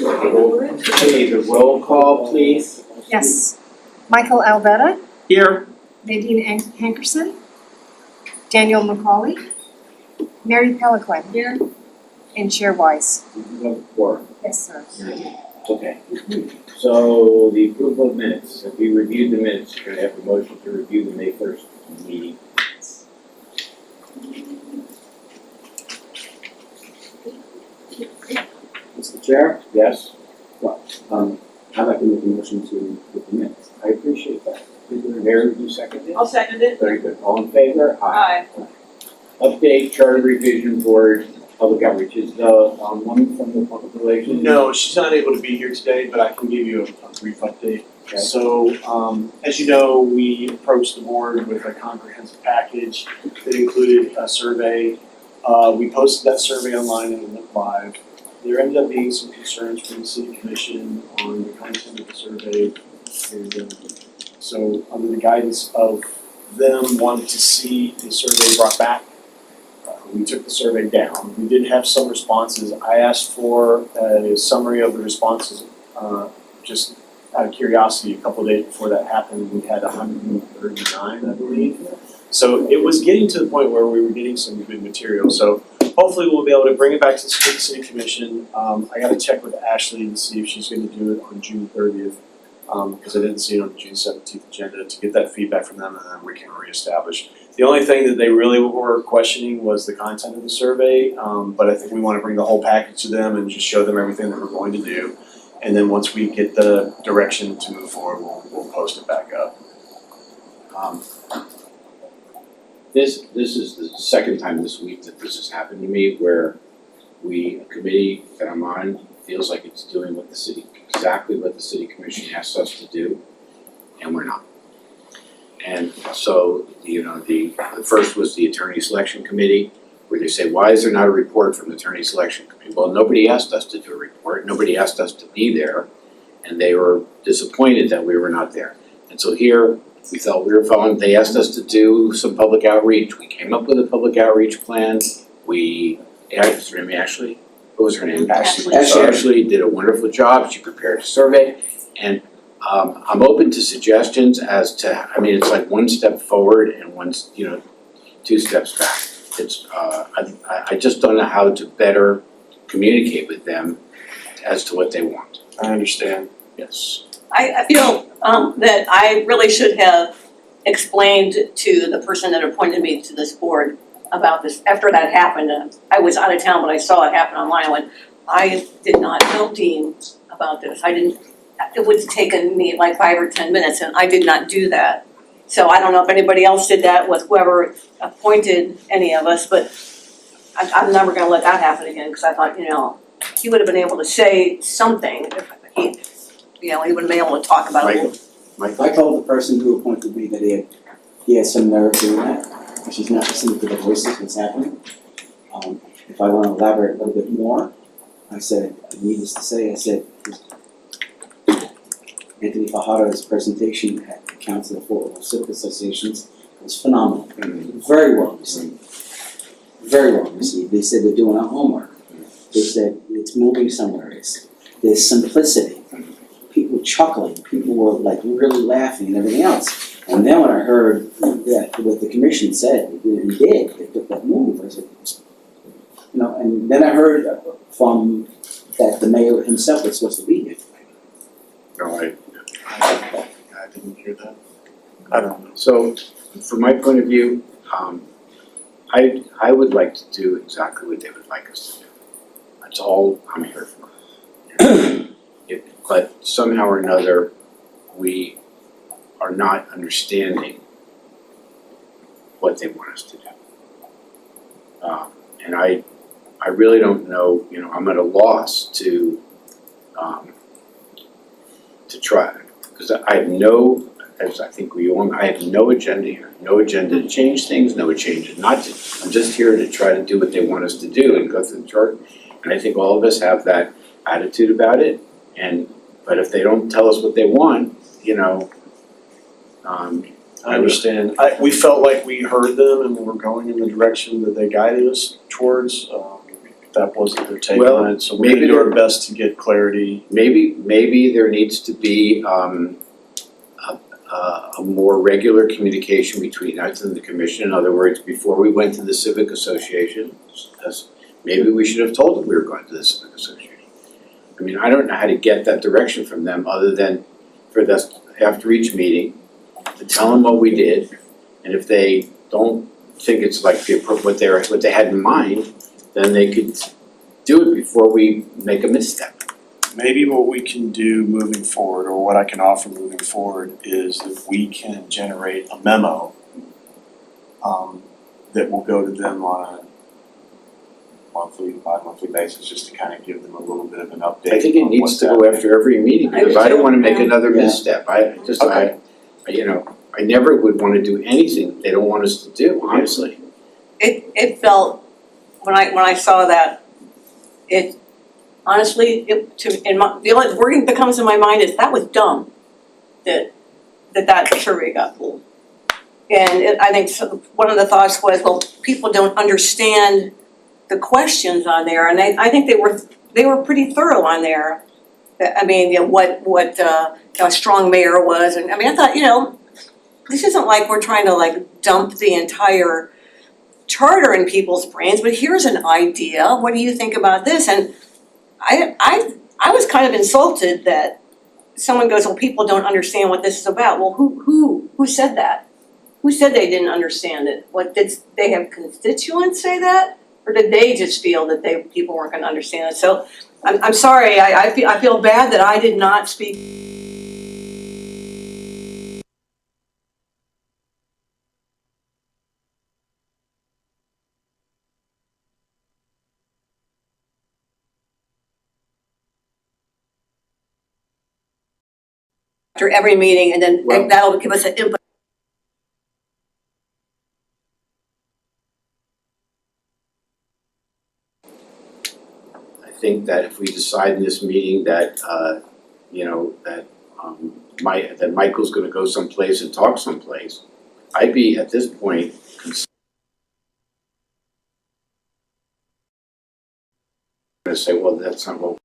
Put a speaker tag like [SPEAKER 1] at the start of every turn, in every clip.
[SPEAKER 1] Okay, the roll call, please.
[SPEAKER 2] Yes. Michael Alvetta,
[SPEAKER 1] Here.
[SPEAKER 2] Nadine Hankerson, Daniel McCauley, Mary Peliquin. Here. And Chair Wise. Yes, sir.
[SPEAKER 1] Okay. So the approval of minutes, if we reviewed the minutes, can I have a motion to review the May 1st meeting?
[SPEAKER 3] Mr. Chair,
[SPEAKER 1] Yes?
[SPEAKER 3] I'd like to make a motion to put the minutes.
[SPEAKER 1] I appreciate that. Mary, you second it?
[SPEAKER 4] I'll second it.
[SPEAKER 1] Very good. All in favor?
[SPEAKER 4] Aye.
[SPEAKER 1] Update Charter Revision Board Public Outreach. Is the woman from the Public Relations?
[SPEAKER 5] No, she's not able to be here today, but I can give you a brief update.
[SPEAKER 1] Okay.
[SPEAKER 5] So, as you know, we approached the board with a comprehensive package that included a survey. We posted that survey online and it went live. There ended up being some concerns from the city commission on the content of the survey. And so under the guidance of them wanting to see the survey brought back, we took the survey down. We did have some responses. I asked for a summary of the responses, just out of curiosity. A couple of days before that happened, we had 139, I believe. So it was getting to the point where we were getting some good material. So hopefully we'll be able to bring it back to the city commission. I gotta check with Ashley to see if she's gonna do it on June 30th. Because I didn't see it on the June 17th agenda, to get that feedback from them, and then we can reestablish. The only thing that they really were questioning was the content of the survey, but I think we wanna bring the whole package to them and just show them everything that we're going to do. And then once we get the direction to move forward, we'll post it back up.
[SPEAKER 1] This is the second time this week that this has happened to me, where a committee that I'm on feels like it's doing what exactly what the city commission asks us to do, and we're not. And so, the first was the attorney selection committee, where they say, why is there not a report from the attorney selection committee? Well, nobody asked us to do a report, nobody asked us to be there, and they were disappointed that we were not there. And so here, we thought we were following, they asked us to do some public outreach, we came up with a public outreach plan, what's her name, Ashley? What was her name?
[SPEAKER 4] Ashley.
[SPEAKER 1] Ashley did a wonderful job, she prepared a survey, and I'm open to suggestions as to, it's like one step forward and two steps back. It's, I just don't know how to better communicate with them as to what they want.
[SPEAKER 5] I understand.
[SPEAKER 1] Yes.
[SPEAKER 4] I feel that I really should have explained to the person that appointed me to this board about this. After that happened, I was out of town, but I saw it happen online. When I did not tell Dean about this. It would have taken me like 5 or 10 minutes, and I did not do that. So I don't know if anybody else did that with whoever appointed any of us, but I'm never gonna let that happen again, because I thought, he would have been able to say something if he would have been able to talk about it.
[SPEAKER 3] I told the person who appointed me that he had some nerve doing that, and she's not listening to the voices, what's happening. If I want to elaborate a little bit more, I said, needless to say, Anthony Fajada's presentation at the Council of Affordable Civic Associations was phenomenal. Very well received. Very well received. They said they're doing our homework. They said it's moving somewhere. There's simplicity. People chuckling. People were like really laughing and everything else. And then when I heard that what the commission said and did, they took that move. I said, and then I heard from that the mayor himself was supposed to be here.
[SPEAKER 1] No,
[SPEAKER 5] I didn't hear that. I don't know.
[SPEAKER 1] So, from my point of view, I would like to do exactly what they would like us to do. That's all I'm here for. But somehow or another, we are not understanding what they want us to do. And I really don't know, I'm at a loss to try, because I have no, as I think we all, I have no agenda here, no agenda to change things, no agenda not to. I'm just here to try to do what they want us to do and go through the chart. And I think all of us have that attitude about it. But if they don't tell us what they want,
[SPEAKER 5] I understand. We felt like we heard them and we were going in the direction that they guided us towards. that wasn't their take
[SPEAKER 1] Well,
[SPEAKER 5] on it, so we're gonna
[SPEAKER 1] maybe
[SPEAKER 5] do our best to get clarity.
[SPEAKER 1] Maybe there needs to be a more regular communication between us and the commission. In other words, before we went to the civic association, maybe we should have told them we were going to the civic association. I mean, I don't know how to get that direction from them other than for this, after each meeting, to tell them what we did. And if they don't think it's like what they had in mind, then they could do it before we make a misstep.
[SPEAKER 5] Maybe what we can do moving forward, or what I can offer moving forward, is that we can generate a memo that will go to them on a monthly, bi-monthly basis, just to kind of give them a little bit of an update.
[SPEAKER 1] I think it
[SPEAKER 5] on
[SPEAKER 1] needs
[SPEAKER 5] what's
[SPEAKER 1] to go
[SPEAKER 5] happening.
[SPEAKER 1] after every meeting,
[SPEAKER 4] I do
[SPEAKER 1] because I don't
[SPEAKER 4] too,
[SPEAKER 1] wanna make
[SPEAKER 4] yeah.
[SPEAKER 1] another
[SPEAKER 3] Yeah.
[SPEAKER 1] misstep. I never would wanna do anything they don't want us to do, honestly.
[SPEAKER 4] It felt, when I saw that, it, honestly, the only wording that comes to my mind is, that was dumb, that survey got pulled. And I think one of the thoughts was, well, people don't understand the questions on there, and I think they were pretty thorough on there. I mean, what a strong mayor was, and I mean, I thought, this isn't like we're trying to dump the entire charter in people's brains, but here's an idea, what do you think about this? And I was kind of insulted that someone goes, well, people don't understand what this is about. Well, who said that? Who said they didn't understand it? What, did they have constituents say that? Or did they just feel that people weren't gonna understand it? So I'm sorry, I feel bad that I did not speak. After every meeting, and then
[SPEAKER 1] Well-
[SPEAKER 4] that'll give us an input.
[SPEAKER 1] I think that if we decide in this meeting that, that Michael's gonna go someplace and talk someplace, I'd be, at this point, gonna say, well, that's not what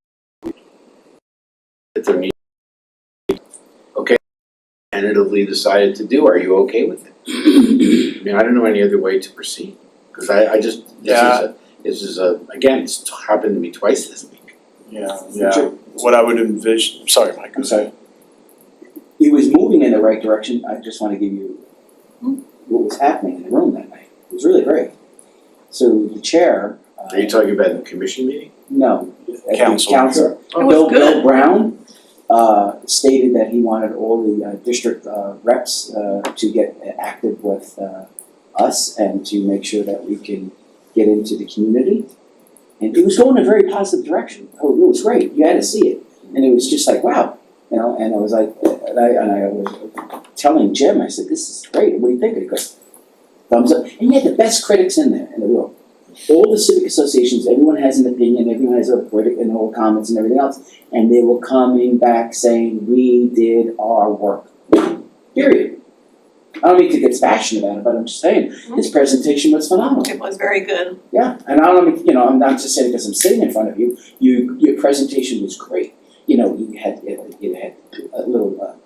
[SPEAKER 1] that they're need. Okay, tentatively decided to do, are you okay with it? I mean, I don't know any other way to proceed, because I just, this is a, again, it's happened to me twice this week.
[SPEAKER 5] Yeah,
[SPEAKER 3] Sure.
[SPEAKER 5] what I would envision, sorry, Mike,
[SPEAKER 3] I'm sorry. He was moving in the right direction. I just want to give you what was happening in the room that night. It was really great. So the chair.
[SPEAKER 1] Are you talking about the commission meeting?
[SPEAKER 3] No. at the
[SPEAKER 5] Council.
[SPEAKER 3] Council.
[SPEAKER 4] It was
[SPEAKER 3] Bill
[SPEAKER 4] good.
[SPEAKER 3] Brown stated that he wanted all the district reps to get active with us and to make sure that we can get into the community. And it was going in a very positive direction. Oh, it was great. You had to see it. And it was just like, wow. And I was like, and I was telling Jim, I said, this is great. What do you think? And he goes, thumbs up. And you had the best critics in there in the room. All the civic associations, everyone has an opinion, everyone has a critic and all comments and everything else. And they were coming back saying, we did our work. Period. I don't mean to get passionate about it, but I'm just saying, his presentation was phenomenal.
[SPEAKER 4] It was very good.
[SPEAKER 3] Yeah, and I don't mean, I'm not just saying because I'm sitting in front of you, your presentation was great. You had a little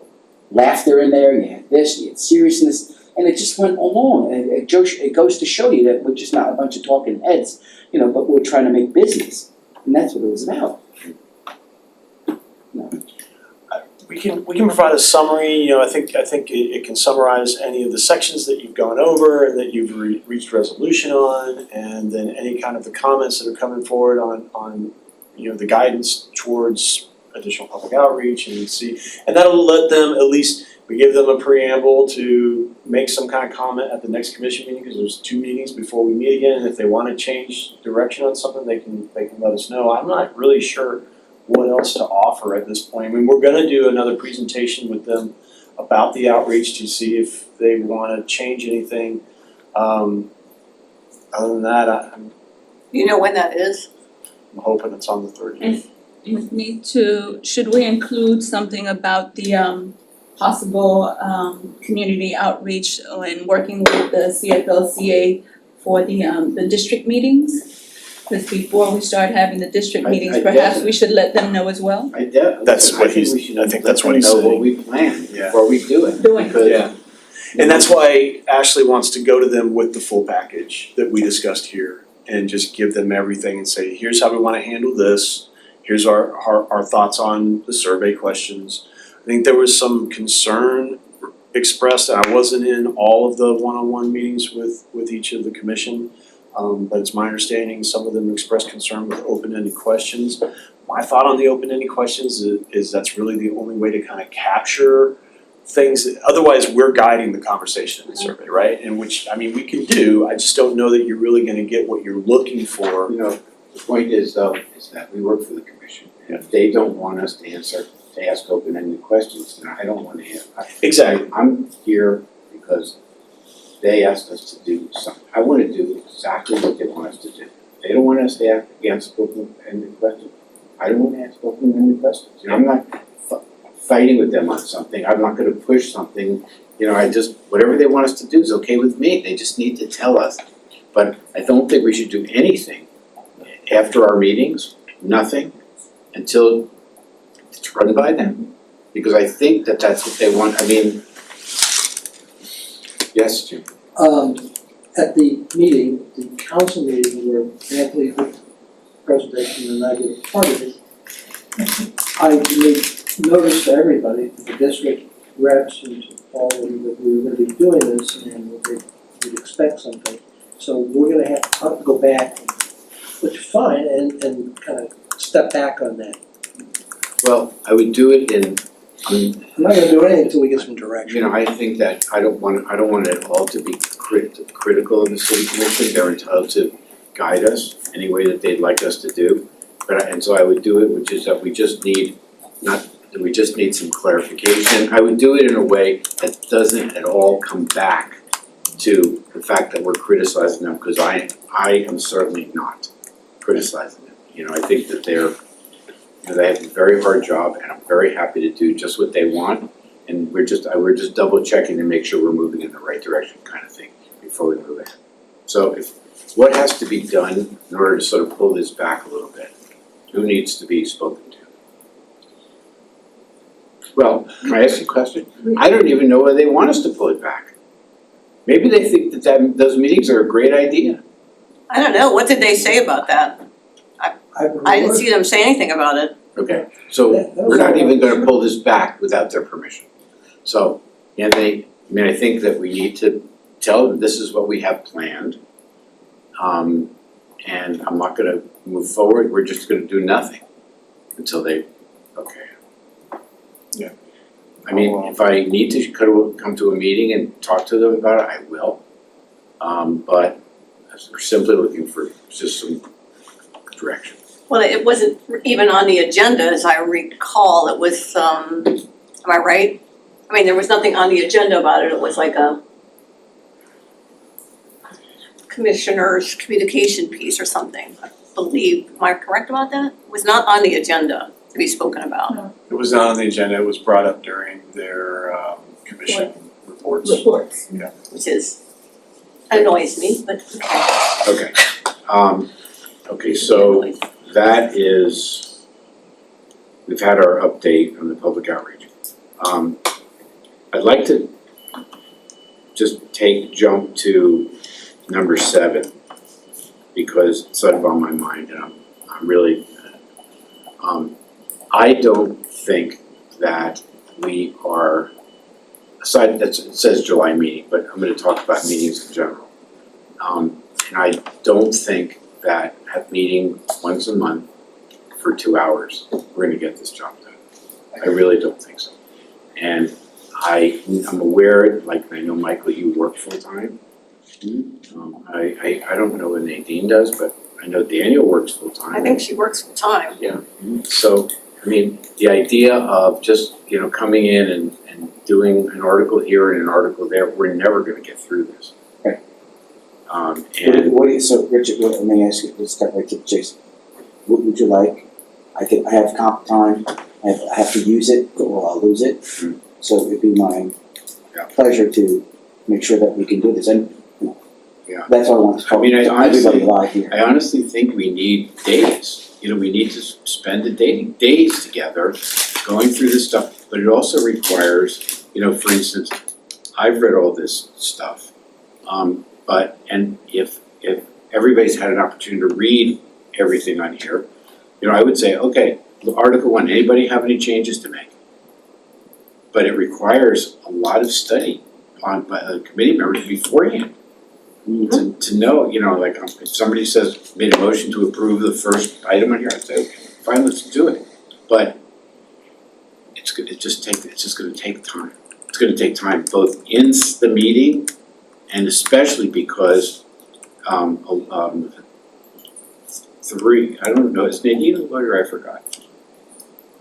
[SPEAKER 3] laughter in there, you had this, you had seriousness, and it just went along. And it goes to show you that we're just not a bunch of talking heads, but we're trying to make business. And that's what it was about.
[SPEAKER 5] We can provide a summary, I think it can summarize any of the sections that you've gone over and that you've reached resolution on, and then any kind of the comments that are coming forward on the guidance towards additional public outreach and that'll let them, at least, we give them a preamble to make some kind of comment at the next commission meeting, because there's 2 meetings before we meet again, and if they wanna change direction on something, they can let us know. I'm not really sure what else to offer at this point. I mean, we're gonna do another presentation with them about the outreach to see if they wanna change anything. Other than that, I'm
[SPEAKER 4] You know when that is?
[SPEAKER 5] hoping it's on the 30th.
[SPEAKER 6] Should we include something about the possible community outreach and working with the CFLCA for the district meetings? Because before we start having the district
[SPEAKER 1] I
[SPEAKER 6] meetings, perhaps
[SPEAKER 1] definitely-
[SPEAKER 6] we should let them know as well.
[SPEAKER 5] That's what he's-
[SPEAKER 1] we should
[SPEAKER 5] I think that's what he's
[SPEAKER 1] let them know
[SPEAKER 5] saying.
[SPEAKER 1] what we plan
[SPEAKER 5] Yeah.
[SPEAKER 1] before we do it.
[SPEAKER 6] Doing.
[SPEAKER 1] Because
[SPEAKER 5] Yeah. And that's why Ashley wants to go to them with the full package that we discussed here and just give them everything and say, here's how we wanna handle this. Here's our thoughts on the survey questions. I think there was some concern expressed, and I wasn't in all of the one-on-one meetings with each of the commission. But it's my understanding some of them expressed concern with open-ended questions. My thought on the open-ended questions is that's really the only way to kind of capture things, otherwise we're guiding the conversation in the survey, right? And which, I mean, we can do, I just don't know that you're really gonna get what you're looking for.
[SPEAKER 1] You know, the point is though, is that we work for the commission. And if they don't want us to ask open-ended questions, then I don't want to answer.
[SPEAKER 5] Exactly.
[SPEAKER 1] I'm here because they asked us to do something. I want to do exactly what they want us to do. They don't want us to ask open-ended questions. I don't want to ask open-ended questions. You know, I'm not fighting with them on something. I'm not going to push something. You know, whatever they want us to do is okay with me. They just need to tell us. But I don't think we should do anything after our meetings, nothing, until it's run by them. Because I think that that's what they want. I mean, yes, Jim?
[SPEAKER 7] At the meeting, the council meeting where Anthony did the presentation and I did part of it, I made notice to everybody, to the district reps and to all of them, that we were gonna be doing this and that we'd expect something. So we're gonna have to go back, which is fine, and kind of step back on that.
[SPEAKER 1] Well, I would do it
[SPEAKER 7] I'm not gonna do anything until we get some direction.
[SPEAKER 1] you know, I think that I don't want it all to be critical of the city commission. They're entitled to guide us any way that they'd like us to do. And so I would do it, which is that we just need some clarification. I would do it in a way that doesn't at all come back to the fact that we're criticizing them, because I am certainly not criticizing them. You know, I think that they have a very hard job, and I'm very happy to do just what they want. And we're just double checking to make sure we're moving in the right direction, kind of thing, before we move ahead. So what has to be done in order to sort of pull this back a little bit? Who needs to be spoken to? Well, can I ask you a question? I don't even know whether they want us to pull it back. Maybe they think that those meetings are a great idea.
[SPEAKER 4] I don't know, what did they say about that? I didn't see them say anything about it.
[SPEAKER 1] Okay, so
[SPEAKER 7] That was
[SPEAKER 1] we're not
[SPEAKER 7] all
[SPEAKER 1] even
[SPEAKER 7] right.
[SPEAKER 1] gonna pull this back without their permission. So, Anthony, I think that we need to tell them this is what we have planned. And I'm not gonna move forward, we're just gonna do nothing until they, okay.
[SPEAKER 5] Yeah.
[SPEAKER 1] I mean, if I need to come to a meeting and talk to them about it, I will. But we're simply looking for just some direction.
[SPEAKER 4] Well, it wasn't even on the agenda, as I recall, it was, am I right? I mean, there was nothing on the agenda about it, it was like a commissioner's communication piece or something, I believe, am I correct about that? It was not on the agenda to be spoken about.
[SPEAKER 5] It was not on the agenda, it was brought up during their commission reports.
[SPEAKER 6] Reports.
[SPEAKER 4] Which annoys me, but okay.
[SPEAKER 1] Okay, okay, so that is, we've had our update on the public outreach. I'd like to just jump to number 7, because it's sort of on my mind, and I'm really, I don't think that we are, aside, it says July meeting, but I'm gonna talk about meetings in general. And I don't think that at meeting once a month for 2 hours, we're gonna get this job done. I really don't think so. And I'm aware, like I know Michael, you work full-time. I don't know what Nadine does, but I know Daniel works full-time.
[SPEAKER 4] I think she works full time.
[SPEAKER 1] So, I mean, the idea of just, you know, coming in and doing an article here and an article there, we're never gonna get through this.
[SPEAKER 3] Right.
[SPEAKER 1] And
[SPEAKER 3] So Richard, let me ask you, let's start right to the chase. What would you like? I have comp time, I have to use it or I'll lose it.
[SPEAKER 1] Mm.
[SPEAKER 3] So it'd be my
[SPEAKER 1] Yeah.
[SPEAKER 3] pleasure to make sure that we can do this. And you know,
[SPEAKER 1] Yeah.
[SPEAKER 3] That's why I want to
[SPEAKER 1] I
[SPEAKER 3] talk
[SPEAKER 1] mean, I
[SPEAKER 3] to
[SPEAKER 1] honestly-
[SPEAKER 3] everybody live here.
[SPEAKER 1] I honestly think we need days, we need to spend the days together going through this stuff, but it also requires, for instance, I've read all this stuff, and if everybody's had an opportunity to read everything on here, I would say, okay, Article 1, anybody have any changes to make? But it requires a lot of study by the committee members beforehand. To know, like if somebody says, made a motion to approve the first item on here, I'd say, okay, fine, let's do it. But it's just gonna take time. It's gonna take time both in the meeting and especially because three, I don't know, is Nadine a lawyer? I forgot.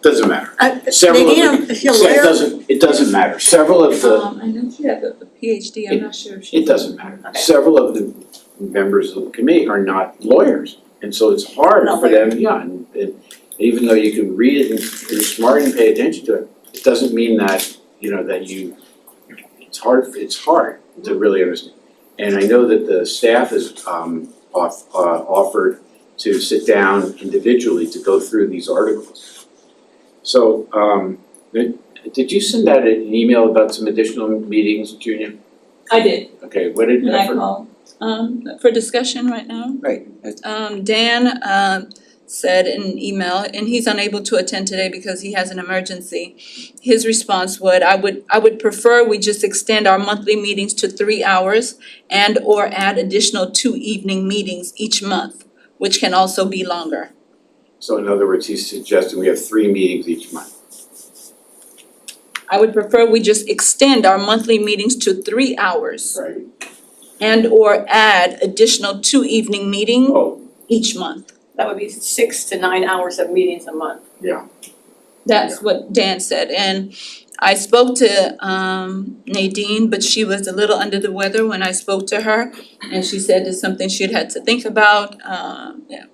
[SPEAKER 1] Doesn't matter. Several of
[SPEAKER 4] Nadine,
[SPEAKER 1] the,
[SPEAKER 4] is she a lawyer?
[SPEAKER 1] it doesn't matter. Several of the,
[SPEAKER 6] I know she has a PhD, I'm not sure if she.
[SPEAKER 1] it doesn't matter.
[SPEAKER 4] Okay.
[SPEAKER 1] Several of the members of the committee are not lawyers, and so it's hard
[SPEAKER 4] Not
[SPEAKER 1] for them, and even though you can read it and you're smart and pay attention to it, it doesn't mean that, that it's hard to really understand. And I know that the staff has offered to sit down individually to go through these articles. So, did you send out an email about some additional meetings, Junior?
[SPEAKER 6] I did,
[SPEAKER 1] Okay, what did
[SPEAKER 6] and I called, for discussion right now.
[SPEAKER 3] Right.
[SPEAKER 6] Dan, said in an email, and he's unable to attend today because he has an emergency. His response I would prefer we just extend our monthly meetings to 3 hours and or add additional 2 evening meetings each month, which can also be longer.
[SPEAKER 1] So in other words, he's suggesting we have 3 meetings each month.
[SPEAKER 6] I would prefer we just extend our monthly meetings to 3 hours
[SPEAKER 1] Right.
[SPEAKER 6] and or add additional 2 evening meetings
[SPEAKER 1] Oh,
[SPEAKER 6] each month.
[SPEAKER 4] That would be 6 to 9 hours of meetings a month.
[SPEAKER 1] yeah.
[SPEAKER 6] That's what Dan said, and I spoke to Nadine, but she was a little under the weather when I spoke to her, and she said it's something she'd had to think about, yeah.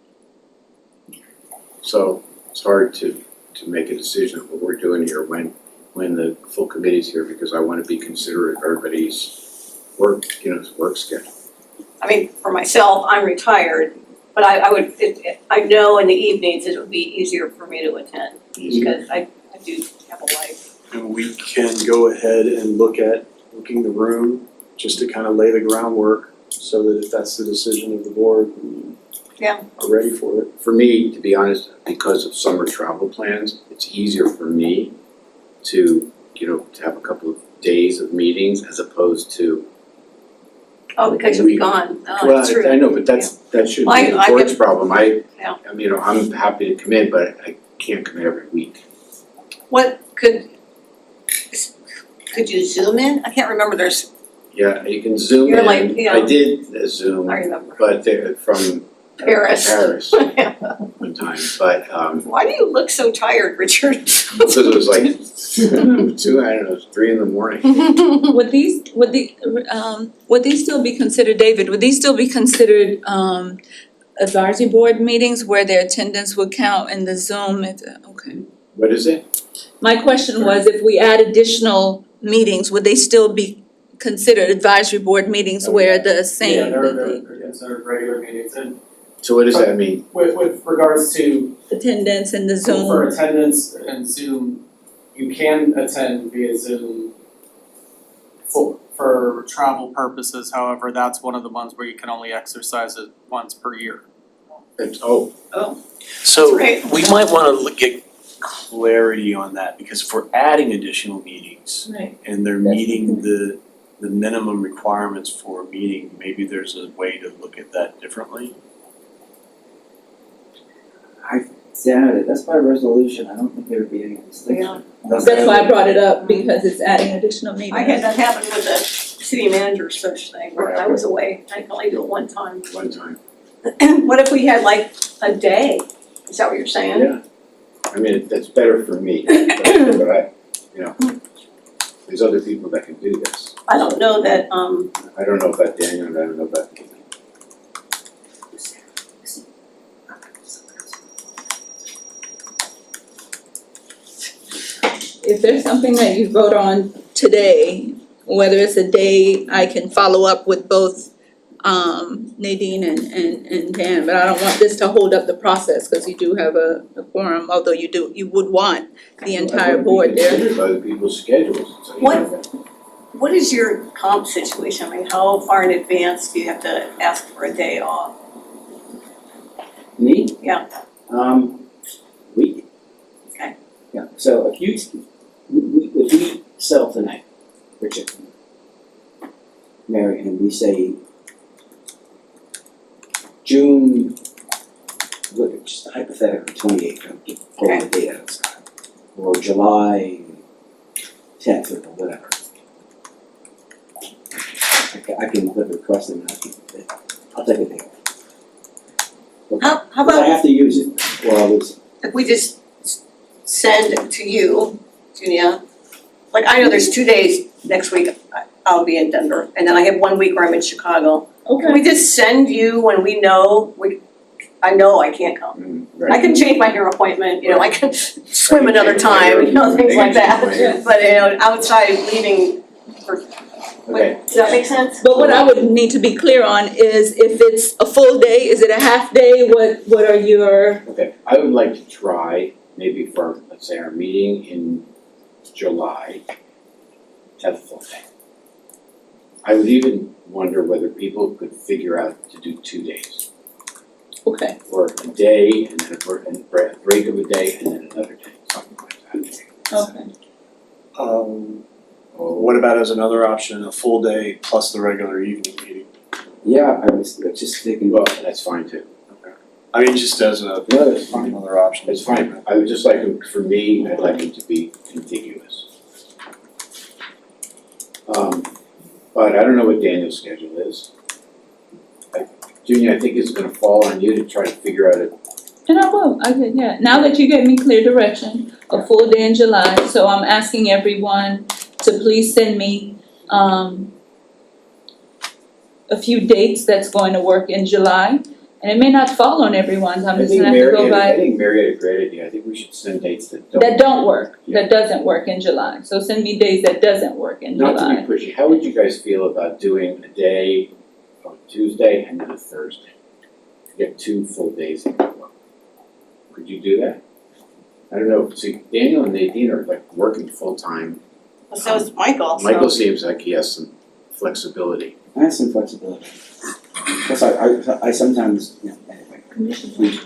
[SPEAKER 1] So it's hard to make a decision of what we're doing here when the full committee's here, because I want to be considerate of everybody's work, work schedule.
[SPEAKER 4] I mean, for myself, I'm retired, but I know in the evenings it would be easier for me to attend because I do have a life.
[SPEAKER 5] And we can go ahead and looking the room, just to kind of lay the groundwork, so that if that's the decision of the board, we
[SPEAKER 4] Yeah.
[SPEAKER 5] are ready for it.
[SPEAKER 1] For me, to be honest, because of summer travel plans, it's easier for me to, to have a couple of days of meetings as opposed to.
[SPEAKER 4] Oh, because you'll be gone. Oh,
[SPEAKER 1] Well,
[SPEAKER 4] that's true.
[SPEAKER 1] I know, but that shouldn't
[SPEAKER 4] Well,
[SPEAKER 1] be the
[SPEAKER 4] I
[SPEAKER 1] board's
[SPEAKER 4] get-
[SPEAKER 1] problem.
[SPEAKER 4] Yeah.
[SPEAKER 1] I'm happy to come in, but I can't come in every week.
[SPEAKER 4] What could you zoom in? I can't remember,
[SPEAKER 1] Yeah, you can zoom
[SPEAKER 4] You're
[SPEAKER 1] in.
[SPEAKER 4] like,
[SPEAKER 1] I did Zoom,
[SPEAKER 4] I remember.
[SPEAKER 1] but they're from
[SPEAKER 4] Paris.
[SPEAKER 1] Paris one time, but
[SPEAKER 4] Why do you look so tired, Richard?
[SPEAKER 1] because it was like 3 in the morning.
[SPEAKER 6] Would these still be considered, David, would these still be considered, advisory board meetings where their attendance would count in the Zoom, okay.
[SPEAKER 1] What is it?
[SPEAKER 6] My question was, if we add additional meetings, would they still be considered advisory board meetings where the same?
[SPEAKER 8] Yeah, they're considered regular meetings, and
[SPEAKER 1] So what does that mean?
[SPEAKER 8] with regards to
[SPEAKER 6] Attendance in the
[SPEAKER 8] for
[SPEAKER 6] Zoom,
[SPEAKER 8] attendance and Zoom, you can attend via Zoom for travel purposes, however, that's one of the ones where you can only exercise it once per year.
[SPEAKER 1] Oh,
[SPEAKER 5] So
[SPEAKER 4] Right.
[SPEAKER 5] we might wanna get clarity on that, because if we're adding additional meetings
[SPEAKER 6] right,
[SPEAKER 5] and they're
[SPEAKER 6] That's
[SPEAKER 5] meeting the minimum requirements for a meeting, maybe there's a way to look at that differently.
[SPEAKER 3] I doubt it, that's by resolution, I don't think there would be any distinction.
[SPEAKER 6] that's why I brought it up, because it's adding additional meetings.
[SPEAKER 4] I had that happen with the city manager search thing, where I was away, I can only do it one time.
[SPEAKER 1] one time.
[SPEAKER 4] What if we had like a day? Is that what you're saying?
[SPEAKER 1] Yeah. I mean, that's better for me, but I, there's other people that can do this.
[SPEAKER 4] I don't know that,
[SPEAKER 1] I don't know about Daniel, and I don't know about Keith.
[SPEAKER 6] If there's something that you vote on today, whether it's a day I can follow up with both Nadine and Dan, but I don't want this to hold up the process, cause you do have a quorum, although you would want the entire board there.
[SPEAKER 1] Considered by the people's schedules, so you
[SPEAKER 4] What-
[SPEAKER 1] know,
[SPEAKER 4] What is your comp situation? I mean, how far in advance do you have to ask for a day off?
[SPEAKER 3] Me?
[SPEAKER 4] Yeah.
[SPEAKER 3] Week.
[SPEAKER 4] Okay.
[SPEAKER 3] Yeah, so if we settle tonight, Richard, Mary, and we say June, look, just hypothetically 28th, I'm just pulling the date outside, or July 10th or whatever. I can put a request in, I'll take a day off.
[SPEAKER 4] How
[SPEAKER 3] Because I
[SPEAKER 4] about
[SPEAKER 3] have to use it, or I'll lose it.
[SPEAKER 4] if we just send to you, Junia, like I know there's 2 days next week I'll be in Denver, and then I have 1 week where I'm in Chicago. Can we just send you when we know, I know I can't come.
[SPEAKER 1] right.
[SPEAKER 4] I can change my hair appointment, you know, I can swim another time, you know, things like that.
[SPEAKER 1] Yeah.
[SPEAKER 4] But, you know, outside leaving for,
[SPEAKER 1] Okay,
[SPEAKER 4] does that make sense?
[SPEAKER 6] But what I would need to be clear on is if it's a full day, is it a half day, what are your,
[SPEAKER 1] okay, I would like to try, maybe for, let's say, our meeting in July, to have a full day. I would even wonder whether people could figure out to do 2 days,
[SPEAKER 6] okay,
[SPEAKER 1] or a day and then a break of a day and then another day, something like that.
[SPEAKER 6] okay.
[SPEAKER 5] What about as another option, a full day plus the regular evening meeting?
[SPEAKER 3] Yeah, I was just thinking,
[SPEAKER 1] Well, that's fine too.
[SPEAKER 5] I mean, just as
[SPEAKER 1] No, that's fine.
[SPEAKER 5] another option.
[SPEAKER 1] It's fine. I would just like them, for me, I'd like them to be contiguous. But I don't know what Daniel's schedule is. Junior, I think it's gonna fall on you to try to figure out a,
[SPEAKER 6] And I will, yeah, now that you gave me clear direction, a full day in July, so I'm asking everyone to please send me, a few dates that's going to work in July. And it may not fall on everyone's, I'm
[SPEAKER 1] I
[SPEAKER 6] just
[SPEAKER 1] think
[SPEAKER 6] gonna have to go
[SPEAKER 1] I
[SPEAKER 6] by,
[SPEAKER 1] think Mary had a great idea. I think we should send dates that don't.
[SPEAKER 6] that don't work,
[SPEAKER 1] Yeah.
[SPEAKER 6] that doesn't work in July. So send me days that doesn't work in
[SPEAKER 1] Not to
[SPEAKER 6] July.
[SPEAKER 1] be pushy, how would you guys feel about doing a day on Tuesday and then a Thursday? Get 2 full days in a row. Could you do that? I don't know, see, Daniel and Nadine are like working full-time.
[SPEAKER 4] So is Michael, so.
[SPEAKER 1] Michael seems like he has some flexibility.
[SPEAKER 3] I have some flexibility. Plus, I sometimes, you know, anyway,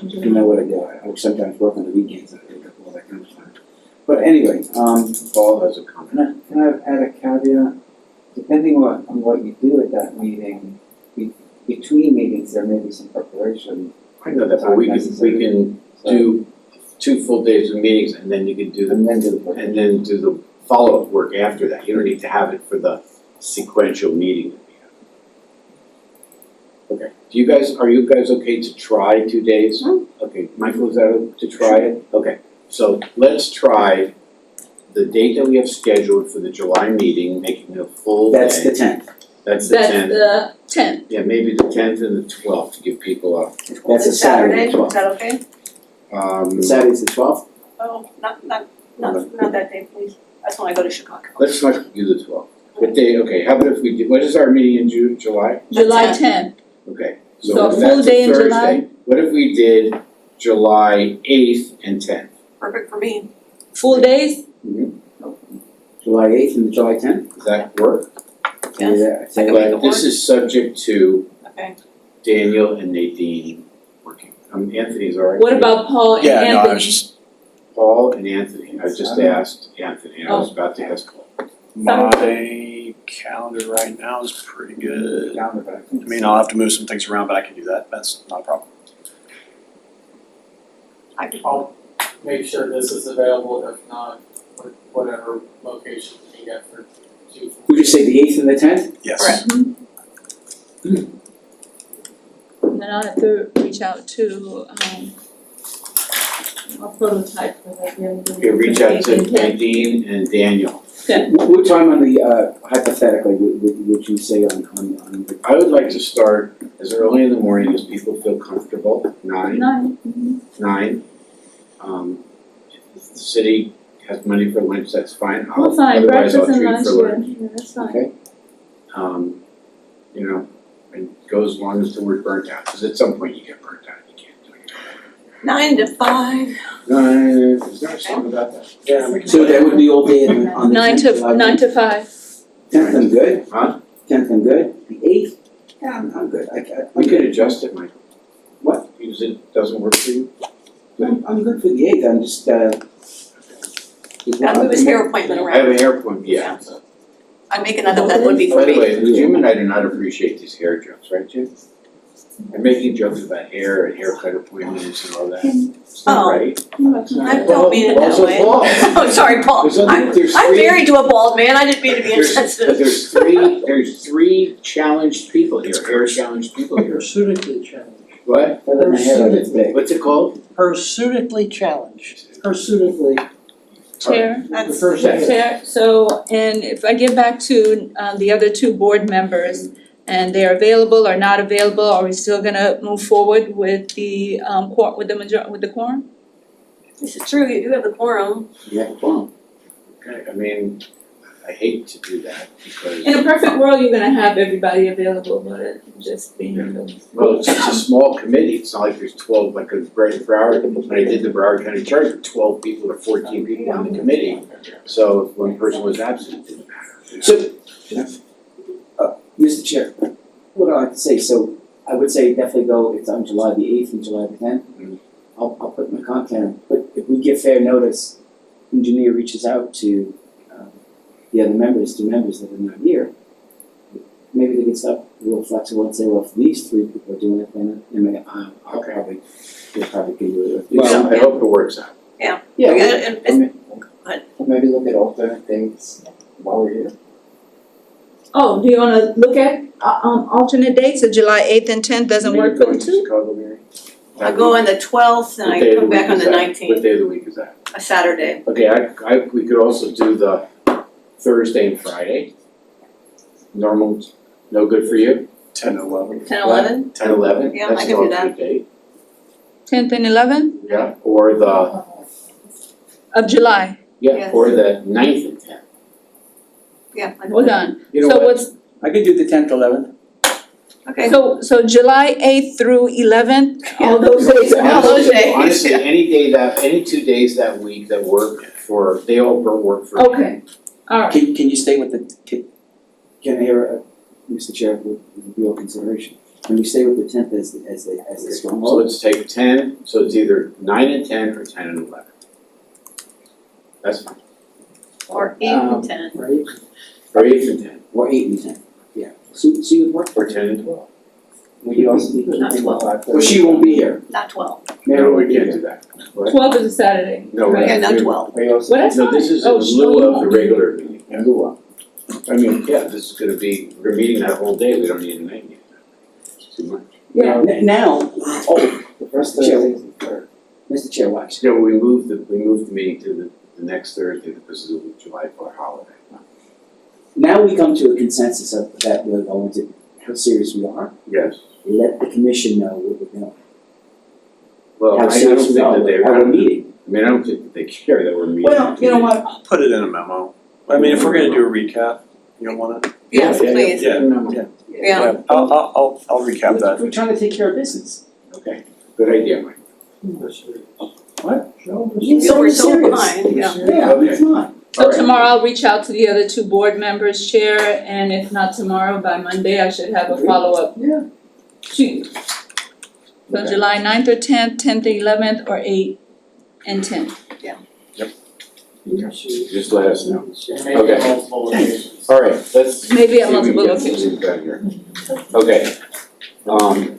[SPEAKER 3] you know what I do, I sometimes work on the weekends, I pick up all that kind of stuff. But anyway,
[SPEAKER 1] Paul has a comment.
[SPEAKER 9] Can I add a caveat? Depending on what you do at that meeting, between meetings, there may be some preparation.
[SPEAKER 1] I know that, but we can do 2 full days of meetings and then you can do
[SPEAKER 9] And then do the.
[SPEAKER 1] and then do the follow-up work after that. You don't need to have it for the sequential meeting that we have. Okay, are you guys okay to try 2 days? Okay, Michael, is that to try it? Okay, so let's try the date that we have scheduled for the July meeting, making it a full day.
[SPEAKER 3] that's the 10th,
[SPEAKER 1] That's the
[SPEAKER 6] That's
[SPEAKER 1] 10th.
[SPEAKER 6] the 10th.
[SPEAKER 1] Yeah, maybe the 10th and the 12th to give people
[SPEAKER 3] that's a Saturday,
[SPEAKER 4] Is
[SPEAKER 3] 12th.
[SPEAKER 4] that okay?
[SPEAKER 3] Saturday's the 12th?
[SPEAKER 4] Oh, not that day, please. That's when I go to Chicago.
[SPEAKER 1] Let's not do the 12th. What day, okay, how about if we did, what is our meeting in July?
[SPEAKER 6] July
[SPEAKER 4] That's
[SPEAKER 6] 10th.
[SPEAKER 1] Okay,
[SPEAKER 6] So
[SPEAKER 1] so
[SPEAKER 6] a
[SPEAKER 1] if
[SPEAKER 6] full
[SPEAKER 1] that's a
[SPEAKER 6] day in July?
[SPEAKER 1] Thursday, what if we did July 8th and 10th?
[SPEAKER 4] Perfect for me.
[SPEAKER 6] Full days?
[SPEAKER 3] July 8th and July 10th?
[SPEAKER 1] Does that work?
[SPEAKER 4] Yes. I can make it
[SPEAKER 1] But this is subject to
[SPEAKER 4] Okay.
[SPEAKER 1] Daniel and Nadine working. Anthony's all right.
[SPEAKER 6] What about Paul and
[SPEAKER 5] Yeah, no, I
[SPEAKER 6] Anthony?
[SPEAKER 5] was just,
[SPEAKER 1] Paul and Anthony? I just asked Anthony, I was about to ask Paul.
[SPEAKER 5] my calendar right now is pretty good. I mean, I'll have to move some things around, but I can do that, that's not a problem.
[SPEAKER 8] I'll make sure this is available, if not, whatever location we can get for 2.
[SPEAKER 3] Would you say the 8th and the 10th?
[SPEAKER 5] Yes.
[SPEAKER 4] Correct.
[SPEAKER 6] And then I'll have to reach out to, a prototype for that.
[SPEAKER 1] Okay, reach out to Nadine and Daniel.
[SPEAKER 3] What time on the, hypothetically, would you say on the?
[SPEAKER 1] I would like to start as early in the morning as people feel comfortable, 9.
[SPEAKER 6] 9.
[SPEAKER 1] If the city has money for lunch, that's fine.
[SPEAKER 6] Well, fine,
[SPEAKER 1] Otherwise,
[SPEAKER 6] breakfast
[SPEAKER 1] I'll
[SPEAKER 6] and
[SPEAKER 1] treat
[SPEAKER 6] lunch,
[SPEAKER 1] for lunch.
[SPEAKER 6] yeah, that's fine.
[SPEAKER 3] Okay.
[SPEAKER 1] You know, and goes as long as the word burnt out, because at some point you get burnt out, you can't do it.
[SPEAKER 4] 9 to 5.
[SPEAKER 1] Is there a song about that?
[SPEAKER 5] Yeah.
[SPEAKER 3] So that would be all day on the 10th,
[SPEAKER 6] 9 to 5.
[SPEAKER 3] 10th, I'm good.
[SPEAKER 1] Huh?
[SPEAKER 3] 10th, I'm good. The 8th, yeah, I'm good.
[SPEAKER 1] We could adjust it, Michael.
[SPEAKER 3] What?
[SPEAKER 1] Because it doesn't work for you?
[SPEAKER 3] I'm good for the 8th, I'm just,
[SPEAKER 4] Gotta move his hair appointment
[SPEAKER 1] I have
[SPEAKER 4] around.
[SPEAKER 1] a hair appointment, yeah.
[SPEAKER 4] I'm making that would be for
[SPEAKER 1] By the
[SPEAKER 4] me.
[SPEAKER 1] way, Jim and I do not appreciate these hair jokes, right, Jim? I'm making jokes about hair and haircut appointments and all that. It's not
[SPEAKER 4] Oh.
[SPEAKER 1] right.
[SPEAKER 4] I don't mean it that
[SPEAKER 1] Also
[SPEAKER 4] way.
[SPEAKER 1] Paul.
[SPEAKER 4] Oh, sorry, Paul.
[SPEAKER 1] There's there's
[SPEAKER 4] I'm
[SPEAKER 1] three-
[SPEAKER 4] married to a bald man, I didn't mean to be insensitive.
[SPEAKER 1] There's three challenged people here, hair challenged people here.
[SPEAKER 7] Hirsutically challenged.
[SPEAKER 1] What?
[SPEAKER 3] I let my hair out, it's big.
[SPEAKER 1] What's it called?
[SPEAKER 7] Hirsutically challenged. Hirsutically,
[SPEAKER 6] Chair.
[SPEAKER 7] the
[SPEAKER 4] That's,
[SPEAKER 7] first.
[SPEAKER 6] Chair, so, and if I get back to the other two board members and they're available or not available, are we still gonna move forward with the with the quorum?
[SPEAKER 4] this is true, you do have the quorum.
[SPEAKER 3] Yeah, well,
[SPEAKER 1] Okay, I mean, I hate to do that because,
[SPEAKER 6] In a perfect world, you're gonna have everybody available, but just being.
[SPEAKER 1] well, it's a small committee. It's not like there's 12, like a Broward, when I did the Broward County Charter, 12 people or 14 people on the committee. So if one person was absent, it didn't matter.
[SPEAKER 3] So, Mr. Chair, what I like to say, so I would say definitely go, it's on July the 8th and July the 10th.
[SPEAKER 1] Mhm.
[SPEAKER 3] I'll put my content, but if we give fair notice, engineer reaches out to the other members, two members that are not here, maybe they can stop a little flexible and say, well, if these three people are doing it, then I'll
[SPEAKER 1] Okay.
[SPEAKER 3] probably, we'll probably give you a.
[SPEAKER 1] Well, I hope it works out.
[SPEAKER 3] Yeah,
[SPEAKER 9] Maybe look at alternate dates while we're here.
[SPEAKER 6] Oh, do you wanna look at alternate dates, so July 8th and 10th doesn't work for the two?
[SPEAKER 1] Chicago, Mary?
[SPEAKER 4] I go on the 12th and
[SPEAKER 1] What
[SPEAKER 4] I
[SPEAKER 1] day of
[SPEAKER 4] come
[SPEAKER 1] the
[SPEAKER 4] back
[SPEAKER 1] week
[SPEAKER 4] on
[SPEAKER 1] is
[SPEAKER 4] the
[SPEAKER 1] that?
[SPEAKER 4] 19th,
[SPEAKER 1] What day of the week is that?
[SPEAKER 4] a Saturday.
[SPEAKER 1] Okay, we could also do the Thursday and Friday. Normal, no good for you?
[SPEAKER 5] 10 to 11.
[SPEAKER 4] 10, 11?
[SPEAKER 1] 10, 11?
[SPEAKER 4] Yeah, I can do that.
[SPEAKER 1] That's an alternate date.
[SPEAKER 6] 10th and 11th
[SPEAKER 1] Yeah, or the,
[SPEAKER 6] of July,
[SPEAKER 1] yeah,
[SPEAKER 4] Yes.
[SPEAKER 1] or the 9th and 10th.
[SPEAKER 4] Yeah, I can
[SPEAKER 6] hold
[SPEAKER 4] do that.
[SPEAKER 6] on.
[SPEAKER 1] You know
[SPEAKER 6] So
[SPEAKER 1] what?
[SPEAKER 6] what's,
[SPEAKER 3] I could do the 10th, 11th.
[SPEAKER 4] Okay.
[SPEAKER 6] so July 8th through 11th, all those days are
[SPEAKER 4] All those
[SPEAKER 1] Honestly,
[SPEAKER 4] days,
[SPEAKER 1] honestly,
[SPEAKER 4] yeah.
[SPEAKER 1] any 2 days that week that work for, they all work for me.
[SPEAKER 6] Okay, alright.
[SPEAKER 3] Can you stay with can I hear, Mr. Chair, with your consideration? Can we stay with the 10th as the
[SPEAKER 1] So
[SPEAKER 3] stronghold?
[SPEAKER 1] let's take 10, so it's either 9 and 10 or 10 and 11. That's fine,
[SPEAKER 4] Or 8 and 10.
[SPEAKER 7] Right?
[SPEAKER 1] or 8 and 10,
[SPEAKER 3] Or 8 and 10, yeah. Sue would work
[SPEAKER 1] or
[SPEAKER 3] for
[SPEAKER 1] 10 and 12.
[SPEAKER 9] Will you also be
[SPEAKER 4] Not
[SPEAKER 9] keeping
[SPEAKER 4] 12.
[SPEAKER 9] 5:30?
[SPEAKER 3] Well, she won't be here.
[SPEAKER 4] Not 12.
[SPEAKER 3] Mary
[SPEAKER 1] No,
[SPEAKER 3] will
[SPEAKER 1] we
[SPEAKER 3] be
[SPEAKER 1] can't
[SPEAKER 3] here.
[SPEAKER 1] do that. What?
[SPEAKER 6] 12 is a Saturday,
[SPEAKER 1] No,
[SPEAKER 6] right?
[SPEAKER 4] Yeah, not
[SPEAKER 1] we-
[SPEAKER 4] 12.
[SPEAKER 9] Are you also?
[SPEAKER 6] Well, that's
[SPEAKER 1] No,
[SPEAKER 6] fine.
[SPEAKER 1] this is
[SPEAKER 6] Oh,
[SPEAKER 1] in lieu
[SPEAKER 6] sure.
[SPEAKER 1] of the regular meeting.
[SPEAKER 3] And Lua.
[SPEAKER 1] I mean, yeah, this is gonna be, we're meeting that whole day, we don't need a night meeting. It's too much.
[SPEAKER 6] Yeah.
[SPEAKER 3] Now, oh,
[SPEAKER 9] The first
[SPEAKER 3] Chair.
[SPEAKER 9] Thursday is the third.
[SPEAKER 3] Mr. Chair, watch.
[SPEAKER 1] Yeah, we moved the meeting to the next Thursday because of the July 4th holiday.
[SPEAKER 3] Now we come to a consensus of that we're going to, how serious we are.
[SPEAKER 1] Yes,
[SPEAKER 3] Let the commission know what we're doing.
[SPEAKER 1] well,
[SPEAKER 3] How
[SPEAKER 1] I don't
[SPEAKER 3] serious
[SPEAKER 1] think
[SPEAKER 3] we are
[SPEAKER 1] that they,
[SPEAKER 3] with our meeting.
[SPEAKER 1] I mean, I don't think that they care that we're meeting.
[SPEAKER 3] Well, you know what?
[SPEAKER 5] I'll put it in a memo. I mean, if we're gonna do a recap, you don't wanna?
[SPEAKER 4] Yes, please.
[SPEAKER 5] Yeah.
[SPEAKER 4] Yeah.
[SPEAKER 5] I'll recap that.
[SPEAKER 3] We're trying to take care of business.
[SPEAKER 1] Okay, good idea, Mike.
[SPEAKER 3] What?
[SPEAKER 4] You were so
[SPEAKER 3] serious.
[SPEAKER 4] behind, yeah.
[SPEAKER 3] Yeah, it's not.
[SPEAKER 6] So
[SPEAKER 1] Alright.
[SPEAKER 6] tomorrow I'll reach out to the other two board members, Chair, and if not tomorrow, by Monday, I should have a follow-up.
[SPEAKER 3] Yeah.
[SPEAKER 6] Shoot. So
[SPEAKER 1] Okay.
[SPEAKER 6] July 9th or 10th, 10th or 11th, or 8 and 10.
[SPEAKER 1] Just let us know.
[SPEAKER 8] Maybe
[SPEAKER 1] Okay.
[SPEAKER 8] multiple locations.
[SPEAKER 1] Alright, let's.
[SPEAKER 6] Maybe at
[SPEAKER 1] see if we
[SPEAKER 6] multiple
[SPEAKER 1] can get
[SPEAKER 6] locations.
[SPEAKER 1] this done here. Okay,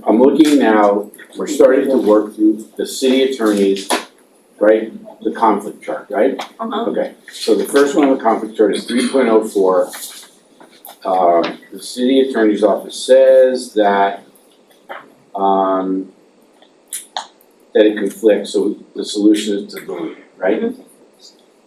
[SPEAKER 1] I'm looking now, we're starting to work through the city attorneys, right, the conflict chart, right?
[SPEAKER 4] Uh-huh.
[SPEAKER 1] Okay, so the first one on the conflict chart is 3.04. The city attorney's office says that that it conflicts, so the solution is to delete it, right?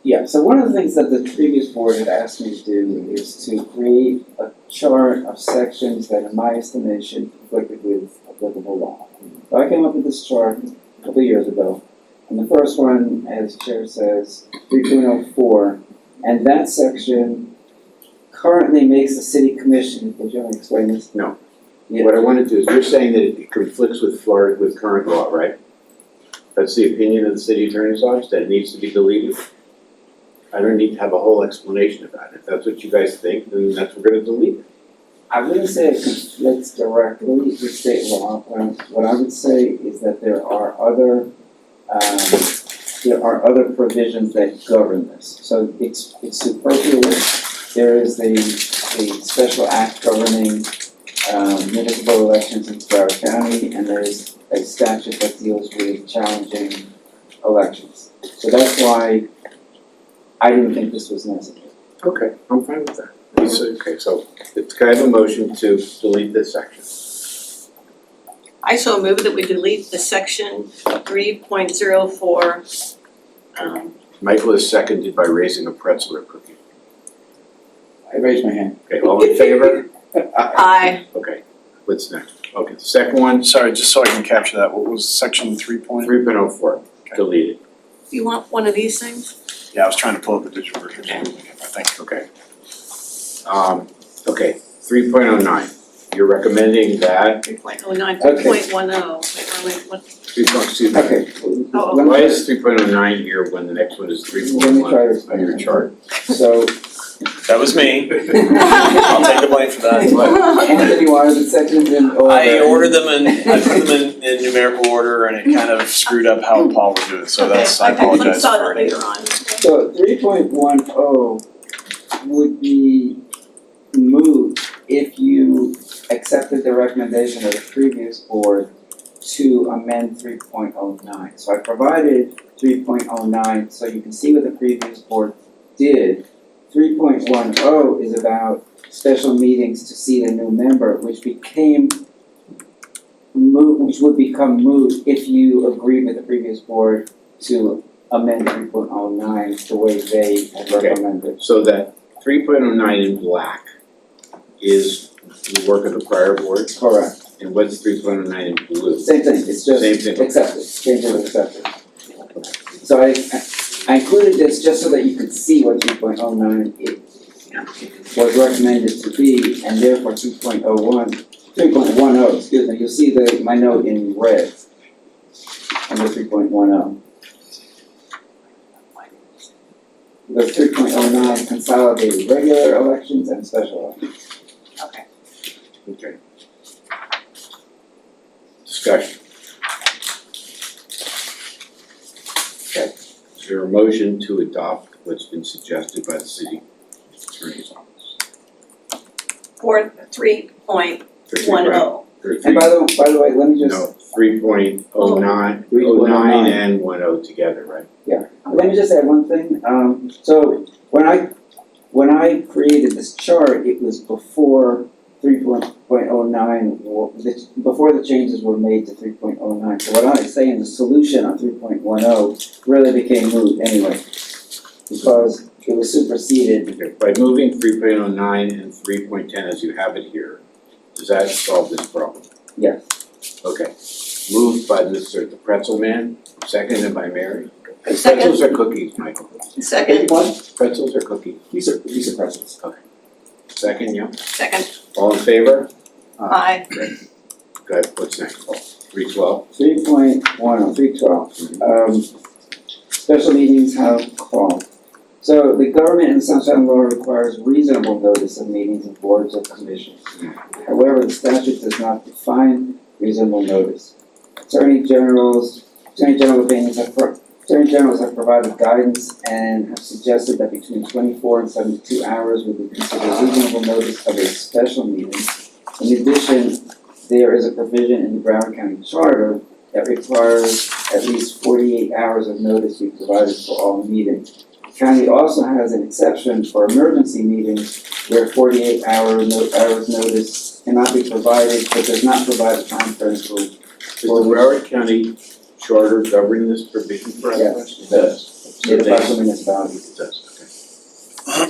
[SPEAKER 9] Yeah, so one of the things that the previous board had asked me to do is to create a chart of sections that in my estimation conflicted with applicable law. So I came up with this chart a couple of years ago. And the first one, as Chair says, 3.04, and that section currently makes the city commission, would you want to explain this?
[SPEAKER 1] No. What I wanna do is, you're saying that it conflicts with Florida, with current law, right? That's the opinion of the city attorney's office, that it needs to be deleted? I don't need to have a whole explanation about it. If that's what you guys think, then that's, we're gonna delete it.
[SPEAKER 9] I wouldn't say it conflicts directly with state law. What I would say is that there are other provisions that govern this. So it's superfluous. There is the special act governing municipal elections in Broward County, and there's a statute that deals with challenging elections. So that's why I didn't think this was necessary.
[SPEAKER 1] Okay, I'm fine with that. Okay, so can I have a motion to delete this section?
[SPEAKER 4] I so move that we delete the section 3.04.
[SPEAKER 1] Michael is seconded by raising a pretzel or cookie.
[SPEAKER 3] I raised my hand.
[SPEAKER 1] Okay, all in favor?
[SPEAKER 4] Aye.
[SPEAKER 1] Okay, what's next? Okay, the second one,
[SPEAKER 5] Sorry, just so I can capture that, what was section 3.?
[SPEAKER 1] 3.04, deleted.
[SPEAKER 4] You want one of these things?
[SPEAKER 5] Yeah, I was trying to pull up the digital version, I think.
[SPEAKER 1] Okay. Okay, 3.09, you're recommending that,
[SPEAKER 4] 3.09,
[SPEAKER 9] Okay.
[SPEAKER 4] 3.10. Wait, what?
[SPEAKER 1] 3.2.
[SPEAKER 9] Okay.
[SPEAKER 4] Oh,
[SPEAKER 9] let me-
[SPEAKER 1] Why is 3.09 here when the next one is
[SPEAKER 9] Let me try to
[SPEAKER 1] 3.1
[SPEAKER 9] explain
[SPEAKER 1] on your
[SPEAKER 9] that.
[SPEAKER 1] chart?
[SPEAKER 9] So
[SPEAKER 5] That was me. I'll take the blame for that.
[SPEAKER 9] Anthony wanted the sections in order.
[SPEAKER 5] I ordered them I put them in numerical order, and it kind of screwed up how Paul would do it, so that's, I apologize
[SPEAKER 4] saw
[SPEAKER 5] for
[SPEAKER 4] that
[SPEAKER 5] it.
[SPEAKER 4] later on.
[SPEAKER 9] So 3.10 would be moot if you accepted the recommendation of the previous board to amend 3.09. So I provided 3.09 so you can see what the previous board did. 3.10 is about special meetings to seat a new member, which became moot, which would become moot if you agreed with the previous board to amend 3.09 the way they had
[SPEAKER 1] Okay.
[SPEAKER 9] recommended.
[SPEAKER 1] So that 3.09 in black is the work of the prior board,
[SPEAKER 9] Correct.
[SPEAKER 1] and what's 3.09 in blue?
[SPEAKER 9] Same thing, it's just
[SPEAKER 1] Same thing.
[SPEAKER 9] accepted, change it accepted. So I included this just so that you could see what 3.09 was recommended to be, and therefore 3.10, excuse me, you'll see my note in red under 3.10. The 3.09 consolidated regular elections and special elections.
[SPEAKER 1] Okay. Discussion. Okay, is there a motion to adopt what's been suggested by the city attorney's office?
[SPEAKER 4] For 3.10.
[SPEAKER 9] And by the way, let me just,
[SPEAKER 1] No, 3.09, 09 and 10 together, right?
[SPEAKER 9] let me just add one thing. So when I created this chart, it was before 3.09, before the changes were made to 3.09. So what I say in the solution on 3.10 really became moot anyway, because it was superseded.
[SPEAKER 1] Okay, by moving 3.09 and 3.10 as you have it here, does that solve this problem?
[SPEAKER 9] Yes.
[SPEAKER 1] Okay, moved by Mr. the Pretzel Man, seconded by Mary.
[SPEAKER 4] Second.
[SPEAKER 1] Pretzels or cookies, Michael?
[SPEAKER 4] Second,
[SPEAKER 1] Pretzels or cookies?
[SPEAKER 3] These are pretzels.
[SPEAKER 1] Second, yeah?
[SPEAKER 4] second,
[SPEAKER 1] All in favor?
[SPEAKER 4] aye.
[SPEAKER 1] Good, what's next, Paul? 312?
[SPEAKER 9] 3.10, special meetings have called. So the government in Sunshine Law requires reasonable notice of meetings of boards or commissions. However, the statute does not define reasonable notice. Attorney generals have provided guidance and have suggested that between 24 and 72 hours would be considered reasonable notice of a special meeting. In addition, there is a provision in the Broward County Charter that requires at least 48 hours of notice be provided for all meetings. The county also has an exception for emergency meetings where 48 hours notice cannot be provided, but does not provide a time frame for.
[SPEAKER 1] Does the Broward County Charter govern this provision for us?
[SPEAKER 9] Yes,
[SPEAKER 1] It does.
[SPEAKER 9] It applies to municipalities.
[SPEAKER 1] It does,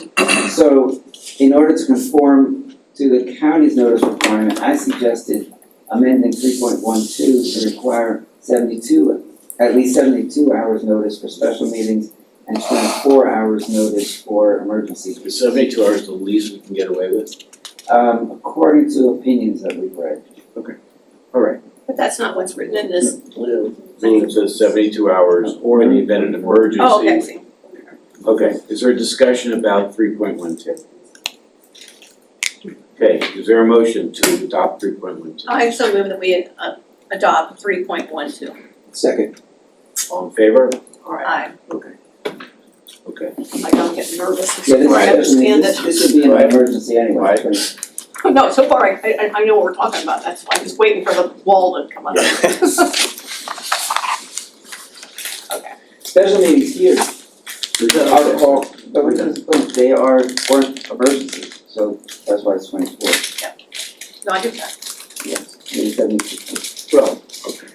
[SPEAKER 1] okay.
[SPEAKER 9] So, in order to conform to the county's notice requirement, I suggested amending 3.12 to require at least 72 hours notice for special meetings and 24 hours notice for emergencies.
[SPEAKER 1] Is 72 hours the least we can get away with?
[SPEAKER 9] according to opinions that we've read.
[SPEAKER 1] Alright,
[SPEAKER 4] But that's not what's written in this blue
[SPEAKER 1] so
[SPEAKER 4] thing.
[SPEAKER 1] it says 72 hours or in the event of an emergency.
[SPEAKER 4] Oh, okay, I see.
[SPEAKER 1] Okay, is there a discussion about 3.12? Okay, is there a motion to adopt 3.12?
[SPEAKER 4] I so move that we adopt 3.12.
[SPEAKER 3] Second.
[SPEAKER 1] All in favor?
[SPEAKER 4] Aye.
[SPEAKER 1] Okay. Okay.
[SPEAKER 4] I don't get nervous.
[SPEAKER 9] Yeah, this,
[SPEAKER 1] Right.
[SPEAKER 9] I mean, this would be an
[SPEAKER 1] Right.
[SPEAKER 9] emergency anyway.
[SPEAKER 1] Right.
[SPEAKER 4] No, so far I know what we're talking about, that's why I'm just waiting for the wall to come up. Okay.
[SPEAKER 9] Special meetings here
[SPEAKER 1] Okay.
[SPEAKER 9] are called, they weren't emergencies, so that's why it's 24.
[SPEAKER 4] No, I get that.
[SPEAKER 9] Yes, maybe 72.
[SPEAKER 1] Well, okay.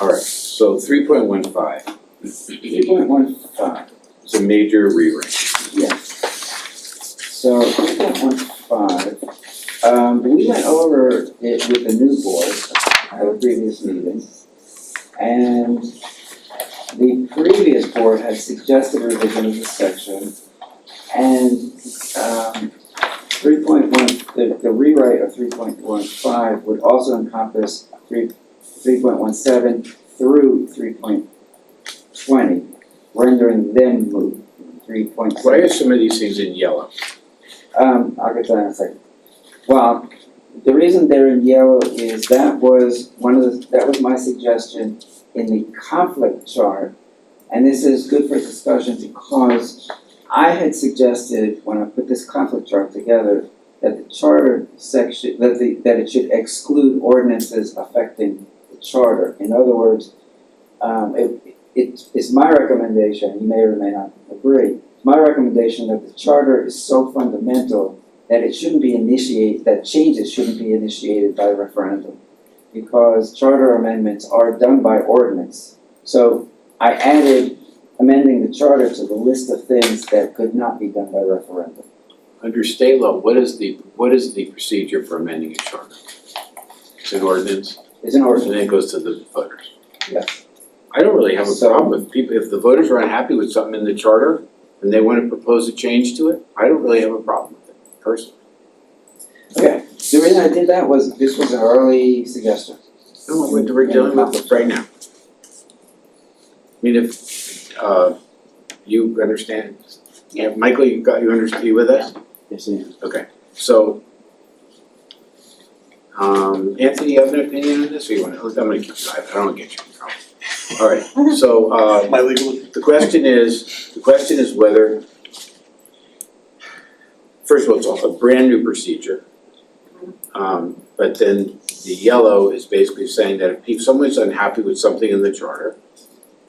[SPEAKER 1] Alright, so 3.15
[SPEAKER 9] 3.15.
[SPEAKER 1] is a major rewrite.
[SPEAKER 9] Yes. So 3.15, we went over it with the new board at a previous meeting. And the previous board had suggested revision of the section. And 3.1, the rewrite of 3.15 would also encompass 3.17 through 3.20, rendering them moot. 3.6.
[SPEAKER 1] Why are some of these things in yellow?
[SPEAKER 9] I'll get to that in a second. Well, the reason they're in yellow is that was my suggestion in the conflict chart. And this is good for discussion because I had suggested when I put this conflict chart together that the charter section, that it should exclude ordinances affecting the charter. In other words, it's my recommendation, you may or may not agree, my recommendation that the charter is so fundamental that it shouldn't be initiated, that changes shouldn't be initiated by referendum. Because charter amendments are done by ordinance. So I added amending the charter to the list of things that could not be done by referendum.
[SPEAKER 1] Under state law, what is the procedure for amending a charter? It's an ordinance,
[SPEAKER 9] It's an
[SPEAKER 1] and
[SPEAKER 9] ordinance,
[SPEAKER 1] then it goes to the voters.
[SPEAKER 9] yes.
[SPEAKER 1] I don't really have a
[SPEAKER 9] So-
[SPEAKER 1] problem with people, if the voters are unhappy with something in the charter and they want to propose a change to it, I don't really have a problem with it, personally.
[SPEAKER 9] Okay, the reason I did that was, this was an early suggestion.
[SPEAKER 1] No, we're dealing with it right now. I mean, if, you understand, yeah, Michael, you with us?
[SPEAKER 3] Yes, ma'am.
[SPEAKER 1] Okay, so, Anthony, you have an opinion on this, or you want to, I'm gonna keep, I don't want to get you in trouble. All right, so,
[SPEAKER 5] My legal,
[SPEAKER 1] the question is whether, first of all, it's a brand new procedure. But then the yellow is basically saying that if someone's unhappy with something in the charter,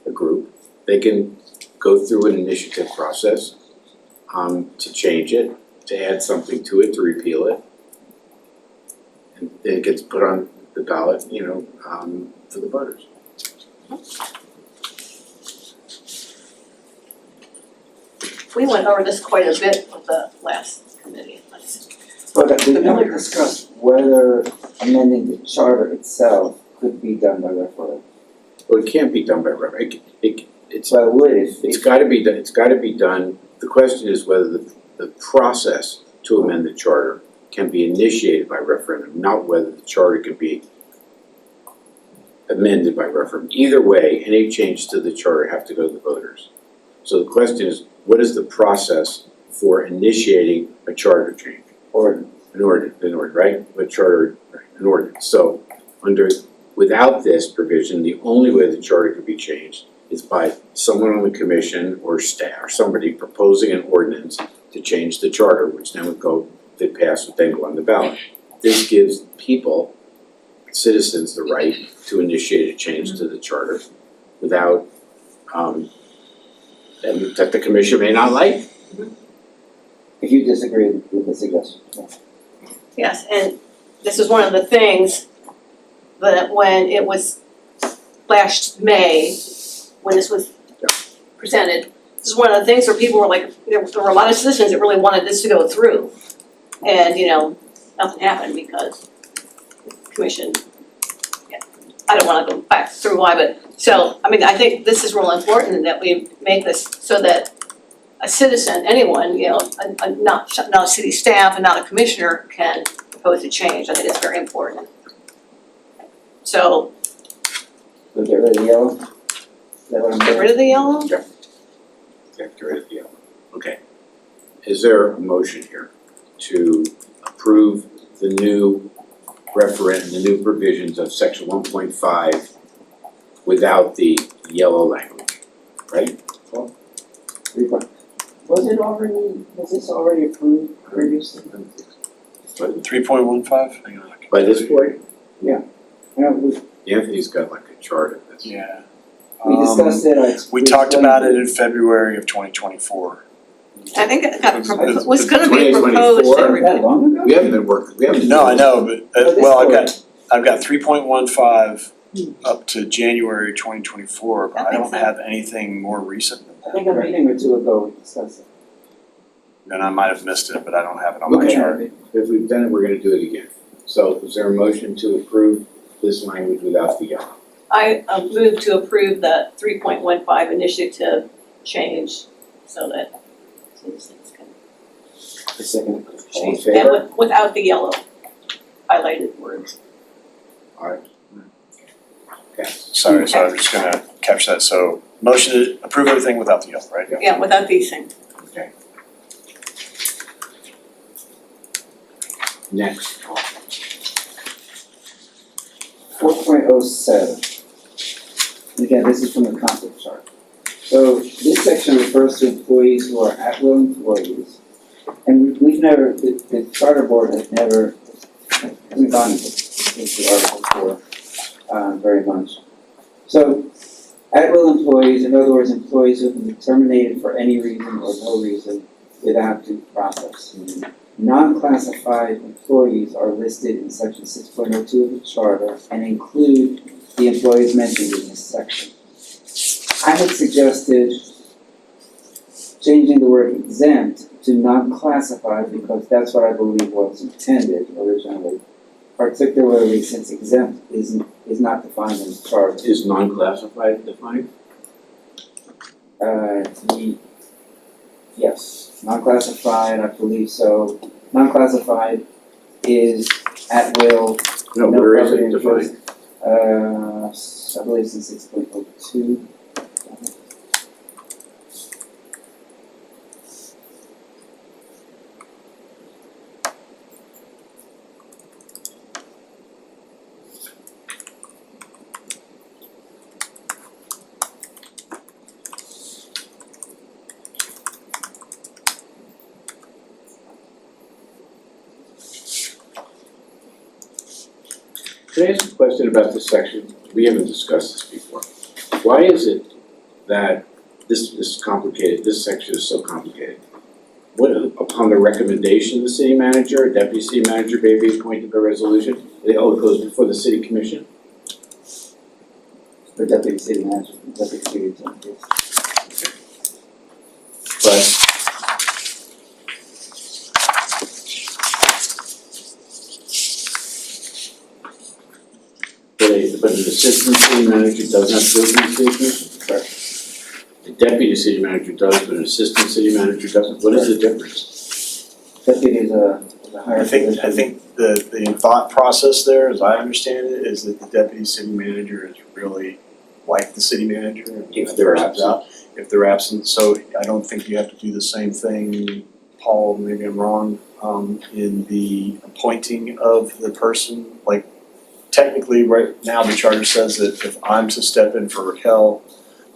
[SPEAKER 1] a group, they can go through an initiative process to change it, to add something to it, to repeal it. And then it gets put on the ballot, for the voters.
[SPEAKER 4] We went over this quite a bit with the last committee.
[SPEAKER 9] But we never discussed whether amending the charter itself could be done by referendum.
[SPEAKER 1] Well, it can't be done by referendum. It's
[SPEAKER 9] So I would if,
[SPEAKER 1] It's gotta be done, the question is whether the process to amend the charter can be initiated by referendum, not whether the charter can be amended by referendum. Either way, any change to the charter have to go to the voters. So the question is, what is the process for initiating a charter change?
[SPEAKER 9] or
[SPEAKER 1] An ordinance, right? A charter, right, an ordinance. So without this provision, the only way the charter could be changed is by someone on the commission or staff, or somebody proposing an ordinance to change the charter, which then would go, if it passed, would then go on the ballot. This gives people, citizens, the right to initiate a change to the charter without, and that the commission may not like.
[SPEAKER 9] if you disagree with the suggestion. Yes.
[SPEAKER 4] Yes, and this is one of the things that when it was last May, when this was presented, this is one of the things where people were like, there were a lot of citizens that really wanted this to go through. And, nothing happened because the commission, I don't wanna go back through why, but, so, I think this is real important that we make this so that a citizen, anyone, not a city staff and not a commissioner can propose a change. I think it's very important. So
[SPEAKER 9] So get rid of the yellow? Is that what I'm
[SPEAKER 4] get
[SPEAKER 9] doing?
[SPEAKER 4] rid of the yellow.
[SPEAKER 1] Yeah, get rid of the yellow. Okay. Is there a motion here to approve the new referendum, the new provisions of section 1.5 without the yellow language, right?
[SPEAKER 9] Was this already approved previously?
[SPEAKER 5] 3.15, hang on.
[SPEAKER 1] By this point,
[SPEAKER 9] Yeah, we
[SPEAKER 1] Anthony's got like a chart of this.
[SPEAKER 5] Yeah.
[SPEAKER 9] discussed it,
[SPEAKER 5] We talked about it in February of 2024.
[SPEAKER 4] I think it got
[SPEAKER 5] It's-
[SPEAKER 4] proposed, was gonna be
[SPEAKER 1] 2024?
[SPEAKER 4] proposed to everybody.
[SPEAKER 9] That long ago?
[SPEAKER 1] We haven't been working, we haven't.
[SPEAKER 5] No, I know, but,
[SPEAKER 9] this
[SPEAKER 5] well,
[SPEAKER 9] board.
[SPEAKER 5] I've got 3.15 up to January 2024, but
[SPEAKER 4] That
[SPEAKER 5] I
[SPEAKER 4] makes
[SPEAKER 5] don't
[SPEAKER 4] sense.
[SPEAKER 5] have anything more recent than
[SPEAKER 9] I think a meeting or two ago we discussed it.
[SPEAKER 5] then I might have missed it, but I don't have it on my
[SPEAKER 1] Okay.
[SPEAKER 5] chart.
[SPEAKER 1] If we've done it, we're gonna do it again. So is there a motion to approve this language without the yellow?
[SPEAKER 4] I move to approve the 3.15 initiative change so that citizens can
[SPEAKER 9] The second.
[SPEAKER 1] All in
[SPEAKER 4] change,
[SPEAKER 1] favor?
[SPEAKER 4] and without the yellow highlighted words.
[SPEAKER 1] Okay.
[SPEAKER 5] Sorry, so I'm just gonna catch that, so motion to approve everything without the yellow, right?
[SPEAKER 4] Yeah, without these things.
[SPEAKER 1] Okay. Next.
[SPEAKER 9] 4.07. Again, this is from the concept chart. So this section refers to employees who are at-will employees. And we've never, the charter board has never, hasn't gone into the article 4 very much. So at-will employees, in other words, employees who can be terminated for any reason or no reason without due process. Non-classified employees are listed in section 6.02 of the charter and include the employees mentioned in this section. I had suggested changing the word exempt to non-classified because that's what I believe was intended originally, particularly since exempt is not defined in the charter.
[SPEAKER 1] Is non-classified defined?
[SPEAKER 9] Yes, non-classified, I believe so. Non-classified is at will.
[SPEAKER 1] No,
[SPEAKER 9] No
[SPEAKER 1] where is
[SPEAKER 9] property
[SPEAKER 1] it
[SPEAKER 9] interest.
[SPEAKER 1] defined?
[SPEAKER 9] I believe it's in 6.02.
[SPEAKER 1] Can I ask a question about this section? We haven't discussed this before. Why is it that this is complicated, this section is so complicated? What, upon the recommendation of the city manager, deputy city manager may be appointed by resolution? It goes before the city commission?
[SPEAKER 9] The deputy city manager, deputy city attorney.
[SPEAKER 1] But but an assistant city manager doesn't have to go through the city commission? Correct. The deputy city manager does, but an assistant city manager doesn't. What is the difference?
[SPEAKER 9] Deputy is a higher position.
[SPEAKER 5] I think the thought process there, as I understand it, is that the deputy city manager is really like the city manager. And
[SPEAKER 1] If they're absent.
[SPEAKER 5] If they're absent, so I don't think you have to do the same thing, Paul, maybe I'm wrong, in the appointing of the person. Like technically, right now, the charter says that if I'm to step in for Raquel,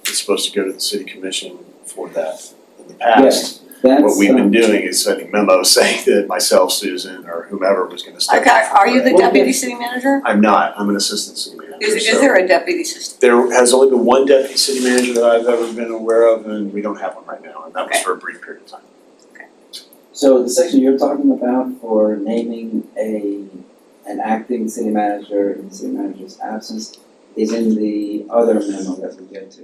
[SPEAKER 5] it's supposed to go to the city commission for that. In the past,
[SPEAKER 9] That's,
[SPEAKER 5] what we've been doing is sending memos saying that myself, Susan, or whomever was gonna step in.
[SPEAKER 4] Okay, are you the
[SPEAKER 9] Well,
[SPEAKER 4] deputy city manager?
[SPEAKER 5] I'm not, I'm an assistant city manager,
[SPEAKER 4] Is
[SPEAKER 5] so-
[SPEAKER 4] there a deputy system?
[SPEAKER 5] There has only been one deputy city manager that I've ever been aware of, and we don't have one right now, and that was
[SPEAKER 4] Okay.
[SPEAKER 5] for a brief period of time.
[SPEAKER 9] so the section you're talking about for naming an acting city manager in the city manager's absence is in the other memo that we get to.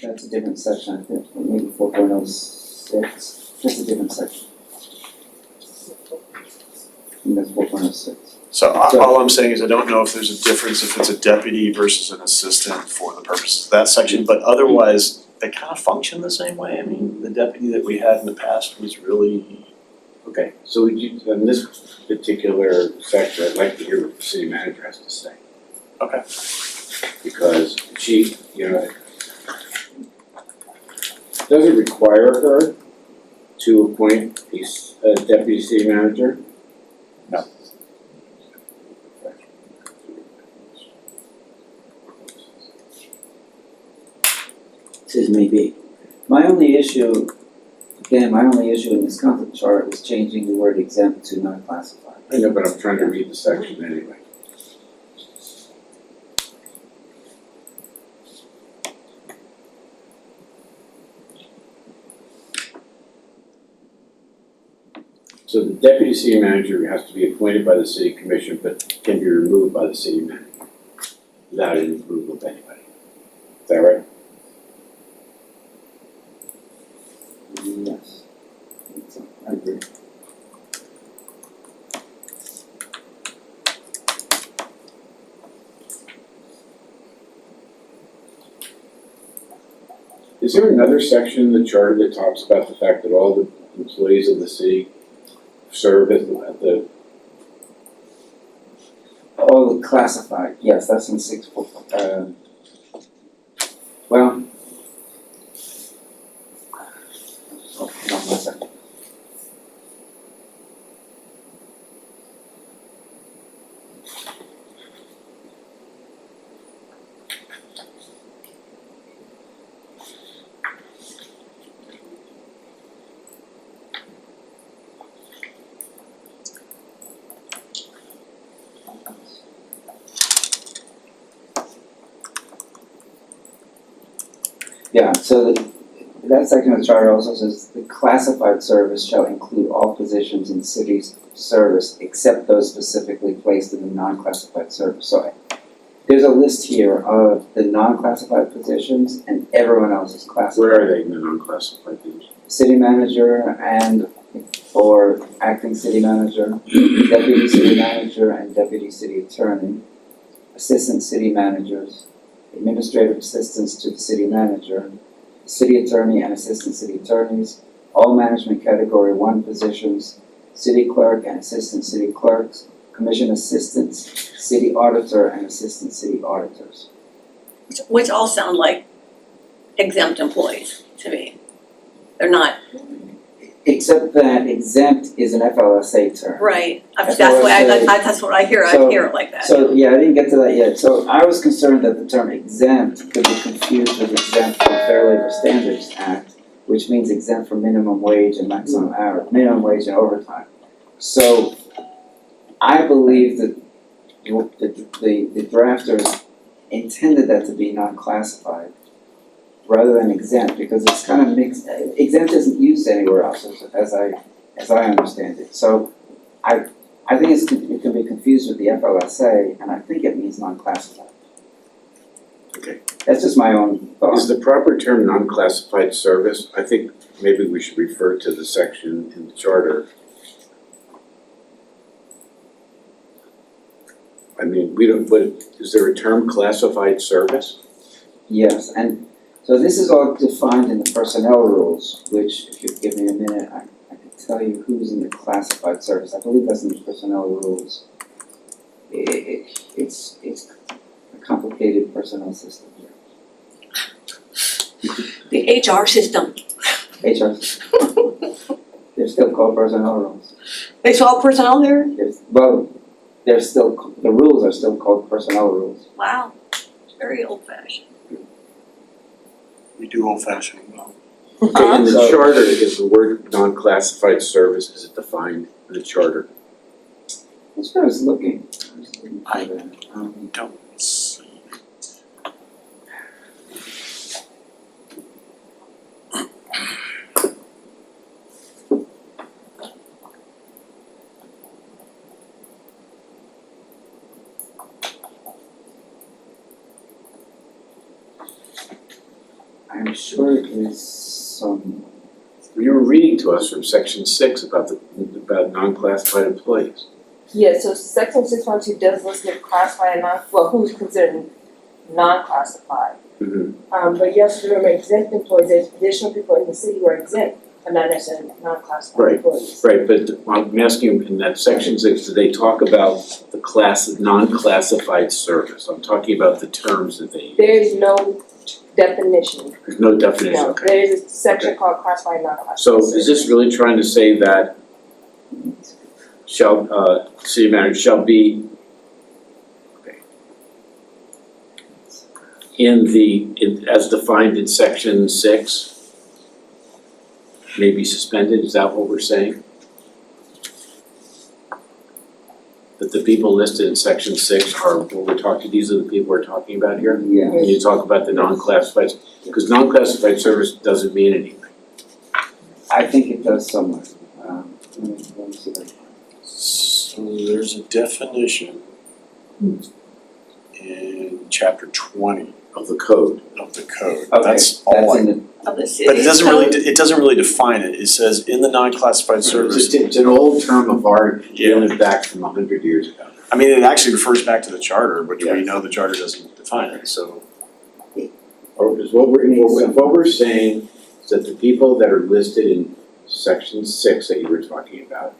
[SPEAKER 9] That's a different section, I think, maybe 4.06, just a different section. And that's 4.06.
[SPEAKER 5] So all I'm saying is I don't know if there's a difference if it's a deputy versus an assistant for the purposes of that section, but otherwise, they kind of function the same way. I mean, the deputy that we had in the past was really,
[SPEAKER 1] Okay, so would you, in this particular section, I'd like to hear what the city manager has to say.
[SPEAKER 5] okay.
[SPEAKER 1] Because she, doesn't require her to appoint a deputy city manager.
[SPEAKER 5] No.
[SPEAKER 3] Says maybe. My only issue in this concept chart was changing the word exempt to non-classified.
[SPEAKER 1] I know, but I'm trying to read the section anyway. So the deputy city manager has to be appointed by the city commission, but can be removed by the city manager without any approval of anybody. Is that right?
[SPEAKER 3] Yes. I agree.
[SPEAKER 1] Is there another section in the charter that talks about the fact that all the employees of the city serve at the
[SPEAKER 3] All classified, yes, that's in 6, well. Oh, hold on one second. Yeah, so that section of the charter also says the classified service shall include all positions in the city's service except those specifically placed in the non-classified service. So there's a list here of the non-classified positions and everyone else is classified.
[SPEAKER 1] where are they in the non-classified positions?
[SPEAKER 3] City manager and or acting city manager, deputy city manager and deputy city attorney, assistant city managers, administrative assistants to the city manager, city attorney and assistant city attorneys, all management category 1 positions, city clerk and assistant city clerks, commission assistants, city auditor and assistant city auditors.
[SPEAKER 4] Which all sound like exempt employees to me. They're not,
[SPEAKER 3] Except that exempt is an FLSA term.
[SPEAKER 4] right, that's
[SPEAKER 3] That's
[SPEAKER 4] why
[SPEAKER 3] what I
[SPEAKER 4] that's what I hear it like that.
[SPEAKER 3] So, yeah, I didn't get to that yet. So I was concerned that the term exempt could be confused with exempt from Fair Labor Standards Act, which means exempt from minimum wage and maximum hour, minimum wage and overtime. So I believe that the drafters intended that to be non-classified rather than exempt, because it's kind of mixed. Exempt isn't used anywhere else, as I understand it. So I think it can be confused with the FLSA, and I think it means non-classified.
[SPEAKER 1] Okay.
[SPEAKER 3] That's just my own thought.
[SPEAKER 1] Is the proper term non-classified service? I think maybe we should refer to the section in the charter. I mean, is there a term classified service?
[SPEAKER 3] Yes, and so this is all defined in the personnel rules, which, if you give me a minute, I can tell you who's in the classified service. I believe that's in the personnel rules. It's a complicated personnel system here.
[SPEAKER 4] The HR system,
[SPEAKER 3] HR, they're still called personnel rules.
[SPEAKER 4] they saw personnel there?
[SPEAKER 3] The rules are still called personnel rules.
[SPEAKER 4] Wow, it's very old fashioned.
[SPEAKER 5] We do old-fashioned well.
[SPEAKER 1] Okay, in the
[SPEAKER 3] So-
[SPEAKER 1] charter, is the word non-classified service, is it defined in the charter?
[SPEAKER 3] That's what I was looking for that.
[SPEAKER 5] Don't see.
[SPEAKER 3] I'm sure it is some,
[SPEAKER 1] You were reading to us from section 6 about non-classified employees.
[SPEAKER 10] Yeah, so section 612 does list the classified and who's considered non-classified. But yes, remember exempt employees, there's additional people in the city who are exempt, but not necessarily non-classified
[SPEAKER 1] Right.
[SPEAKER 10] employees.
[SPEAKER 1] Right, but I'm asking you in that section 6, do they talk about the non-classified service? I'm talking about the terms that they use.
[SPEAKER 10] There is no definition.
[SPEAKER 1] There's no definition,
[SPEAKER 10] No,
[SPEAKER 1] okay.
[SPEAKER 10] there is a section called classified, non-classified.
[SPEAKER 1] So is this really trying to say that city manager shall be as defined in section 6, may be suspended, is that what we're saying? That the people listed in section 6 are what we're talking, these are the people we're talking about here?
[SPEAKER 9] Yeah.
[SPEAKER 1] When you talk about the non-classified, because non-classified service doesn't mean anything.
[SPEAKER 9] I think it does somewhere. Let me see that.
[SPEAKER 5] So there's a definition in chapter 20
[SPEAKER 1] Of the code.
[SPEAKER 5] of the code.
[SPEAKER 9] Okay,
[SPEAKER 5] That's all
[SPEAKER 9] that's
[SPEAKER 5] I,
[SPEAKER 9] in the,
[SPEAKER 4] Of the city.
[SPEAKER 5] but it doesn't really define it. It says in the non-classified service.
[SPEAKER 1] It's an old term of art,
[SPEAKER 5] Yeah.
[SPEAKER 1] dating back from 100 years ago.
[SPEAKER 5] I mean, it actually refers back to the charter, but
[SPEAKER 1] Yeah.
[SPEAKER 5] we know the charter doesn't define it, so.
[SPEAKER 1] Or is what we're saying is that the people that are listed in section 6 that you were talking about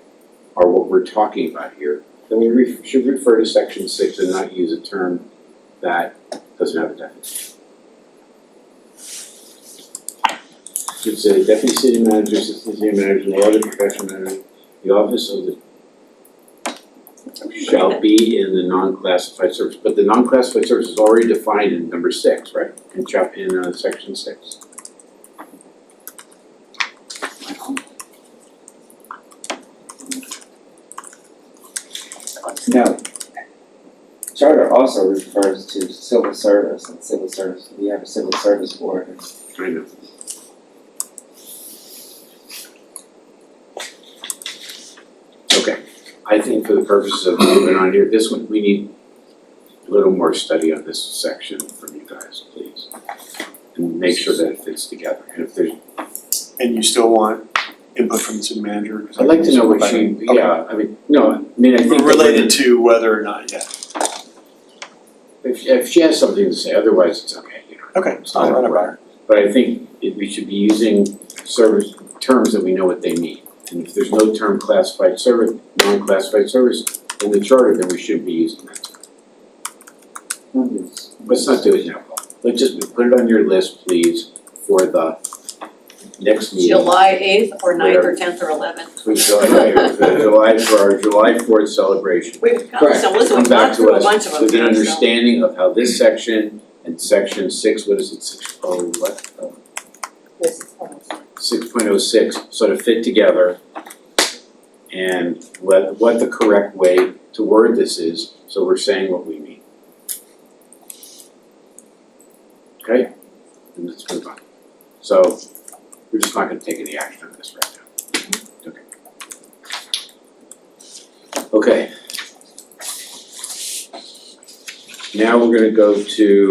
[SPEAKER 1] are what we're talking about here, then we should refer to section 6 and not use a term that doesn't have a definition. Should say deputy city manager, assistant city manager, and other professional manager, the office of the shall be in the non-classified service, but the non-classified service is already defined in number 6, right? In section 6.
[SPEAKER 9] no. Charter also refers to civil service and civil service. We have a civil service board.
[SPEAKER 1] I know. Okay, I think for the purposes of moving on here, this one, we need a little more study on this section from you guys, please. And make sure that it fits together, and if there's,
[SPEAKER 5] And you still want input from the city manager? 'Cause
[SPEAKER 1] I'd like to know what
[SPEAKER 5] Okay.
[SPEAKER 1] she, yeah, I mean, no, I mean, I think that
[SPEAKER 5] Related to whether or not, yeah.
[SPEAKER 1] if she has something to say, otherwise it's okay, you know.
[SPEAKER 5] Okay,
[SPEAKER 1] It's not
[SPEAKER 5] I'll run it by
[SPEAKER 1] important. But I think we should be using service, terms that we know what they mean. And if there's no term classified service, non-classified service in the charter, then we should be using that term. Let's not do it now, Paul. Let's just put it on your list, please, for the next meeting.
[SPEAKER 4] July 8th or 9th or 10th or 11th.
[SPEAKER 1] For our July 4th celebration.
[SPEAKER 4] We've got,
[SPEAKER 1] Correct.
[SPEAKER 4] so listen,
[SPEAKER 1] Come
[SPEAKER 4] we've
[SPEAKER 1] back
[SPEAKER 4] gone
[SPEAKER 1] to
[SPEAKER 4] through a bunch
[SPEAKER 1] us
[SPEAKER 4] of them
[SPEAKER 1] with an
[SPEAKER 4] today, so.
[SPEAKER 1] understanding of how this section and section 6, what is it, 6.06 sort of fit together, and what the correct way to word this is, so we're saying what we mean. Okay? And let's move on. So, we're just not gonna take any action on this right now. Okay. Okay. Now we're gonna go to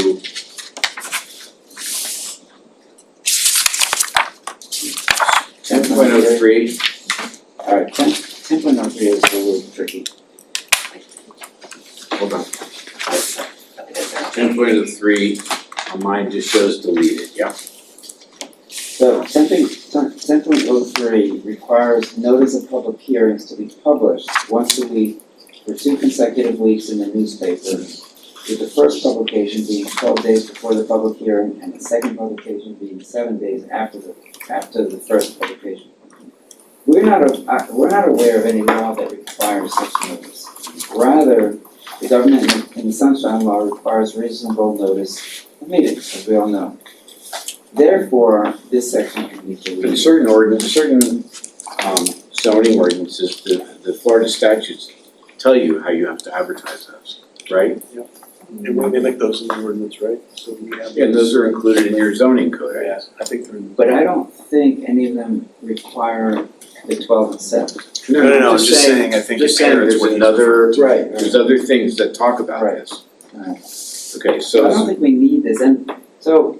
[SPEAKER 1] ten point oh three.
[SPEAKER 9] Alright, 10.03 is a little tricky.
[SPEAKER 1] Hold on. 10.03, mine just shows deleted, yeah?
[SPEAKER 9] So 10.03 requires notice of public hearings to be published once a week for 2 consecutive weeks in the newspaper, with the first publication being 12 days before the public hearing and the second publication being 7 days after the first publication. We're not aware of any law that requires such notice. Rather, the government in the Sunshine Law requires reasonable notice of meetings, as we all know. Therefore, this section can be
[SPEAKER 1] In
[SPEAKER 9] deleted.
[SPEAKER 1] certain zoning ordinances, the Florida statutes tell you how you have to advertise those, right?
[SPEAKER 5] And we make those in the ordinance, right? So we have.
[SPEAKER 1] And those are included in your zoning code, right?
[SPEAKER 5] Yeah, I think they're in.
[SPEAKER 9] But I don't think any of them require the 12 and 7.
[SPEAKER 5] No, I'm just saying, I think
[SPEAKER 1] Just
[SPEAKER 5] it
[SPEAKER 1] saying,
[SPEAKER 5] parents
[SPEAKER 1] there's
[SPEAKER 5] what he's
[SPEAKER 1] another,
[SPEAKER 9] Right.
[SPEAKER 1] there's other things that talk about
[SPEAKER 9] Right.
[SPEAKER 1] this.
[SPEAKER 9] Right.
[SPEAKER 1] Okay,
[SPEAKER 9] I don't
[SPEAKER 1] so,
[SPEAKER 9] think we need this, and so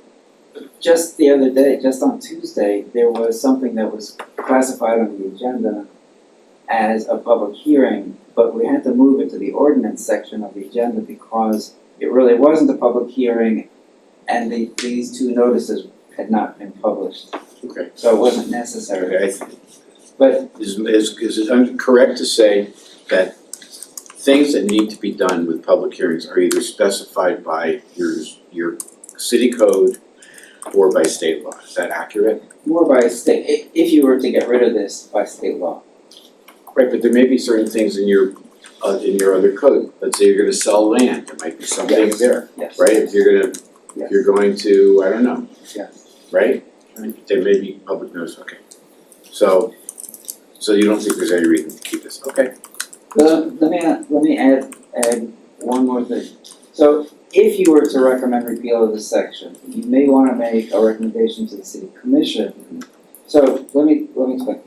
[SPEAKER 9] just the other day, just on Tuesday, there was something that was classified on the agenda as a public hearing, but we had to move it to the ordinance section of the agenda because it really wasn't a public hearing and these two notices had not been published,
[SPEAKER 1] Okay.
[SPEAKER 9] so it wasn't necessary.
[SPEAKER 1] Okay,
[SPEAKER 9] But
[SPEAKER 1] is it correct to say that things that need to be done with public hearings are either specified by your city code or by state law? Is that accurate?
[SPEAKER 9] more by state, if you were to get rid of this by state law.
[SPEAKER 1] Right, but there may be certain things in your other code. Let's say you're gonna sell land, there might be something
[SPEAKER 9] Yes.
[SPEAKER 1] there,
[SPEAKER 9] Yes.
[SPEAKER 1] right? If you're going to, I don't know.
[SPEAKER 9] Yes.
[SPEAKER 1] Right? There may be public notice, okay. So you don't think there's any reason to keep this, okay?
[SPEAKER 9] Let me add one more thing. So if you were to recommend repeal of this section, you may wanna make a recommendation to the city commission. So let me explain.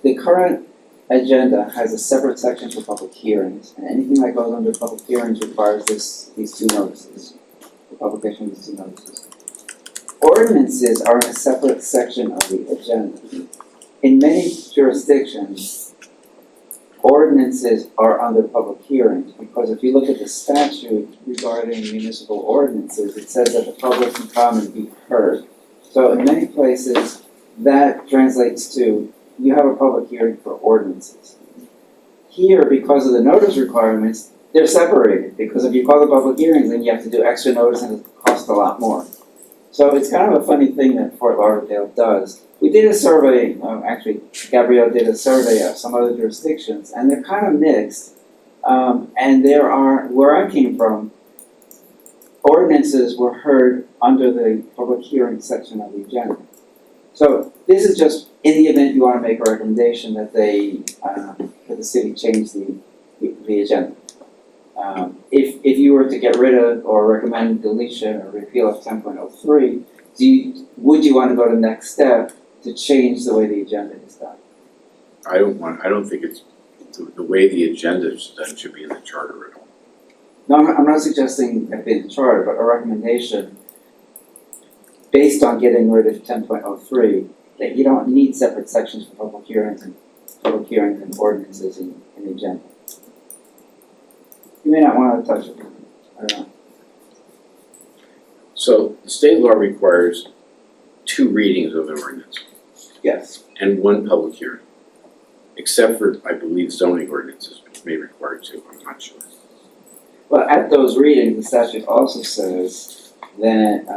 [SPEAKER 9] The current agenda has a separate section for public hearings, and anything that goes under public hearings requires these two notices, the publication of these two notices. Ordinances are in a separate section of the agenda. In many jurisdictions, ordinances are under public hearings, because if you look at the statute regarding municipal ordinances, it says that the public can come and be heard. So in many places, that translates to, you have a public hearing for ordinances. Here, because of the notice requirements, they're separated, because if you call the public hearings, then you have to do extra notice and it costs a lot more. So it's kind of a funny thing that Fort Lauderdale does. We did a survey, actually Gabrielle did a survey of some other jurisdictions, and they're kind of mixed. And there are, where I came from, ordinances were heard under the public hearing section of the agenda. So this is just in the event you want to make a recommendation that that the city change the agenda. If you were to get rid of or recommend deletion or repeal of 10.03, would you want to go to the next step to change the way the agenda is done?
[SPEAKER 1] I don't think it's, the way the agenda is done should be in the charter at all.
[SPEAKER 9] No, I'm not suggesting that be in the charter, but a recommendation based on getting rid of 10.03, that you don't need separate sections for public hearings and ordinances in the agenda. You may not want to touch it, I don't know.
[SPEAKER 1] So the state law requires 2 readings of an ordinance
[SPEAKER 9] Yes.
[SPEAKER 1] and 1 public hearing, except for, I believe, zoning ordinances, which may require 2, I'm not sure.
[SPEAKER 9] Well, at those readings, the statute also says that,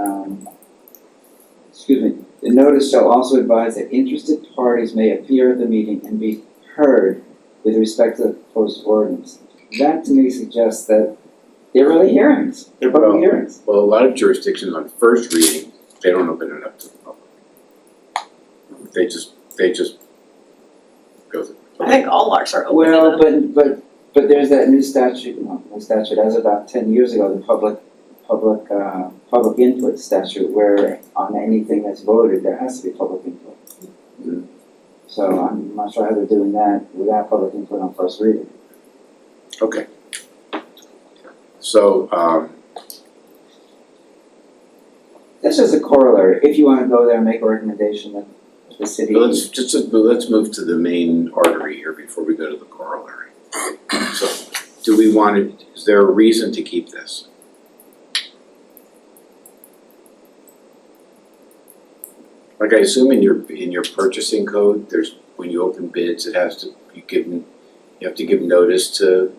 [SPEAKER 9] the notice shall also advise that interested parties may appear at the meeting and be heard with respect to the proposed ordinance. That to me suggests that they're really hearings, they're public hearings.
[SPEAKER 1] Well, a lot of jurisdictions on first reading, they don't open it up to the public. They just go through.
[SPEAKER 4] I think all ours are open.
[SPEAKER 9] Well, but there's that new statute, as about 10 years ago, the public input statute, where on anything that's voted, there has to be public input.
[SPEAKER 1] Mhm.
[SPEAKER 9] So I'm not sure how they're doing that without public input on first reading.
[SPEAKER 1] Okay. So,
[SPEAKER 9] That's just a corollary, if you wanna go there and make a recommendation that the city.
[SPEAKER 1] let's move to the main artery here before we go to the corollary. So, is there a reason to keep this? Like I assume in your purchasing code, there's, when you open bids, you have to give notice to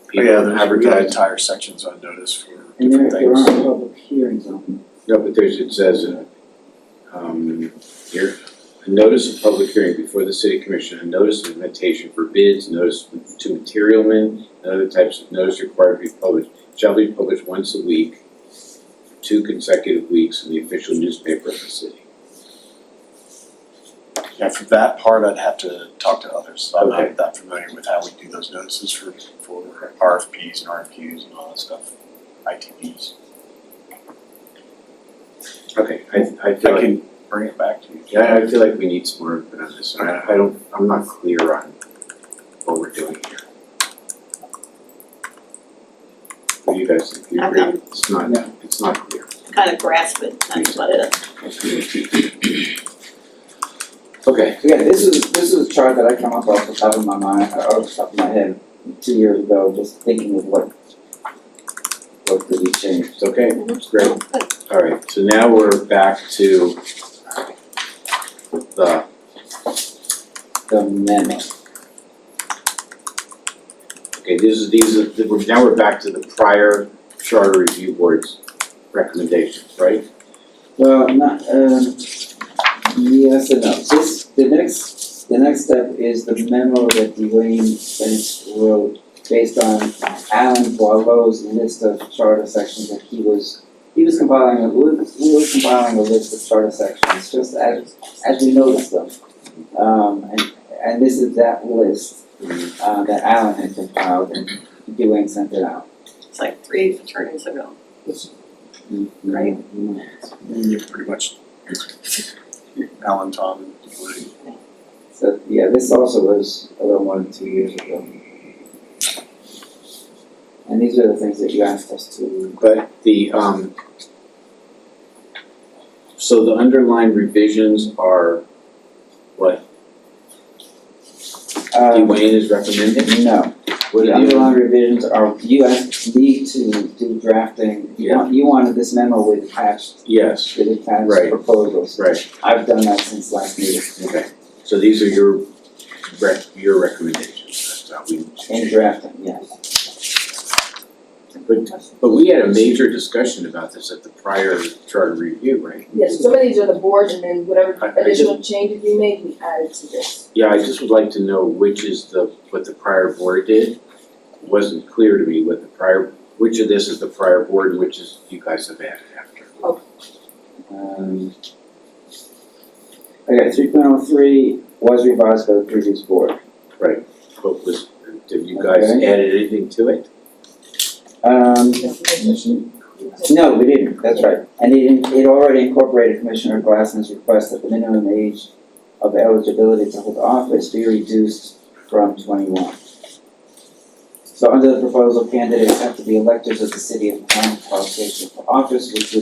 [SPEAKER 1] people
[SPEAKER 5] We got
[SPEAKER 1] advertising.
[SPEAKER 5] entire sections on notice for
[SPEAKER 9] And
[SPEAKER 5] different
[SPEAKER 9] there
[SPEAKER 5] things.
[SPEAKER 9] aren't public hearings on them.
[SPEAKER 1] No, but it says, here, a notice of public hearing before the city commission, a notice of invitation for bids, notice to materialmen, and other types of notice required to be published, shall be published once a week, for 2 consecutive weeks in the official newspaper of the city.
[SPEAKER 5] Yeah, for that part, I'd have to talk to others. I'm
[SPEAKER 1] Okay.
[SPEAKER 5] not that familiar with how we do those notices for RFPs and RFQs and all that stuff, ITBs.
[SPEAKER 1] Okay, I
[SPEAKER 5] I
[SPEAKER 1] feel like,
[SPEAKER 5] can bring it back to you.
[SPEAKER 1] yeah, I feel like we need some more input on this, I'm not clear on what we're doing here. What do you guys think? You
[SPEAKER 4] I'm
[SPEAKER 1] agree? It's not clear.
[SPEAKER 4] Kind of grasp it, that's what it is.
[SPEAKER 1] Okay,
[SPEAKER 9] Yeah, this is a chart that I came up off the top of my mind, or off the top of my head 2 years ago, just thinking of what what could be changed.
[SPEAKER 1] Okay, that's great. All right, so now we're back to the,
[SPEAKER 9] The memo.
[SPEAKER 1] okay, now we're back to the prior charter review board's recommendations, right?
[SPEAKER 9] Well, not, yes and no. The next step is the memo that Dwayne Spence wrote based on Alan Boileau's list of charter sections that we were compiling a list of charter sections, just as we noticed them. And this is that list, that Alan had compiled and Dwayne sent it out.
[SPEAKER 4] It's like 3 fraternities ago. Right.
[SPEAKER 5] Yeah, pretty much. Alan, Tom, and Woody.
[SPEAKER 9] So, yeah, this also was a little more than 2 years ago. And these are the things that you asked us to.
[SPEAKER 1] But the, so the underlying revisions are what Dwayne is recommending?
[SPEAKER 9] No,
[SPEAKER 1] What
[SPEAKER 9] the
[SPEAKER 1] are the
[SPEAKER 9] underlying revisions are, you asked me to do drafting. You wanted this memo with attached
[SPEAKER 1] Yes, Right.
[SPEAKER 9] proposals.
[SPEAKER 1] right,
[SPEAKER 9] I've done that since last meeting,
[SPEAKER 1] okay. So these are your recommendations, that's how we.
[SPEAKER 9] in drafting, yes.
[SPEAKER 1] But we had a major discussion about this at the prior charter review, right?
[SPEAKER 10] Yes, some of these are the board, and then whatever
[SPEAKER 1] I
[SPEAKER 10] additional changes we made, we added to this.
[SPEAKER 1] Yeah, I just would like to know which is what the prior board did. It wasn't clear to me which of this is the prior board and which is you guys have added after.
[SPEAKER 9] Okay, 3.03 was revised by the previous board.
[SPEAKER 1] Right, but did you guys
[SPEAKER 9] Okay.
[SPEAKER 1] add anything to it?
[SPEAKER 9] No, we didn't, that's right. And it already incorporated Commissioner Glassman's request that the minimum age of eligibility to hold office be reduced from 21. So under the proposal, candidates have to be electors of the city of town qualification for office, which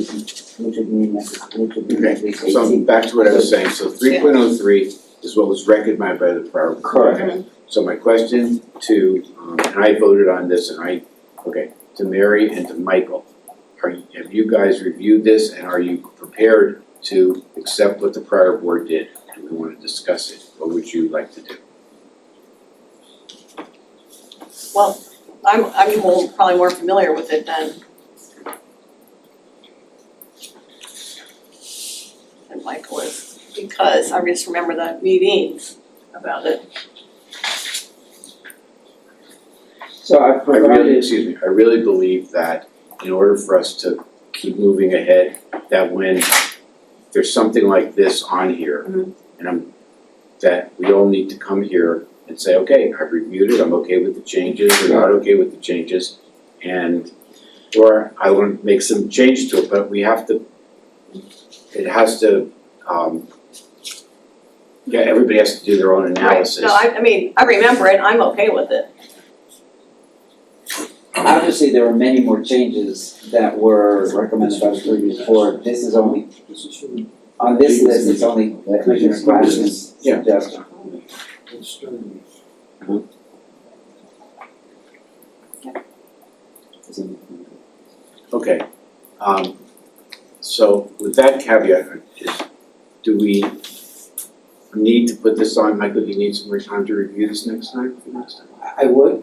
[SPEAKER 9] would mean at least 18.
[SPEAKER 1] So back to what I was saying, so 3.03 is what was recommended by the prior board.
[SPEAKER 9] Correct.
[SPEAKER 1] So my question to, and I voted on this to Mary and to Michael. Have you guys reviewed this and are you prepared to accept what the prior board did? Do we want to discuss it? What would you like to do?
[SPEAKER 4] Well, I'm probably more familiar with it than Michael is, because I just remember the meetings about it.
[SPEAKER 9] So I've
[SPEAKER 1] I
[SPEAKER 9] provided,
[SPEAKER 1] really believe that in order for us to keep moving ahead, that when there's something like this on here, and that we all need to come here and say, okay, I've reviewed it, I'm okay with the changes, or not okay with the changes, or I want to make some change to it, but everybody has to do their own analysis.
[SPEAKER 4] Right, no, I mean, I remember it, I'm okay with it.
[SPEAKER 9] obviously there were many more changes that were recommended by the previous board. This is only, on this list, it's only Commissioner Glassman's suggestion.
[SPEAKER 1] Okay, so with that caveat, do we need to put this on, Michael, do you need some more time to review this next time?
[SPEAKER 9] I would.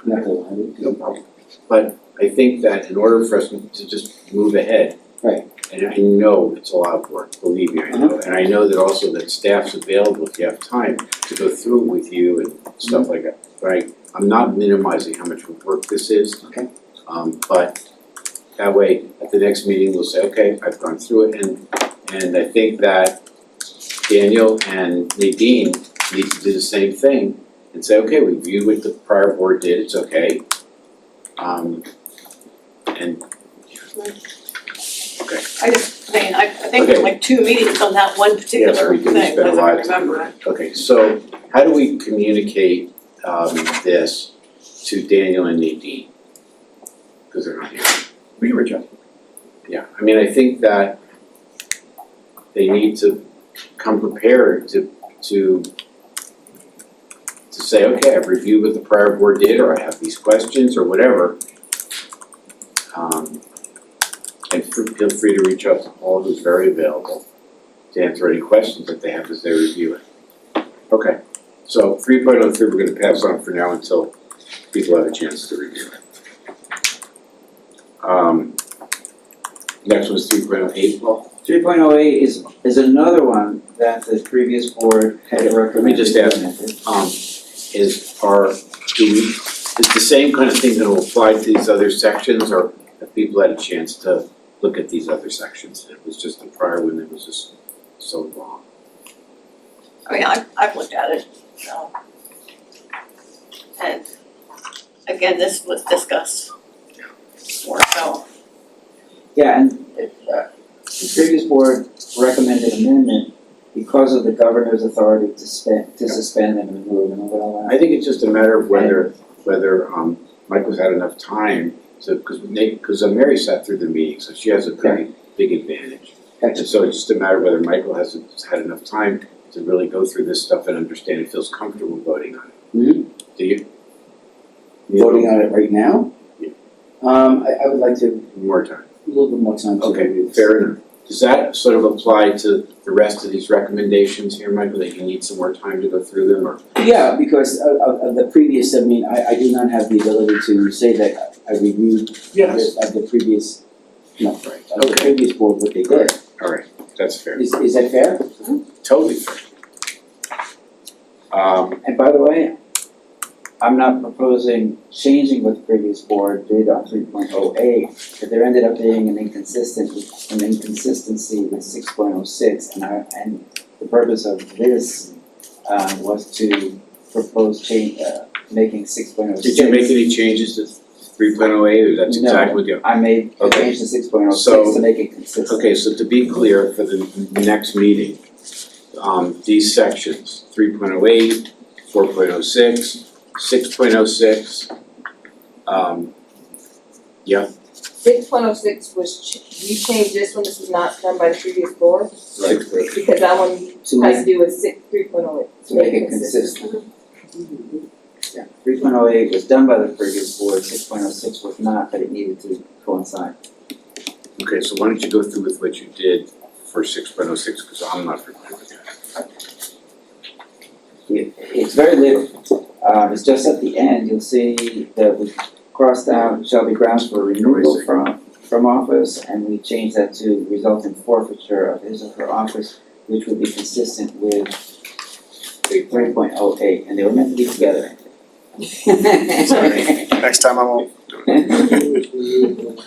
[SPEAKER 9] No problem.
[SPEAKER 1] But I think that in order for us to just move ahead.
[SPEAKER 9] Right.
[SPEAKER 1] And I know it's a lot of work, believe me, I know, and I know that also that staff's available if you have time to go through it with you and stuff like that. But I'm not minimizing how much work this is.
[SPEAKER 9] Okay.
[SPEAKER 1] But that way, at the next meeting, we'll say, okay, I've gone through it, and I think that Daniel and Nadine need to do the same thing and say, okay, we viewed what the prior board did, it's okay. And
[SPEAKER 4] I think there's like 2 meetings on that one particular
[SPEAKER 1] yes, we
[SPEAKER 4] thing,
[SPEAKER 1] do spend a
[SPEAKER 4] as
[SPEAKER 1] lot
[SPEAKER 4] I
[SPEAKER 1] of time.
[SPEAKER 4] remember.
[SPEAKER 1] Okay, so how do we communicate this to Daniel and Nadine? Because they're not here.
[SPEAKER 5] We can reach out.
[SPEAKER 1] Yeah, I mean, I think that they need to come prepared to say, okay, I've reviewed what the prior board did, or I have these questions, or whatever. And feel free to reach out to Paul, who's very available, to answer any questions that they have as they review it. Okay, so 3.03 we're gonna pass on for now until people have a chance to review it. Next one's 3.08, Paul.
[SPEAKER 9] 3.08 is another one that the previous board had recommended.
[SPEAKER 1] Let me just ask,
[SPEAKER 9] implemented.
[SPEAKER 1] is the same kind of thing gonna apply to these other sections, or have people had a chance to look at these other sections? It was just the prior one that was just so long.
[SPEAKER 4] I mean, I've looked at it, so. And again, this was discussed more so.
[SPEAKER 9] Yeah, and the previous board recommended amendment because of the governor's authority to suspend and remove and all that.
[SPEAKER 1] I think it's just a matter of whether Michael's had enough time to, because Mary sat through the meeting, so she has a pretty big advantage. And so it's just a matter of whether Michael has had enough time to really go through this stuff and understand and feels comfortable voting on it.
[SPEAKER 9] Mhm.
[SPEAKER 1] Do you?
[SPEAKER 9] Voting on it right now?
[SPEAKER 1] Yeah.
[SPEAKER 9] I would like to,
[SPEAKER 1] More time.
[SPEAKER 9] a little bit more time to
[SPEAKER 1] Okay,
[SPEAKER 9] review this.
[SPEAKER 1] fair enough. Does that sort of apply to the rest of these recommendations here, Michael, that you need some more time to go through them, or?
[SPEAKER 9] Yeah, because of the previous, I mean, I do not have the ability to say that I reviewed the previous, no, of the
[SPEAKER 1] Okay.
[SPEAKER 9] previous board what they did.
[SPEAKER 1] All right, that's fair.
[SPEAKER 9] Is that fair?
[SPEAKER 1] Totally fair.
[SPEAKER 9] And by the way, I'm not proposing changing what the previous board did on 3.08, but there ended up being an inconsistency with 6.06, and the purpose of this was to propose making 6.06.
[SPEAKER 1] Did you make any changes to 3.08, or that's exactly what you?
[SPEAKER 9] I made a
[SPEAKER 1] Okay.
[SPEAKER 9] change to 6.06
[SPEAKER 1] So-
[SPEAKER 9] to make it consistent.
[SPEAKER 1] Okay, so to be clear, for the next meeting, these sections, 3.08, 4.06, 6.06, yeah,
[SPEAKER 10] 6.06 was, you changed this one, this was not done by the previous board,
[SPEAKER 1] right,
[SPEAKER 10] because that one
[SPEAKER 9] To
[SPEAKER 10] has to
[SPEAKER 9] make,
[SPEAKER 10] do with 3.08.
[SPEAKER 9] to make it consistent. Yeah, 3.08 was done by the previous board, 6.06 was not, but it needed to coincide.
[SPEAKER 1] okay, so why don't you go through with what you did for 6.06, because I'm not familiar with that.
[SPEAKER 9] It's very little. It's just at the end, you'll see that we crossed out shall be grounds for removal from office, and we changed that to result in forfeiture of his or her office, which would be consistent with 3.08, and they were meant to be together.
[SPEAKER 5] Sorry. Next time I won't do it.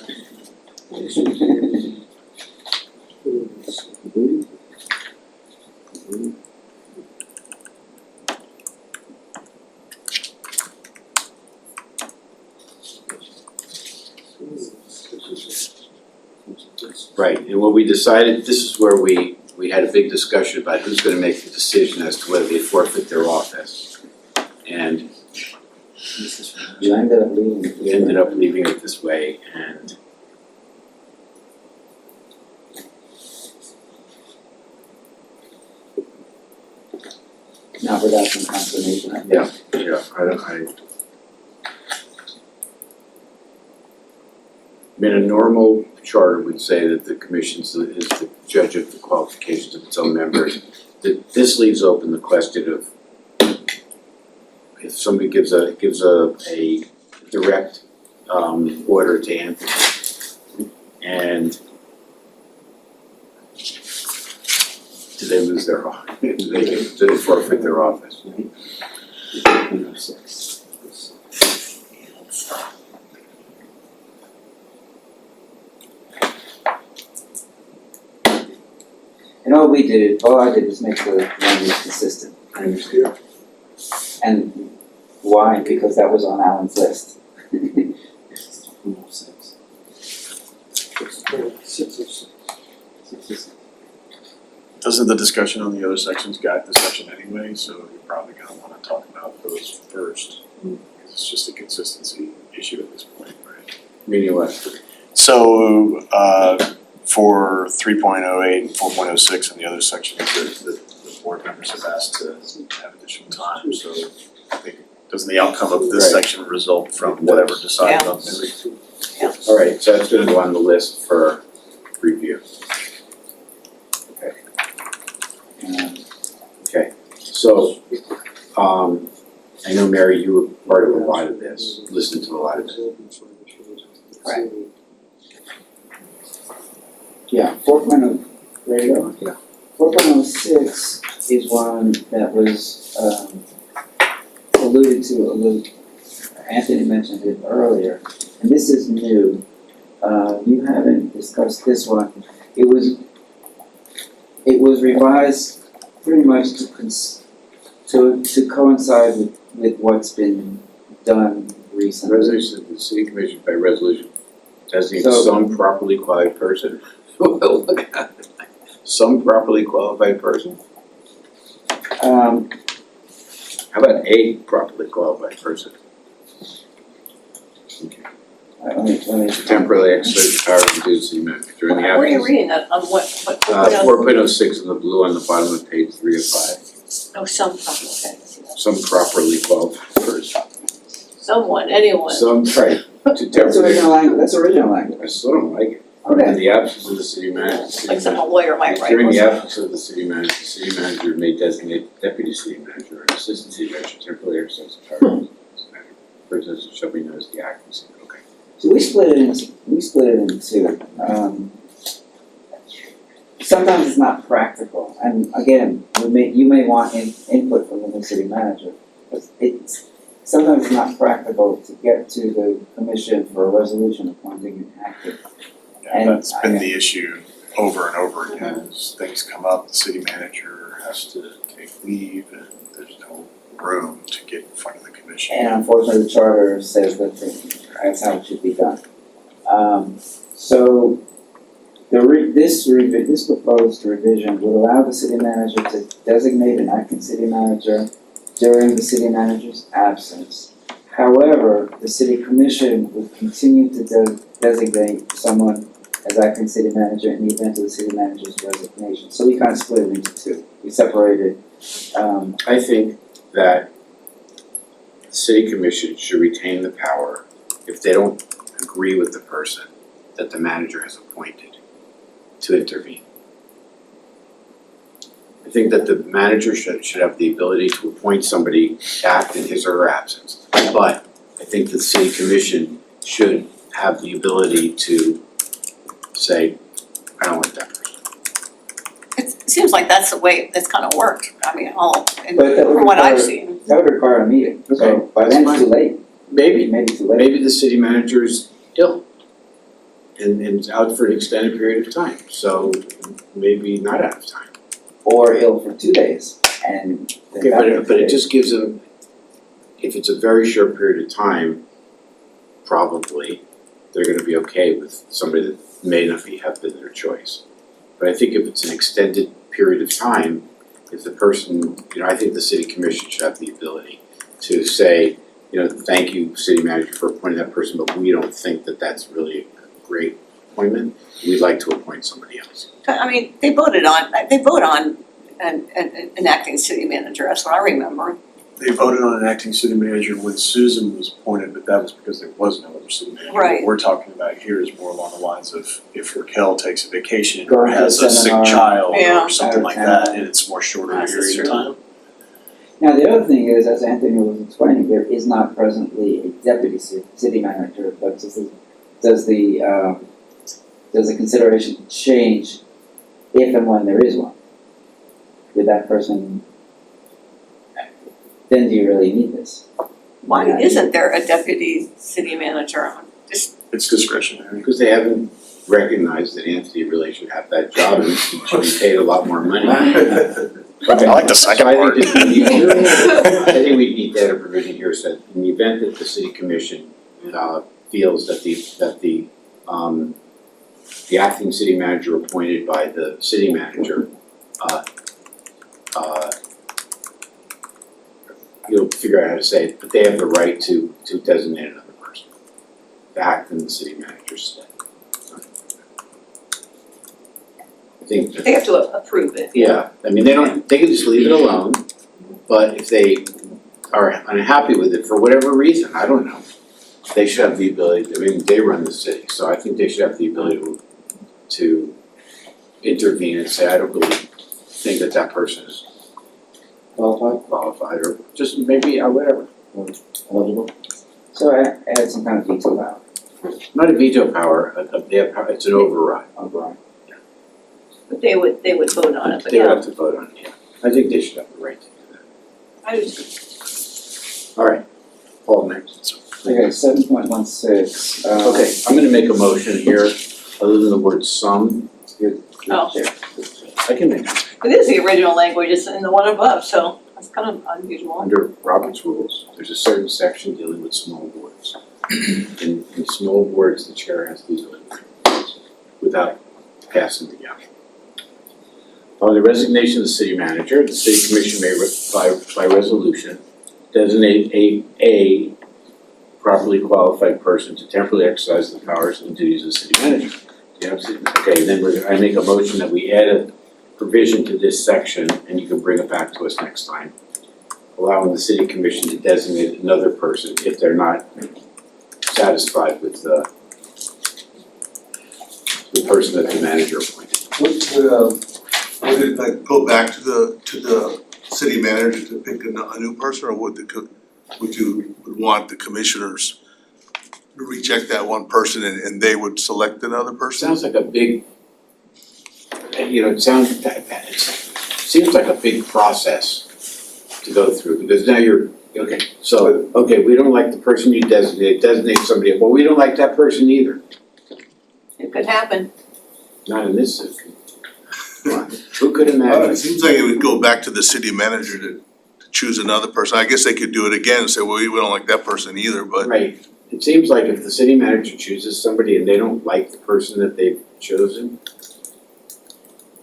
[SPEAKER 1] Right, and what we decided, this is where we had a big discussion about who's gonna make the decision as to whether they forfeit their office. And
[SPEAKER 9] You ended up leaving it.
[SPEAKER 1] we ended up leaving it this way, and
[SPEAKER 9] Not without some confirmation, I think.
[SPEAKER 1] yeah, I mean, a normal charter would say that the commission is the judge of the qualifications of its own members. This leaves open the question of if somebody gives a direct order to Anthony, and do they lose their office? Do they forfeit their office?
[SPEAKER 9] 3.06. And all I did was make the language consistent.
[SPEAKER 1] I understand.
[SPEAKER 9] And why? Because that was on Alan's list.
[SPEAKER 7] 606. 606.
[SPEAKER 5] Doesn't the discussion on the other sections guide the section anyway, so you're probably gonna wanna talk about those first. Because it's just a consistency issue at this point, right?
[SPEAKER 1] Meaning what?
[SPEAKER 5] So, for 3.08 and 4.06 and the other sections, the board members have asked to have additional time, so I think, doesn't the outcome of this
[SPEAKER 1] Right.
[SPEAKER 5] section result from whatever decided on this?
[SPEAKER 4] Yeah.
[SPEAKER 1] All right, so that's gonna go on the list for review. Okay. Okay, so, I know, Mary, you were part of a lot of this, listened to a lot of it.
[SPEAKER 4] Correct.
[SPEAKER 9] Yeah, 4.0, there you go.
[SPEAKER 1] Yeah.
[SPEAKER 9] 4.06 is one that was alluded to a little, Anthony mentioned it earlier, and this is new. You haven't discussed this one. It was revised pretty much to coincide with what's been done recently.
[SPEAKER 1] Resolution of the city commission by resolution designates
[SPEAKER 9] So-
[SPEAKER 1] some properly qualified person. Look at it. Some properly qualified person? How about a properly qualified person? Okay.
[SPEAKER 9] Let me.
[SPEAKER 1] Temporarily exercise the power of the city manager during the
[SPEAKER 4] Where are you
[SPEAKER 1] absence.
[SPEAKER 4] reading that, on what
[SPEAKER 1] 4.06 in the blue on the bottom of page 3 of 5.
[SPEAKER 4] Oh, some problem, okay, I see that.
[SPEAKER 1] Some properly qualified person.
[SPEAKER 4] Someone, anyone.
[SPEAKER 1] Some, right, to
[SPEAKER 9] That's
[SPEAKER 1] temporarily.
[SPEAKER 9] original language, that's original language.
[SPEAKER 1] I still don't like it.
[SPEAKER 9] Okay.
[SPEAKER 1] In the absence of the city manager.
[SPEAKER 4] Like some lawyer might write.
[SPEAKER 1] During the
[SPEAKER 4] wasn't it?
[SPEAKER 1] absence of the city manager may designate deputy city manager and assistant city manager temporarily exercise the power of the city manager. Person shall be known as the acting city, okay.
[SPEAKER 9] So we split it into two. Sometimes it's not practical, and again, you may want input from the new city manager, but sometimes it's not practical to get to the commission for a resolution appointing an acting.
[SPEAKER 11] Yeah,
[SPEAKER 9] And
[SPEAKER 11] that's been the issue over and over again, as things come up, the city manager has to take leave and there's no room to get in front of the commission.
[SPEAKER 9] And unfortunately, the charter says that that's how it should be done. So this proposed revision would allow the city manager to designate an acting city manager during the city manager's absence. However, the city commission would continue to designate someone as acting city manager in the event of the city manager's resignation. So we kind of split it into two. We separated,
[SPEAKER 1] I think that the city commission should retain the power, if they don't agree with the person that the manager has appointed, to intervene. I think that the manager should have the ability to appoint somebody to act in his or her absence. But I think the city commission should have the ability to say, I don't like that person.
[SPEAKER 4] It seems like that's the way that's kind of worked, I mean,
[SPEAKER 9] But that would
[SPEAKER 4] from what I've
[SPEAKER 9] require-
[SPEAKER 4] seen.
[SPEAKER 9] that would require a meeting. So
[SPEAKER 1] Okay,
[SPEAKER 9] by then it's
[SPEAKER 1] that's
[SPEAKER 9] too late,
[SPEAKER 1] Maybe
[SPEAKER 9] maybe too late.
[SPEAKER 1] Maybe the city manager's ill and is out for an extended period of time, so maybe not out of time.
[SPEAKER 9] Or ill for 2 days, and then
[SPEAKER 1] Okay,
[SPEAKER 9] back in
[SPEAKER 1] but
[SPEAKER 9] 2
[SPEAKER 1] it
[SPEAKER 9] days.
[SPEAKER 1] just gives them, if it's a very short period of time, probably they're gonna be okay with somebody that may not have been their choice. But I think if it's an extended period of time, if the person, I think the city commission should have the ability to say, thank you, city manager, for appointing that person, but we don't think that that's really a great appointment. We'd like to appoint somebody else.
[SPEAKER 4] I mean, they vote on an acting city manager, that's what I remember.
[SPEAKER 5] They voted on an acting city manager when Susan was appointed, but that was because there was no other city manager.
[SPEAKER 4] Right.
[SPEAKER 5] What we're talking about here is more along the lines of if Raquel takes a vacation
[SPEAKER 9] Go
[SPEAKER 5] or
[SPEAKER 9] to a
[SPEAKER 5] has a sick
[SPEAKER 9] seminar.
[SPEAKER 5] child
[SPEAKER 4] Yeah.
[SPEAKER 5] or something like
[SPEAKER 9] Out of town.
[SPEAKER 5] that, and it's more shorter
[SPEAKER 4] That's
[SPEAKER 5] period
[SPEAKER 4] true.
[SPEAKER 5] of time.
[SPEAKER 9] Now, the other thing is, as Anthony was explaining, there is not presently a deputy city manager, but does the consideration change if and when there is one? With that person, then do you really need this?
[SPEAKER 4] Why
[SPEAKER 9] Yeah.
[SPEAKER 4] isn't there a deputy city manager? Just,
[SPEAKER 5] It's discretionary.
[SPEAKER 1] Because they haven't recognized that Anthony really should have that job and he should be paid a lot more money.
[SPEAKER 11] I like the second
[SPEAKER 1] So
[SPEAKER 11] part.
[SPEAKER 1] I think we need to add a provision here, said in the event that the city commission feels that the acting city manager appointed by the city manager you'll figure out how to say it, but they have the right to designate another person to act in the city manager's stead. I think that
[SPEAKER 4] they have to approve it.
[SPEAKER 1] yeah, I mean, they can just leave it alone, but if they are unhappy with it for whatever reason, I don't know, they should have the ability, I mean, they run the city, so I think they should have the ability to intervene and say, I don't really think that that person is qualified, or just maybe, whatever.
[SPEAKER 3] Eligible?
[SPEAKER 9] So I had some kind of veto power.
[SPEAKER 1] Not a veto power, they have power, it's an override.
[SPEAKER 3] O'Brien.
[SPEAKER 4] But they would vote on it, but
[SPEAKER 1] They would
[SPEAKER 4] yeah,
[SPEAKER 1] have to vote on it, yeah. I think they should have the right to do that.
[SPEAKER 4] I was,
[SPEAKER 1] All right, Paul next.
[SPEAKER 9] Okay, 7.16.
[SPEAKER 1] Okay, I'm gonna make a motion here, other than the word some,
[SPEAKER 4] Oh.
[SPEAKER 1] I can make it
[SPEAKER 4] it is the original language, it's in the one above, so that's kind of unusual.
[SPEAKER 1] under Robert's rules. There's a certain section dealing with small boards. In small boards, the chair has the ability without passing the gavel. On the resignation of the city manager, the city commission may, by resolution, designate a properly qualified person to temporarily exercise the powers and duties of the city manager. You know, okay, then I make a motion that we add a provision to this section, and you can bring it back to us next time, allowing the city commission to designate another person if they're not satisfied with the person that the manager appointed.
[SPEAKER 12] Would it like go back to the city manager to pick a new person, or would you want the commissioners to reject that one person and they would select another person?
[SPEAKER 1] Sounds like a big, you know, it seems like a big process to go through, because now you're, okay, we don't like the person you designate somebody, well, we don't like that person either,
[SPEAKER 4] It could happen.
[SPEAKER 1] not in this city. Come on, who could
[SPEAKER 12] Well,
[SPEAKER 1] imagine?
[SPEAKER 12] it seems like it would go back to the city manager to choose another person. I guess they could do it again and say, well, we don't like that person either, but
[SPEAKER 1] Right, it seems like if the city manager chooses somebody and they don't like the person that they've chosen,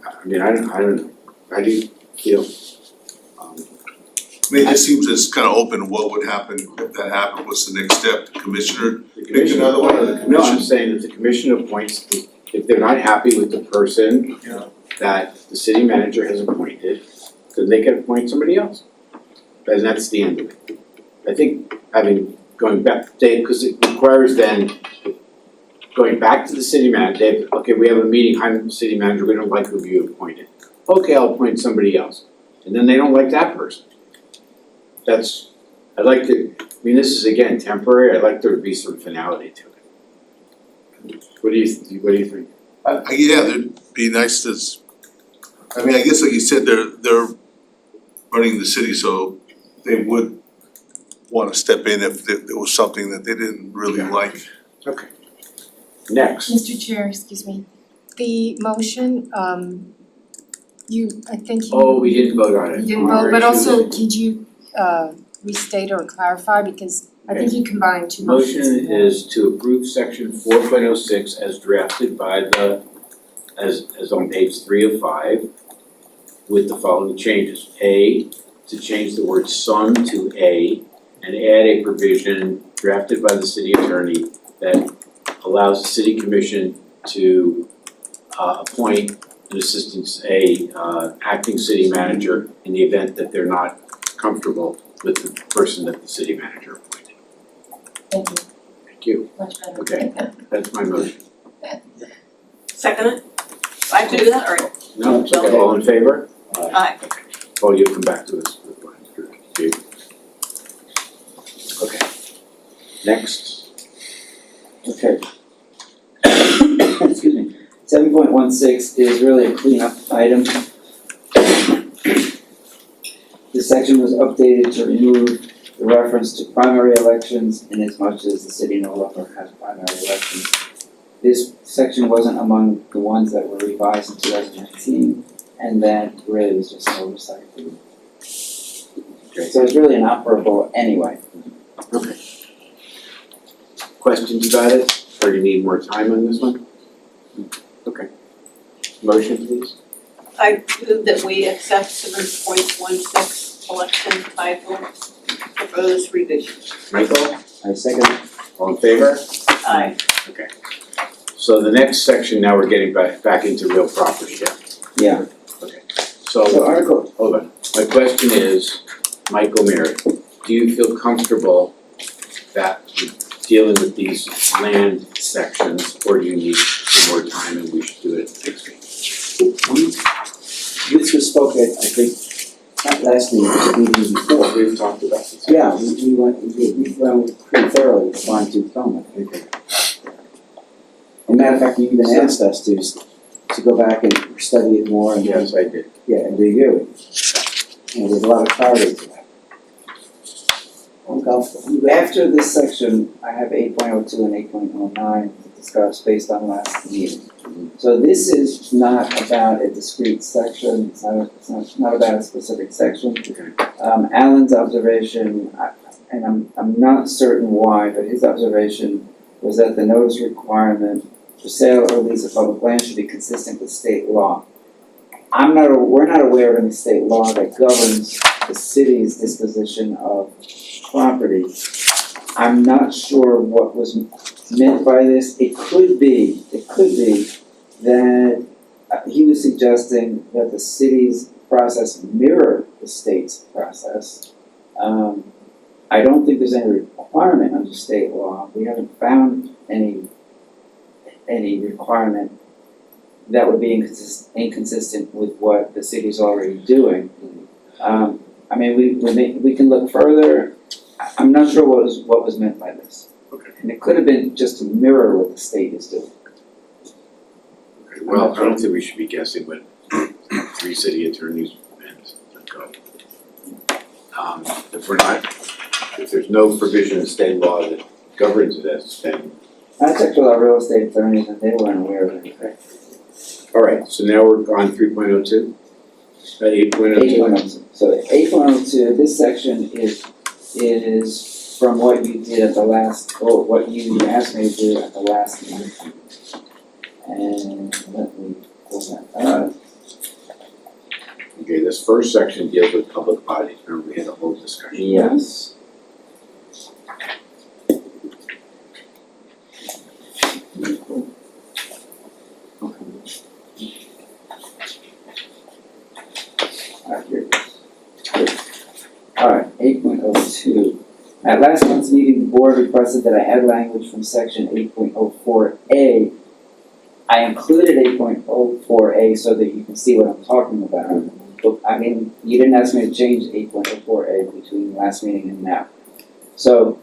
[SPEAKER 1] I mean, I don't know, how do you feel?
[SPEAKER 12] I mean, it just seems it's kind of open, what would happen if that happened, what's the next step? The commissioner
[SPEAKER 1] The
[SPEAKER 12] pick
[SPEAKER 1] commission-
[SPEAKER 12] another one, or the
[SPEAKER 1] No, I'm
[SPEAKER 12] commission?
[SPEAKER 1] saying that the commission appoints, if they're not happy with the person
[SPEAKER 12] Yeah.
[SPEAKER 1] that the city manager has appointed, then they can appoint somebody else. And that's the end of it. I think going back, Dave, because it requires then going back to the city manager, Dave, okay, we have a meeting, I'm the city manager, we don't like who you appointed. Okay, I'll appoint somebody else. And then they don't like that person. This is again temporary, I'd like there to be some finality to it. What do you think?
[SPEAKER 12] Yeah, it'd be nice to, I mean, I guess like you said, they're running the city, so they would wanna step in if there was something that they didn't really like.
[SPEAKER 1] Okay. Next.
[SPEAKER 2] Mr. Chair, excuse me. The motion, I think
[SPEAKER 1] We didn't vote on it.
[SPEAKER 2] you didn't vote, but also could you restate or clarify, because I think you combined two motions.
[SPEAKER 1] Motion is to approve section 4.06 as drafted by as on page 3 of 5 with the following changes. A, to change the word "some" to "a" and add a provision drafted by the city attorney that allows the city commission to appoint an acting city manager in the event that they're not comfortable with the person that the city manager appointed.
[SPEAKER 10] Thank you,
[SPEAKER 1] Thank you.
[SPEAKER 10] much better.
[SPEAKER 1] Okay, that's my motion.
[SPEAKER 4] Second it? I have to do that, or?
[SPEAKER 1] No, it's okay. All in favor?
[SPEAKER 4] Aye.
[SPEAKER 1] Paul, you come back to us with one. Okay. Next.
[SPEAKER 9] Okay. Excuse me. 7.16 is really a cleanup item. This section was updated to remove the reference to primary elections in as much as the city no longer has primary elections. This section wasn't among the ones that were revised in 2019, and that really was just an oversight. So it's really inoperable anyway.
[SPEAKER 1] Okay. Questions about it? Or do you need more time on this one? Okay. Motion, please.
[SPEAKER 4] I move that we accept 7.16 election title proposed revision.
[SPEAKER 1] Michael,
[SPEAKER 9] I second it.
[SPEAKER 1] all in favor?
[SPEAKER 4] Aye.
[SPEAKER 1] Okay. So the next section, now we're getting back into real property, yeah?
[SPEAKER 9] Yeah.
[SPEAKER 1] So,
[SPEAKER 9] So Article,
[SPEAKER 1] hold on. My question is, Michael Merritt, do you feel comfortable that dealing with these land sections, or do you need some more time and we should do it next week?
[SPEAKER 3] This was spoken, I think, not last meeting, but the meeting before.
[SPEAKER 1] We've talked about this.
[SPEAKER 3] Yeah, we went pretty thoroughly with fine-tooth comb, I think. And matter of fact, you even asked us to go back and study it more and.
[SPEAKER 1] Yes, I did.
[SPEAKER 3] Yeah, and review it. And there's a lot of clarity to that. After this section, I have 8.02 and 8.09 to discuss based on last meeting. So this is not about a discrete section, it's not about a specific section. Alan's observation, and I'm not certain why, but his observation was that the notice requirement for sale or lease of public land should be consistent with state law. We're not aware of any state law that governs the city's disposition of property. I'm not sure what was meant by this. It could be that he was suggesting that the city's process mirror the state's process. I don't think there's any requirement under state law. We haven't found any requirement that would be inconsistent with what the city's already doing. I mean, we can look further. I'm not sure what was meant by this.
[SPEAKER 1] Okay.
[SPEAKER 3] And it could have been just to mirror what the state is doing.
[SPEAKER 1] Okay, well, I don't think we should be guessing what 3 city attorneys meant to go. If there's no provision in state law that governs this, then.
[SPEAKER 3] I checked with our real estate attorneys and they weren't aware of anything.
[SPEAKER 1] All right, so now we're on 3.02? 8.02?
[SPEAKER 3] 8.02. So 8.02, this section is from what you did at the last, or what you asked me to do at the last meeting. And let me pull that up.
[SPEAKER 1] Okay, this first section deals with public bodies, remember we had a whole discussion.
[SPEAKER 3] Yes. Alright, 8.02. At last month's meeting, the board requested that I add language from section 8.04A. I included 8.04A so that you can see what I'm talking about. But, I mean, you didn't ask me to change 8.04A between last meeting and now. So,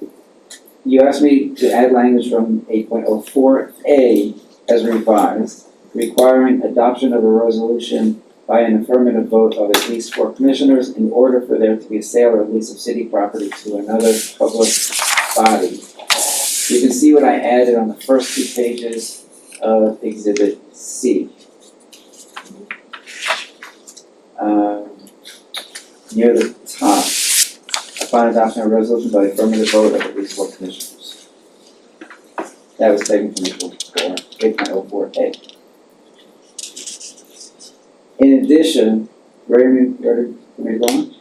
[SPEAKER 3] you asked me to add language from 8.04A as revised, requiring adoption of a resolution by an affirmative vote of at least 4 commissioners in order for there to be a sale or lease of city property to another public body. You can see what I added on the first 2 pages of Exhibit C. Near the top, upon adoption of a resolution by affirmative vote of at least 4 commissioners. That was taken from 8.04A. In addition, ready to go on?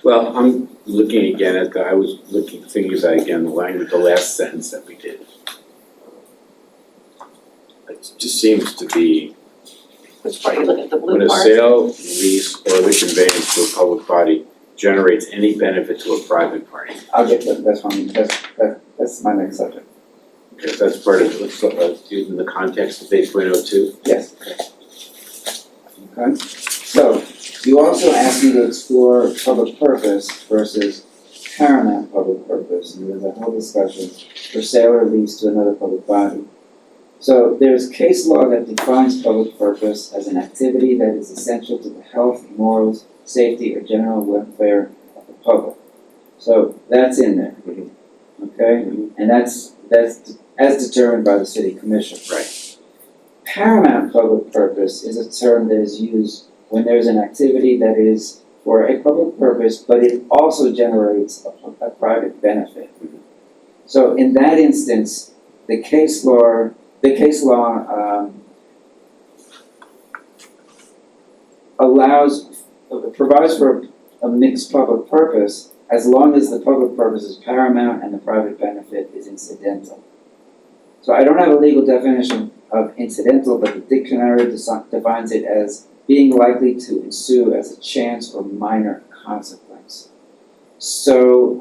[SPEAKER 1] Well, I'm looking again at thinking about again the language, the last sentence that we did. It just seems to be,
[SPEAKER 4] Which part, you look at the blue
[SPEAKER 1] when a
[SPEAKER 4] part?
[SPEAKER 1] sale, lease, or other conveyance to a public body generates any benefit to a private party.
[SPEAKER 3] I'll get that, that's my next subject.
[SPEAKER 1] Okay, that's part of, in the context of 8.02.
[SPEAKER 3] Yes. Okay, so you also asked me to explore public purpose versus paramount public purpose, and there's a whole discussion for sale or lease to another public body. So there's case law that defines public purpose as an activity that is essential to the health, morals, safety, or general welfare of the public. So that's in there, okay? And that's as determined by the city commission.
[SPEAKER 1] Right.
[SPEAKER 3] Paramount public purpose is a term that is used when there's an activity that is for a public purpose, but it also generates a private benefit. So in that instance, the case law provides for a mixed public purpose as long as the public purpose is paramount and the private benefit is incidental. So I don't have a legal definition of incidental, but the dictionary defines it as being likely to ensue as a chance or minor consequence. So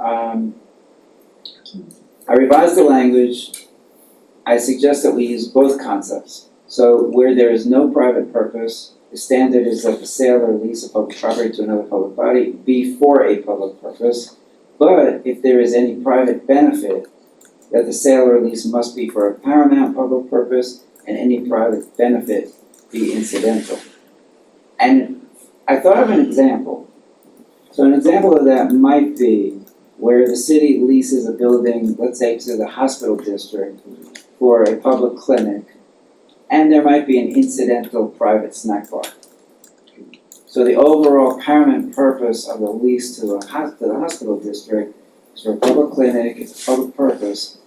[SPEAKER 9] I revised the language. I suggest that we use both concepts. So where there is no private purpose, the standard is that the sale or lease of public property to another public body be for a public purpose. But if there is any private benefit, that the sale or lease must be for a paramount public purpose and any private benefit be incidental. And I thought of an example. So an example of that might be where the city leases a building, let's say to the hospital district, for a public clinic, and there might be an incidental private snack bar. So the overall paramount purpose of the lease to the hospital district is for a public clinic, it's a public purpose,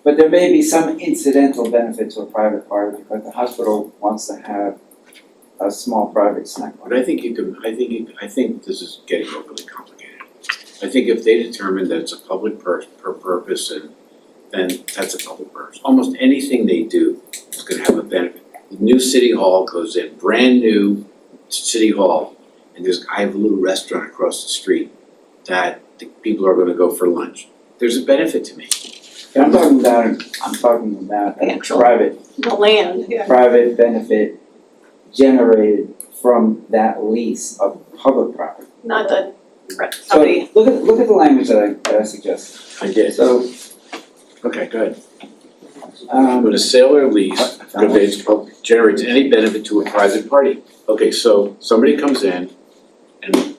[SPEAKER 9] but there may be some incidental benefit to a private party because the hospital wants to have a small private snack bar.
[SPEAKER 1] But I think this is getting overly complicated. I think if they determine that it's a public purpose, and then that's a public purpose. Almost anything they do is gonna have a benefit. The new city hall goes in, brand new city hall, and I have a little restaurant across the street that the people are gonna go for lunch. There's a benefit to me.
[SPEAKER 9] I'm talking about
[SPEAKER 4] The
[SPEAKER 9] a
[SPEAKER 4] actual-
[SPEAKER 9] private
[SPEAKER 4] The land, yeah.
[SPEAKER 9] private benefit generated from that lease of public property.
[SPEAKER 4] Not that
[SPEAKER 9] So
[SPEAKER 4] somebody,
[SPEAKER 9] look at the language that I suggested.
[SPEAKER 1] I did.
[SPEAKER 9] So
[SPEAKER 1] Okay, go ahead.
[SPEAKER 9] um
[SPEAKER 1] When a sale or lease generates any benefit to a private party. Okay, so somebody comes in and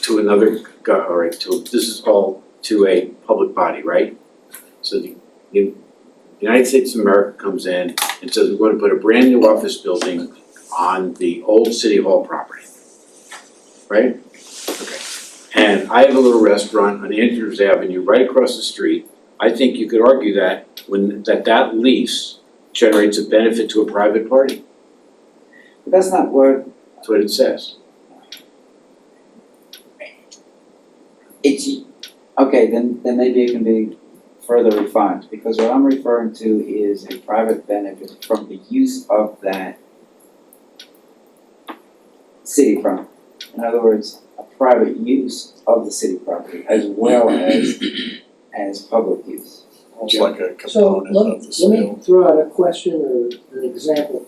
[SPEAKER 1] to another guy, all right, this is all to a public body, right? So the United States of America comes in and says, we're gonna put a brand new office building on the old city hall property. Right? Okay. And I have a little restaurant on Andrews Avenue right across the street. I think you could argue that that lease generates a benefit to a private party.
[SPEAKER 9] but that's not what
[SPEAKER 1] That's what it says.
[SPEAKER 9] it's, okay, then maybe it can be further refined, because what I'm referring to is a private benefit from the use of that city property. In other words, a private use of the city property as well as public use.
[SPEAKER 5] Almost like a
[SPEAKER 7] So
[SPEAKER 5] component of the
[SPEAKER 7] let
[SPEAKER 5] sale.
[SPEAKER 7] me throw out a question or an example.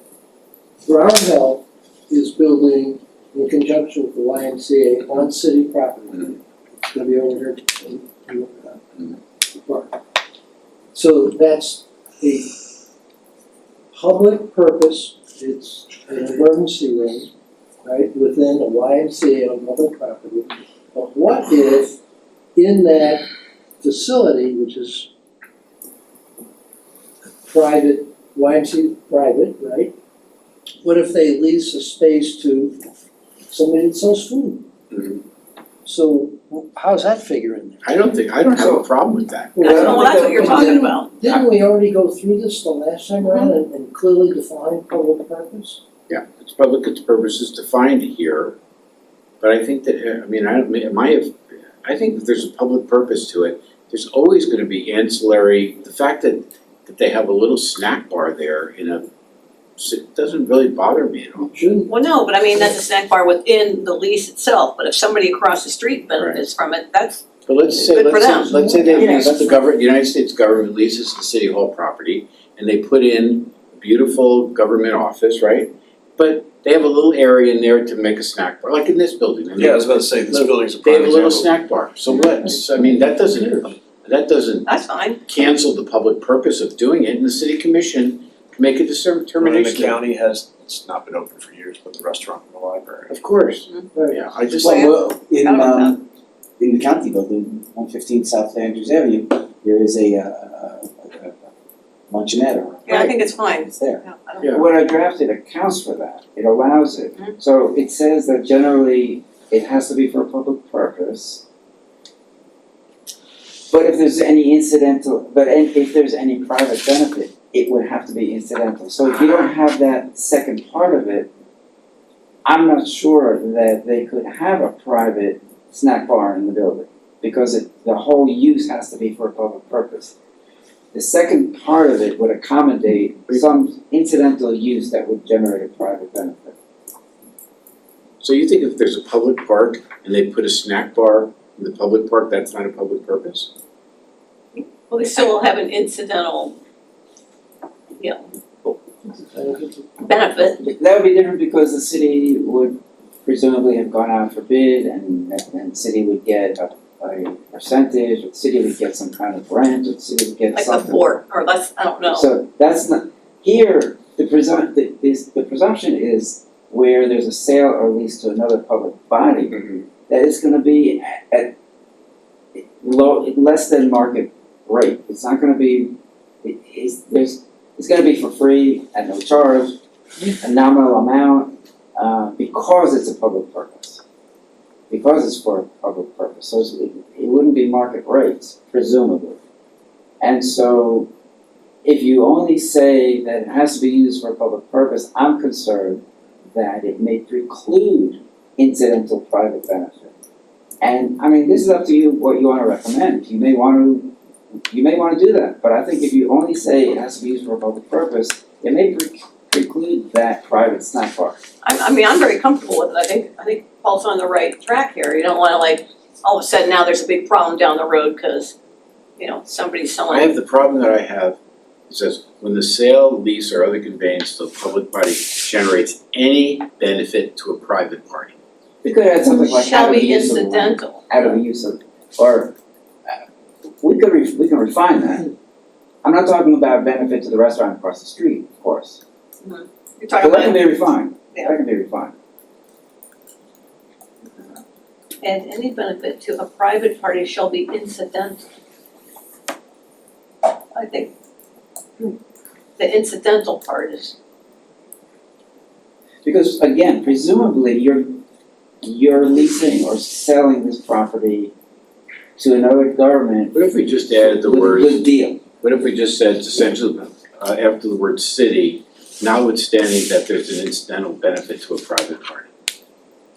[SPEAKER 7] Brown Health is building in conjunction with the YMCA on city property. It's gonna be over here in the park. So that's a public purpose, it's an emergency room, right, within a YMCA on public property. But what if in that facility, which is private, YMCA private, right? What if they lease a space to somebody that sells food?
[SPEAKER 1] Mhm.
[SPEAKER 7] So how's that figure in there?
[SPEAKER 1] I don't have a problem with that.
[SPEAKER 4] well, that's what you're talking about.
[SPEAKER 7] Didn't we already go through this the last time around and clearly define public purpose?
[SPEAKER 1] Yeah, its purpose is defined here, but I think that, I think that there's a public purpose to it. There's always gonna be ancillary, the fact that they have a little snack bar there it doesn't really bother me at all.
[SPEAKER 7] Shouldn't,
[SPEAKER 4] Well, no, but I mean, that's a snack bar within the lease itself, but if somebody across the street benefits from it, that's,
[SPEAKER 1] But let's say
[SPEAKER 4] Good for them.
[SPEAKER 1] they
[SPEAKER 4] Yeah,
[SPEAKER 1] lease, the United States government leases the city hall property, and they put in a beautiful government office, right? But they have a little area in there to make a snack bar, like in this building.
[SPEAKER 5] Yeah, I was about to say, this building's a
[SPEAKER 1] They have
[SPEAKER 5] prime
[SPEAKER 1] a little
[SPEAKER 5] example.
[SPEAKER 1] snack bar, so what, I mean, that doesn't
[SPEAKER 4] that's fine.
[SPEAKER 1] cancel the public purpose of doing it, and the city commission can make a
[SPEAKER 5] And
[SPEAKER 1] determination.
[SPEAKER 5] the county it's not been open for years, but the restaurant and the library.
[SPEAKER 1] Of course,
[SPEAKER 7] right.
[SPEAKER 1] yeah, I just.
[SPEAKER 3] Well, in
[SPEAKER 4] How about
[SPEAKER 3] in the county building, 115 South Andrews Avenue, there is a luncheonette or
[SPEAKER 4] Yeah, I think it's fine.
[SPEAKER 3] it's there.
[SPEAKER 4] Yeah, I don't-
[SPEAKER 1] Yeah.
[SPEAKER 9] What I drafted accounts for that, it allows it.
[SPEAKER 4] Mhm.
[SPEAKER 9] So it says that generally it has to be for a public purpose. But if there's any if there's any private benefit, it would have to be incidental. So if you don't have that second part of it, I'm not sure that they could have a private snack bar in the building, because the whole use has to be for a public purpose. The second part of it would accommodate some incidental use that would generate a private benefit.
[SPEAKER 1] So you think if there's a public park and they put a snack bar in the public park, that's not a public purpose?
[SPEAKER 4] Well, they still will have an incidental, benefit.
[SPEAKER 9] That would be different because the city would presumably have gone out for bid and the city would get a percentage, or the city would get some kind of rent, or the city would get
[SPEAKER 4] Like
[SPEAKER 9] something.
[SPEAKER 4] a fort, or less, I don't know.
[SPEAKER 9] So that's not, here, the presumption is where there's a sale or lease to another public body, that it's gonna be at less than market rate. It's not gonna be, it's gonna be for free at no charge, a nominal amount, because it's a public purpose. Because it's for a public purpose, so it wouldn't be market rates, presumably. And so, if you only say that it has to be used for a public purpose, I'm concerned that it may preclude incidental private benefit. And, I mean, this is up to you what you wanna recommend. You may wanna do that, but I think if you only say it has to be used for a public purpose, it may preclude that private snack bar.
[SPEAKER 4] I mean, I'm very comfortable with it, I think Paul's on the right track here, you don't wanna like, all of a sudden now there's a big problem down the road, cause, somebody's selling.
[SPEAKER 1] I have the problem that I have, it says, when the sale, lease, or other conveyance to a public body generates any benefit to a private party.
[SPEAKER 9] We could add something like
[SPEAKER 4] Shall
[SPEAKER 9] out of the
[SPEAKER 4] be
[SPEAKER 9] use of land,
[SPEAKER 4] incidental.
[SPEAKER 9] out of the use of, or, we can refine that. I'm not talking about benefit to the restaurant across the street, of course.
[SPEAKER 4] You're
[SPEAKER 9] But
[SPEAKER 4] talking
[SPEAKER 9] that can
[SPEAKER 4] about,
[SPEAKER 9] be refined,
[SPEAKER 4] Yeah.
[SPEAKER 9] that can be refined.
[SPEAKER 4] and any benefit to a private party shall be incidental. I think the incidental part is,
[SPEAKER 9] Because again, presumably you're leasing or selling this property to another government
[SPEAKER 1] What if we just added the
[SPEAKER 9] with a
[SPEAKER 1] words,
[SPEAKER 9] good deal?
[SPEAKER 1] what if we just said essentially, after the word city, notwithstanding that there's an incidental benefit to a private party?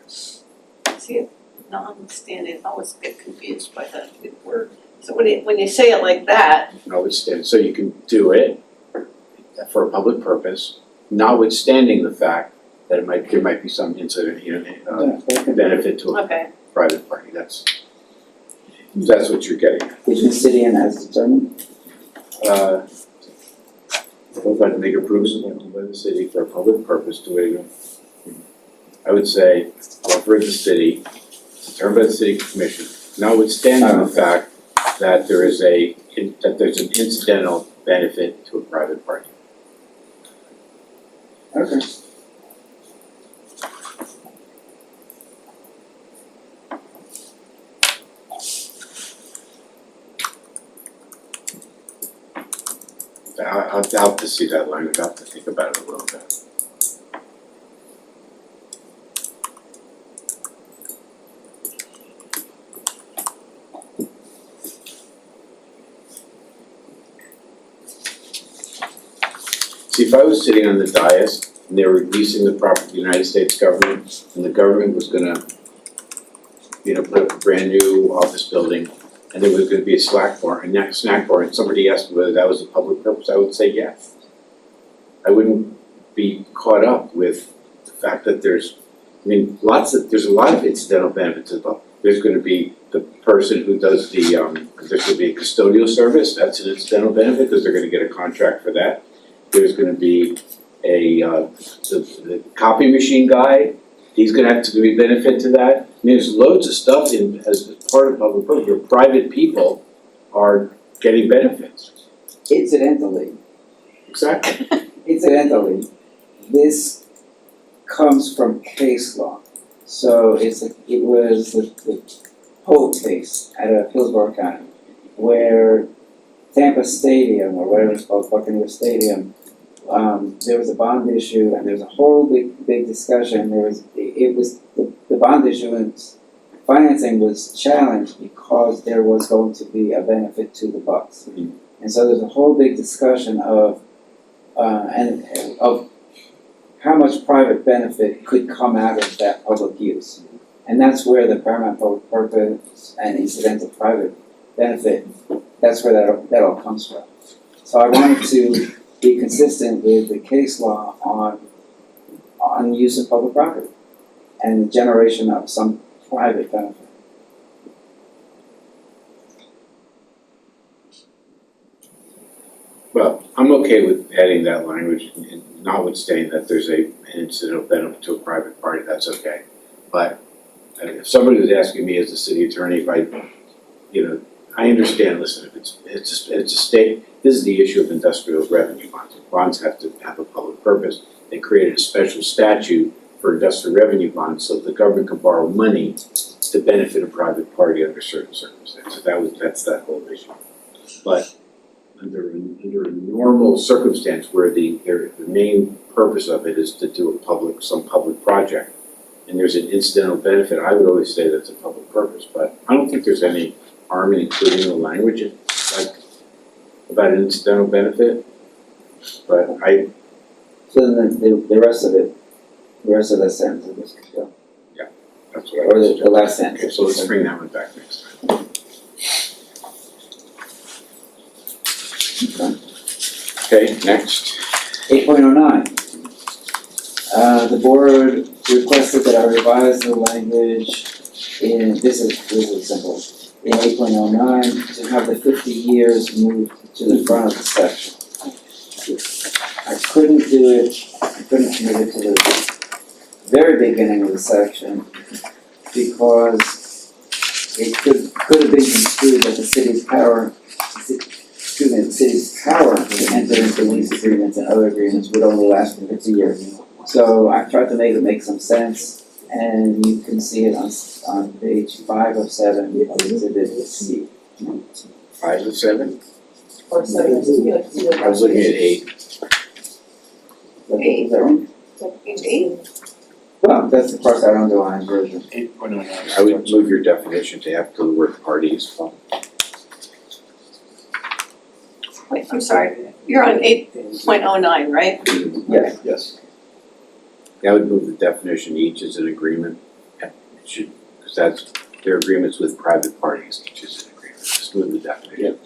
[SPEAKER 4] see, notwithstanding, I always get confused by that word. So when you say it like that,
[SPEAKER 1] Notwithstanding, so you can do it for a public purpose, notwithstanding the fact that there might be some incident,
[SPEAKER 9] That could be
[SPEAKER 1] benefit to a
[SPEAKER 4] okay,
[SPEAKER 1] private party, that's what you're getting at.
[SPEAKER 9] between the city and as determined.
[SPEAKER 1] Both like to make improvements by the city for a public purpose to it. I would say, offer the city, determined by the city commission, notwithstanding the fact that there's an incidental benefit to a private party.
[SPEAKER 9] Okay.
[SPEAKER 1] I'll have to see that line, I'll have to think about it a little bit. See, if I was sitting on the dais and they were leasing the property to the United States government, and the government was gonna, put up a brand new office building, and there was gonna be a snack bar, and somebody asked me whether that was a public purpose, I would say yes. I wouldn't be caught up with the fact that there's a lot of incidental benefits as well. There's gonna be the person who does there's gonna be a custodial service, that's an incidental benefit, because they're gonna get a contract for that. There's gonna be the copy machine guy, he's gonna have to be benefit to that. I mean, there's loads of stuff as part of public purpose, where private people are getting benefits.
[SPEAKER 9] Incidentally,
[SPEAKER 1] Exactly.
[SPEAKER 9] this comes from case law. So it was the Holt case out of Hillsborough County, where Tampa Stadium, or whatever it's called, Buccaneer Stadium, there was a bond issue and there was a whole big discussion. The bond issuance financing was challenged because there was going to be a benefit to the Bucks.
[SPEAKER 1] Mhm.
[SPEAKER 9] And so there's a whole big discussion of how much private benefit could come out of that public use. And that's where the paramount public purpose and incidental private benefit, that's where that all comes from. So I wanted to be consistent with the case law on use of public property and the generation of some private benefit.
[SPEAKER 1] Well, I'm okay with adding that language, and notwithstanding that there's an incidental benefit to a private party, that's okay. But if somebody was asking me as a city attorney if I, I understand, listen, if it's a state, this is the issue of industrial revenue bonds. Bonds have to have a public purpose. They created a special statute for industrial revenue bonds so the government could borrow money to benefit a private party under certain circumstances. That's that whole issue. But under a normal circumstance where the main purpose of it is to do some public project, and there's an incidental benefit, I would always say that's a public purpose, but I don't think there's any harm in including the language like about an incidental benefit. But
[SPEAKER 9] So then the rest of it, the rest of that sentence, I guess, could go.
[SPEAKER 1] that's what I
[SPEAKER 9] Or
[SPEAKER 1] would
[SPEAKER 9] the last sentence.
[SPEAKER 1] Okay, so let's bring that one back next time. Okay, next.
[SPEAKER 9] 8.09. The board requested that I revise the language in, this is simple, in 8.09 to have the 50 years moved to the front of the section. I couldn't do it, I couldn't move it to the very beginning of the section because it could have been construed that the city's power to enter into lease agreements and other agreements would only last for 50 years. So I tried to make it make some sense, and you can see it on page 5 of 7 of Exhibit C.
[SPEAKER 1] 5 of 7?
[SPEAKER 10] Or seven,
[SPEAKER 1] I was looking at 8.
[SPEAKER 9] Is that wrong?
[SPEAKER 4] Page 8?
[SPEAKER 9] Well, that's the part I underlined version.
[SPEAKER 5] 8.09.
[SPEAKER 1] I would move your definition to have the word parties.
[SPEAKER 4] Wait, I'm sorry, you're on 8.09, right?
[SPEAKER 9] Yes.
[SPEAKER 1] Yes. I would move the definition, each is an agreement. It should, because they're agreements with private parties, each is an agreement. Just move the definition.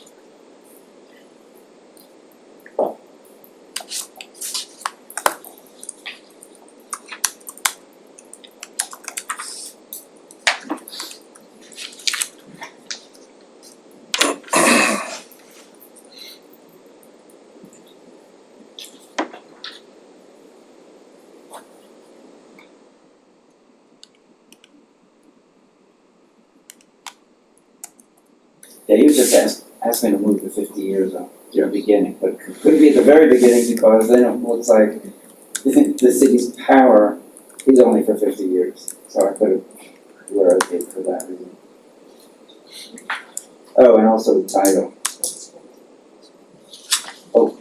[SPEAKER 9] Yeah, you just asked me to move the 50 years up to the beginning, but it couldn't be at the very beginning because then it looks like the city's power is only for 50 years. So I could have worded it for that reason. Oh, and also the title. Oh.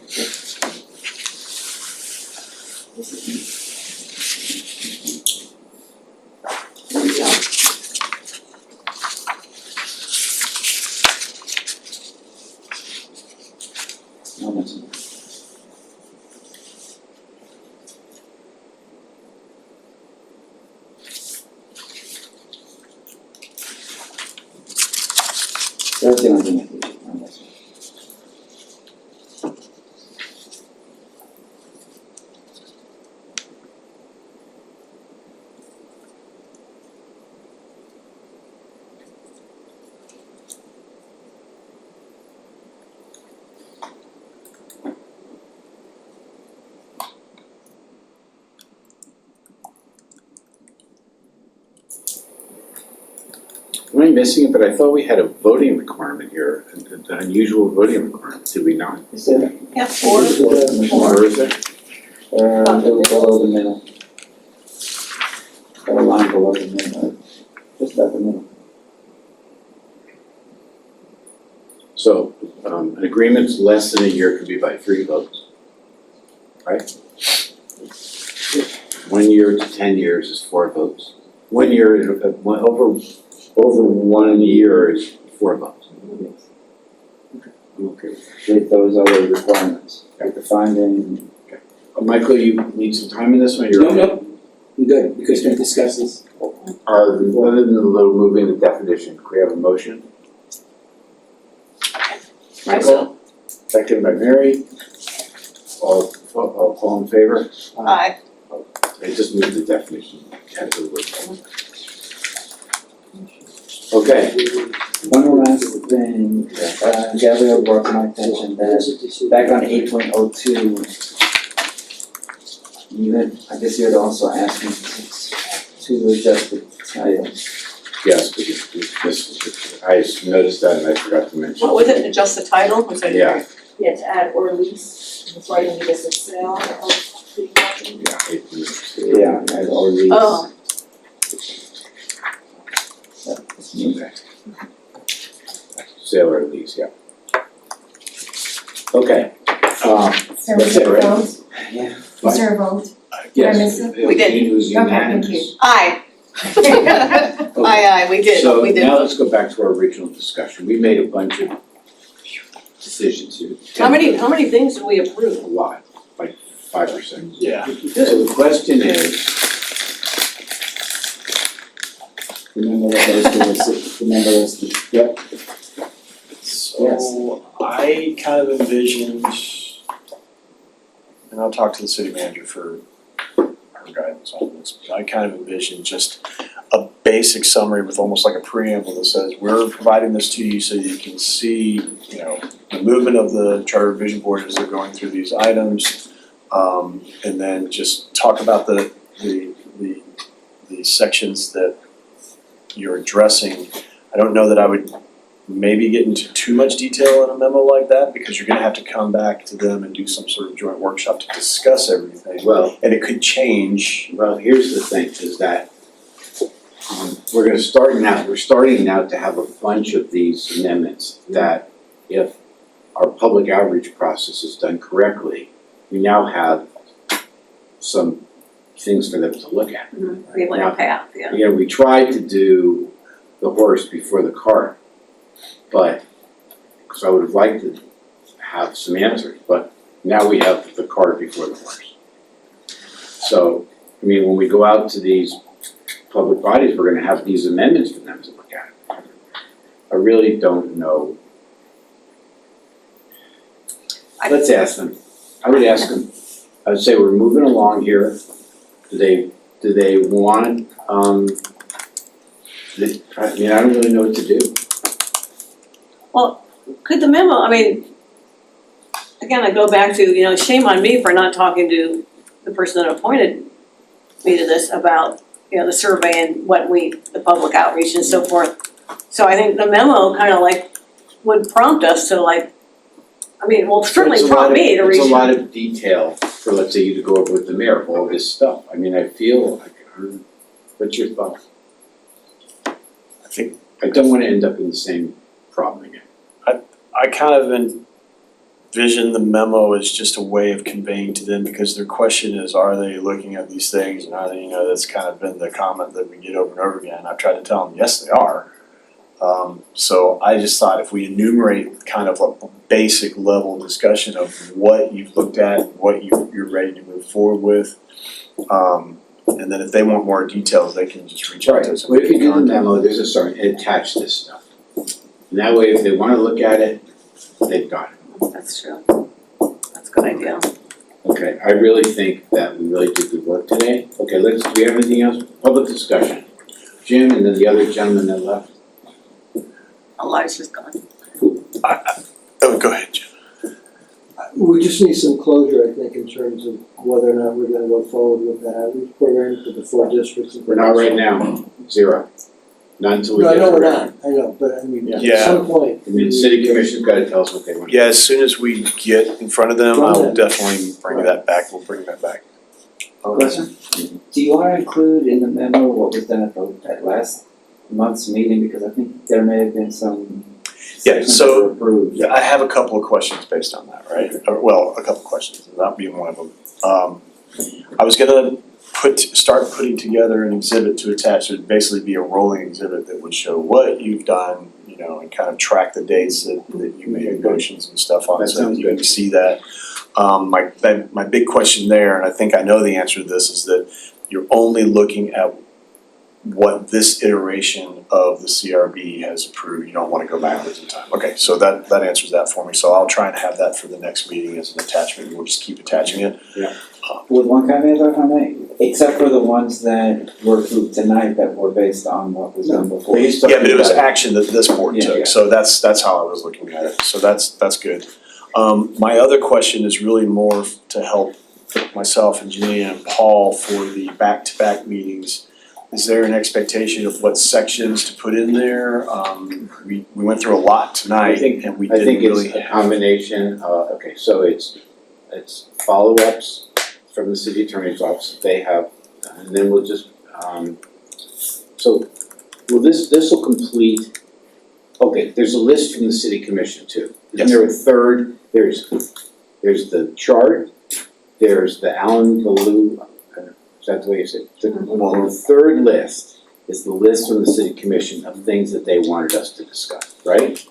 [SPEAKER 4] There we go.
[SPEAKER 9] No mention. That's the only thing I did on this one.
[SPEAKER 1] Am I missing it? But I thought we had a voting requirement here, an unusual voting requirement, did we not?
[SPEAKER 9] You said it?
[SPEAKER 4] Yeah, 4.
[SPEAKER 1] Or is it?
[SPEAKER 9] It was below the middle. Got a line below the middle, just about the middle.
[SPEAKER 1] So, an agreement's less than a year could be by 3 votes, right? 1 year to 10 years is 4 votes. 1 year, over 1 year is 4 votes. I'm okay with that.
[SPEAKER 9] With those other requirements, with the finding.
[SPEAKER 1] Michael, you need some time in this one?
[SPEAKER 3] No, I'm good, because we're gonna discuss this.
[SPEAKER 1] Other than the little moving the definition, can we have a motion? Michael, second by Mary. All in favor?
[SPEAKER 4] Aye.
[SPEAKER 1] I just moved the definition, add the word. Okay,
[SPEAKER 9] One last thing, Gabrielle brought to my attention that back on 8.02, I guess you had also asked me to adjust the title.
[SPEAKER 1] Yes, because I noticed that and I forgot to mention.
[SPEAKER 4] What was it, adjust the title, was that?
[SPEAKER 1] Yeah.
[SPEAKER 10] Yeah, to add or lease, before you need us to sell of city property.
[SPEAKER 1] Yeah, 8.02.
[SPEAKER 9] Yeah, as or lease.
[SPEAKER 4] Oh,
[SPEAKER 1] Okay. Sale or lease, yeah. Okay,
[SPEAKER 2] So
[SPEAKER 1] That's it, right?
[SPEAKER 2] vote?
[SPEAKER 9] Yeah.
[SPEAKER 2] Is there a vote?
[SPEAKER 1] yes.
[SPEAKER 2] I miss it?
[SPEAKER 4] We did.
[SPEAKER 1] It was
[SPEAKER 2] Okay, thank
[SPEAKER 1] unanimous.
[SPEAKER 4] aye. Aye, we did, we did.
[SPEAKER 1] So now let's go back to our original discussion. We made a bunch of decisions here.
[SPEAKER 4] How many things did we
[SPEAKER 1] A
[SPEAKER 4] approve?
[SPEAKER 1] lot, like 5%.
[SPEAKER 5] Yeah.
[SPEAKER 1] So the question is,
[SPEAKER 3] Remember that those two,
[SPEAKER 1] yep,
[SPEAKER 5] So I kind of envisioned, and I'll talk to the city manager for her guidance on this, but I kind of envisioned just a basic summary with almost like a preamble that says, we're providing this to you so you can see, you know, the movement of the Charter Revision Board as they're going through these items. And then just talk about the sections that you're addressing. I don't know that I would maybe get into too much detail in a memo like that, because you're gonna have to come back to them and do some sort of joint workshop to discuss everything.
[SPEAKER 1] well,
[SPEAKER 5] And it could change.
[SPEAKER 1] here's the thing, is that we're starting now to have a bunch of these amendments that if our public outreach process is done correctly, we now have some things for them to look at.
[SPEAKER 4] We have like a path, yeah.
[SPEAKER 1] You know, we tried to do the horse before the cart, but, because I would have liked to have some answers, but now we have the cart before the horse. So, I mean, when we go out to these public bodies, we're gonna have these amendments for them to look at. I really don't know. Let's ask them. I would ask them, I would say we're moving along here. Do they want, I mean, I don't really know what to do.
[SPEAKER 4] Could the memo, I mean, again, I go back to, you know, shame on me for not talking to the person that appointed me to this about, you know, the survey and the public outreach and so forth. So I think the memo kind of like would prompt us to like, I mean, well, certainly
[SPEAKER 1] It's a
[SPEAKER 4] prompt
[SPEAKER 1] lot of-
[SPEAKER 4] me to reach.
[SPEAKER 1] It's a lot of detail for, let's say, you to go over with the mayor of all this stuff. I mean, I feel like, what's your thoughts?
[SPEAKER 5] I think
[SPEAKER 1] I don't wanna end up in the same problem again.
[SPEAKER 5] I kind of envision the memo as just a way of conveying to them, because their question is, are they looking at these things, and are they, you know, that's kind of been the comment that we get over and over again. I've tried to tell them, yes, they are. So I just thought if we enumerate kind of a basic level discussion of what you've looked at, what you're ready to move forward with, and then if they want more details, they can just reach out to us.
[SPEAKER 1] Well, if you do the memo, there's a certain, attach this stuff. And that way, if they wanna look at it, they've got it.
[SPEAKER 4] That's true. That's a good idea.
[SPEAKER 1] Okay, I really think that we really did good work today. Okay, do we have anything else? Public discussion. Jim and then the other gentleman that left.
[SPEAKER 4] Elijah's gone.
[SPEAKER 5] Oh, go ahead, Jim.
[SPEAKER 7] We just need some closure, I think, in terms of whether or not we're gonna go forward with the outreach program for the 4 districts.
[SPEAKER 1] We're not right now, 0. Not until we
[SPEAKER 7] No,
[SPEAKER 1] get.
[SPEAKER 7] I know we're not, I know, but I mean, at
[SPEAKER 5] Yeah.
[SPEAKER 7] some point.
[SPEAKER 1] I mean, the city commission's gotta tell us what they want.
[SPEAKER 5] Yeah, as soon as we get in front of them, I will definitely bring that back, we'll bring that back.
[SPEAKER 9] Question? Do you want to include in the memo what was done at last month's meeting, because I think there may have been some
[SPEAKER 5] Yeah,
[SPEAKER 9] sections
[SPEAKER 5] so-
[SPEAKER 9] that were approved.
[SPEAKER 5] Yeah, I have a couple of questions based on that, right? Or, well, a couple of questions, not being one of them. I was gonna start putting together an exhibit to attach, it would basically be a rolling exhibit that would show what you've done, you know, and kind of track the dates that you made motions and stuff on,
[SPEAKER 1] That
[SPEAKER 5] so that
[SPEAKER 1] sounds
[SPEAKER 5] you can
[SPEAKER 1] good.
[SPEAKER 5] see that. My big question there, and I think I know the answer to this, is that you're only looking at what this iteration of the CRB has approved, you don't wanna go backwards in time. Okay, so that answers that for me, so I'll try and have that for the next meeting as an attachment, we'll just keep attaching it.
[SPEAKER 9] With one caveat, if I may, Except for the ones that were approved tonight that were based on what was done before.
[SPEAKER 1] Based on.
[SPEAKER 5] Yeah, but it was action that this board
[SPEAKER 9] Yeah.
[SPEAKER 5] took, so that's how I was looking at it, so that's good. My other question is really more to help myself and Janine and Paul for the back-to-back meetings. Is there an expectation of what sections to put in there? We went through a lot tonight and we
[SPEAKER 1] I
[SPEAKER 5] didn't
[SPEAKER 1] think
[SPEAKER 5] really.
[SPEAKER 1] it's a combination, okay, so it's follow-ups from the city attorney's office that they have, and then we'll just, so, well, this will complete, okay, there's a list from the city commission too. Isn't there a third, there's the chart, there's the Alan Ballou, is that the way you say it? The third list is the list from the city commission of things that they wanted us to discuss, right?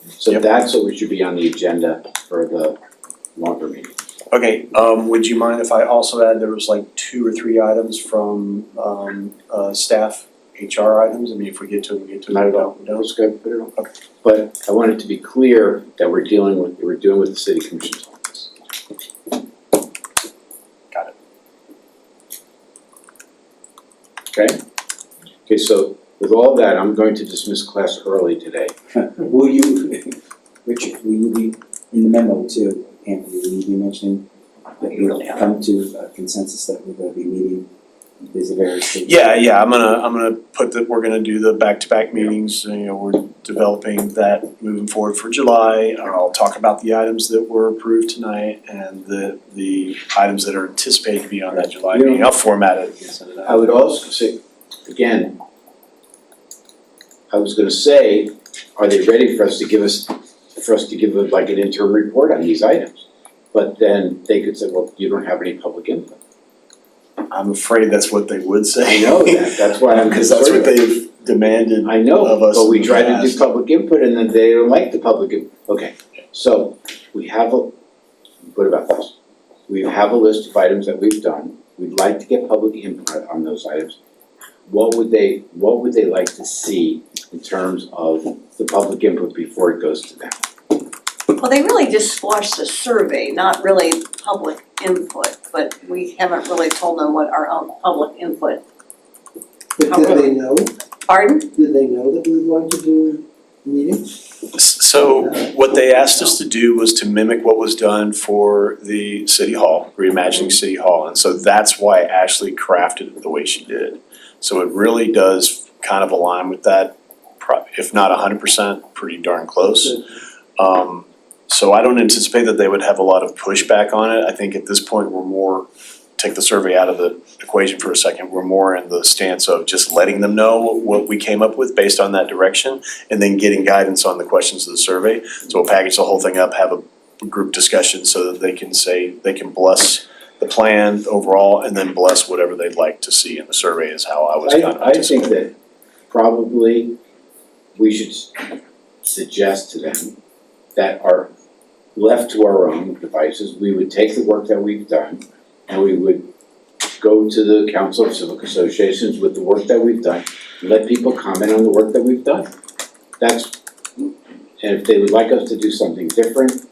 [SPEAKER 1] So
[SPEAKER 5] Yep.
[SPEAKER 1] that's what we should be on the agenda for the longer meeting.
[SPEAKER 5] Okay, would you mind if I also add, there was like 2 or 3 items from staff HR items? I mean, if we get to it, we get to it.
[SPEAKER 1] Not at all,
[SPEAKER 5] No?
[SPEAKER 1] that was good, put it on.
[SPEAKER 5] Okay.
[SPEAKER 1] But I want it to be clear that we're doing with the city commission's office.
[SPEAKER 5] Got it.
[SPEAKER 1] Okay? Okay, so with all that, I'm going to dismiss class early today.
[SPEAKER 3] Will you, Richard, will you be in the memo too, Anthony, will you be mentioning that you've come to a consensus that we're gonna be meeting these various dates?
[SPEAKER 5] Yeah, I'm gonna put that, we're gonna do the back-to-back meetings, we're developing that moving forward for July. I'll talk about the items that were approved tonight and the items that are anticipated to be on that July meeting. I'll format it and send it out.
[SPEAKER 1] I would also say, again, I was gonna say, are they ready for us to give like an interim report on these items? But then they could say, well, you don't have any public input.
[SPEAKER 5] I'm afraid that's what they would say.
[SPEAKER 1] I know that, that's why I'm
[SPEAKER 5] Because that's what
[SPEAKER 1] concerned.
[SPEAKER 5] they've demanded
[SPEAKER 1] I know,
[SPEAKER 5] of us
[SPEAKER 1] but we
[SPEAKER 5] in the
[SPEAKER 1] try to do
[SPEAKER 5] past.
[SPEAKER 1] public input and then they don't like the public input. Okay, so we have what about this? We have a list of items that we've done. We'd like to get public input on those items. What would they like to see in terms of the public input before it goes to them?
[SPEAKER 4] Well, they really just squashed the survey, not really public input, but we haven't really told them what our own public input.
[SPEAKER 7] But did they know,
[SPEAKER 4] Pardon?
[SPEAKER 7] did they know that we were going to do meetings?
[SPEAKER 5] So what they asked us to do was to mimic what was done for the city hall, reimagining city hall, and so that's why Ashley crafted it the way she did. So it really does kind of align with that, if not 100%, pretty darn close. So I don't anticipate that they would have a lot of pushback on it. I think at this point, we're more, take the survey out of the equation for a second, we're more in the stance of just letting them know what we came up with based on that direction, and then getting guidance on the questions of the survey. So we'll package the whole thing up, have a group discussion so that they can bless the plan overall, and then bless whatever they'd like to see in the survey is how I was kind of
[SPEAKER 1] I think
[SPEAKER 5] anticipating.
[SPEAKER 1] that probably we should suggest to them that are left to our own devices, we would take the work that we've done and we would go to the Council of Civic Associations with the work that we've done, and let people comment on the work that we've done. And if they would like us to do something different,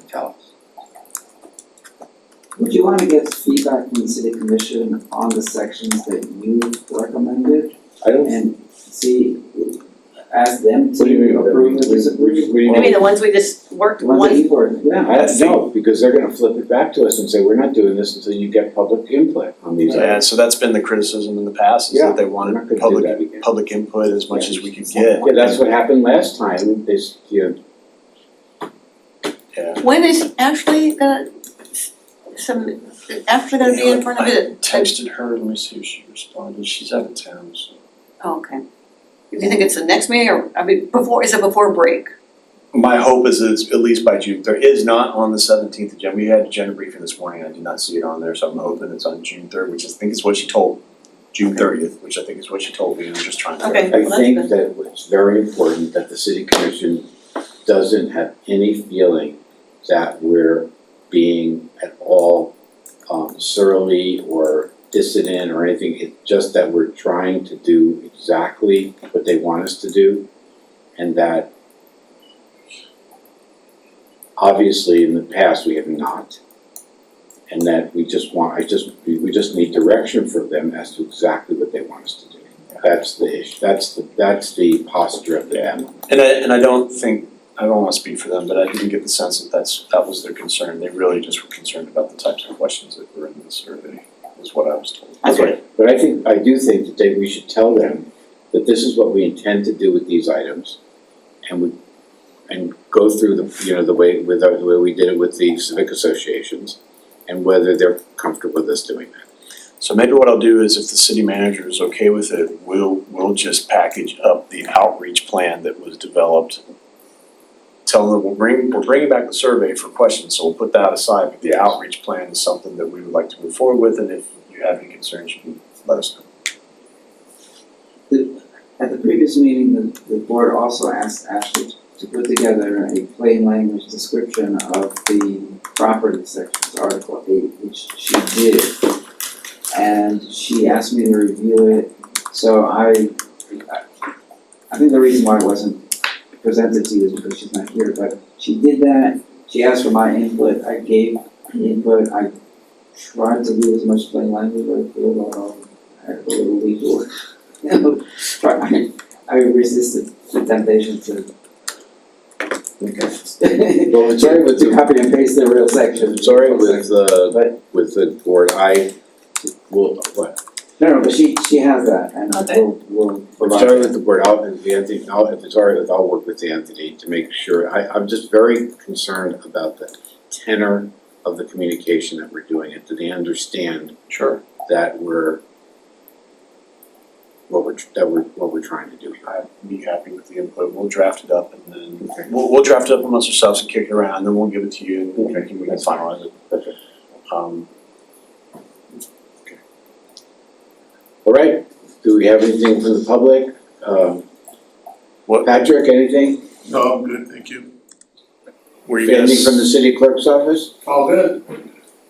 [SPEAKER 1] tell us.
[SPEAKER 3] Would you want to get feedback from the city commission on the sections that you recommended
[SPEAKER 1] I don't,
[SPEAKER 3] and see, ask them
[SPEAKER 1] What do you mean?
[SPEAKER 3] to approve or disapprove?
[SPEAKER 1] What do you
[SPEAKER 4] I mean, the ones we just worked,
[SPEAKER 3] The ones that you were,
[SPEAKER 1] I don't know, because they're gonna flip it back to us and say, we're not doing this until you get public input on these
[SPEAKER 5] Yeah,
[SPEAKER 1] items.
[SPEAKER 5] so that's been the criticism in the past, is
[SPEAKER 1] Yeah,
[SPEAKER 5] that they
[SPEAKER 1] we're not
[SPEAKER 5] wanted
[SPEAKER 1] gonna do that again.
[SPEAKER 5] public input as much as we could get.
[SPEAKER 1] Yeah, that's what happened last time,
[SPEAKER 4] when is Ashley gonna be in front of
[SPEAKER 5] I
[SPEAKER 4] it?
[SPEAKER 5] texted her, let me see if she responded, she's out of town, so.
[SPEAKER 4] Oh, okay. Do you think it's the next meeting or, I mean, is it before break?
[SPEAKER 5] My hope is that it's at least by June, there is not on the 17th agenda, we had an agenda briefing this morning, I did not see it on there, so I'm hoping it's on June 3rd, which I think is what she told, June 30th, which I think is what she told me, I'm just trying to.
[SPEAKER 4] Okay.
[SPEAKER 1] I
[SPEAKER 4] Well, that's
[SPEAKER 1] think
[SPEAKER 4] good.
[SPEAKER 1] that it's very important that the city commission doesn't have any feeling that we're being at all surly or dissident or anything. It's just that we're trying to do exactly what they want us to do, and that obviously in the past we have not. And that we just need direction from them as to exactly what they want us to do. That's the issue, that's the posture of the demo.
[SPEAKER 5] And I don't wanna speak for them, but I didn't get the sense that that was their concern. They really just were concerned about the types of questions that were in the survey, is what I was told.
[SPEAKER 1] Okay, but I do think that we should tell them that this is what we intend to do with these items. And go through the way we did it with the civic associations, and whether they're comfortable with us doing that.
[SPEAKER 5] So maybe what I'll do is if the city manager is okay with it, we'll just package up the outreach plan that was developed. Tell them we're bringing back the survey for questions, so we'll put that aside, but the outreach plan is something that we would like to move forward with, and if you have any concerns, you can let us know.
[SPEAKER 9] At the previous meeting, the board also asked Ashley to put together a plain language description of the property sections, Article 8, which she did. And she asked me to review it, so I think the reason why it wasn't presented to you is because she's not here, but she did that. She asked for my input, I gave input, I tried to do as much plain language as I could, I had a little detour. I resisted the temptation to
[SPEAKER 1] Well, it's already with
[SPEAKER 9] to copy and paste the real section.
[SPEAKER 1] Sorry, with the board, I will, what?
[SPEAKER 9] No, but she has that, and
[SPEAKER 4] Okay.
[SPEAKER 9] we'll provide.
[SPEAKER 1] Sorry with the board, if it's all right with, I'll work with Anthony to make sure, I'm just very concerned about the tenor of the communication that we're doing, and do they understand
[SPEAKER 5] Sure.
[SPEAKER 1] that what we're trying to do here.
[SPEAKER 5] I'd be happy with the input, we'll draft it up and then, we'll draft it up amongst ourselves and kick it around, and then we'll give it to you and we can finalize it.
[SPEAKER 1] Okay.
[SPEAKER 5] Okay.
[SPEAKER 1] All right, do we have anything from the public?
[SPEAKER 5] What?
[SPEAKER 1] Patrick, anything?
[SPEAKER 12] No, I'm good, thank you.
[SPEAKER 5] Were you
[SPEAKER 1] Anything from the
[SPEAKER 5] gonna,
[SPEAKER 1] city clerk's office?
[SPEAKER 12] All good.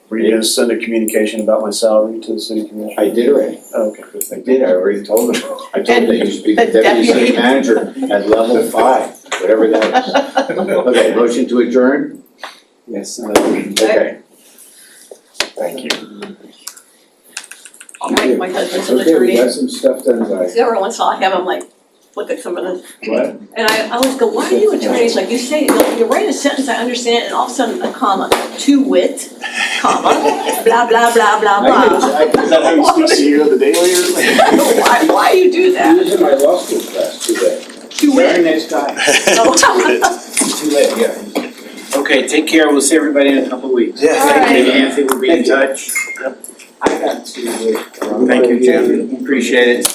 [SPEAKER 5] were you gonna send a communication about my salary to the city commission?
[SPEAKER 1] I did already.
[SPEAKER 5] Oh, okay, good,
[SPEAKER 1] I
[SPEAKER 5] thank you.
[SPEAKER 1] did, I already told him. I told him that he should be the
[SPEAKER 4] The
[SPEAKER 1] deputy city
[SPEAKER 4] deputy.
[SPEAKER 1] manager at level 5, whatever that is. Okay, motion to adjourn?
[SPEAKER 9] Yes,
[SPEAKER 1] Okay.
[SPEAKER 5] Thank you.
[SPEAKER 4] My husband's an
[SPEAKER 1] Okay, we
[SPEAKER 4] attorney,
[SPEAKER 1] got some stuff done tonight.
[SPEAKER 4] so every once in a while I have him like, look at some of this,
[SPEAKER 1] What?
[SPEAKER 4] and I always go, why are you attorneys, like you say, you write a sentence, I understand, and all of a sudden a comma, to wit, comma, blah, blah, blah, blah, blah.
[SPEAKER 5] Is that how you speak to you on the daily or?
[SPEAKER 4] Why do you do
[SPEAKER 1] He
[SPEAKER 4] that?
[SPEAKER 1] was in my law school class, too late.
[SPEAKER 4] To
[SPEAKER 1] Very
[SPEAKER 4] wit.
[SPEAKER 1] nice guy.
[SPEAKER 4] Oh.
[SPEAKER 1] Too late, yeah. Okay, take care, we'll see everybody in a couple of weeks.
[SPEAKER 5] Yeah,
[SPEAKER 4] thank you.
[SPEAKER 1] Maybe Anthony will be in touch.
[SPEAKER 3] I got to.
[SPEAKER 1] Thank you, Tim, appreciate it.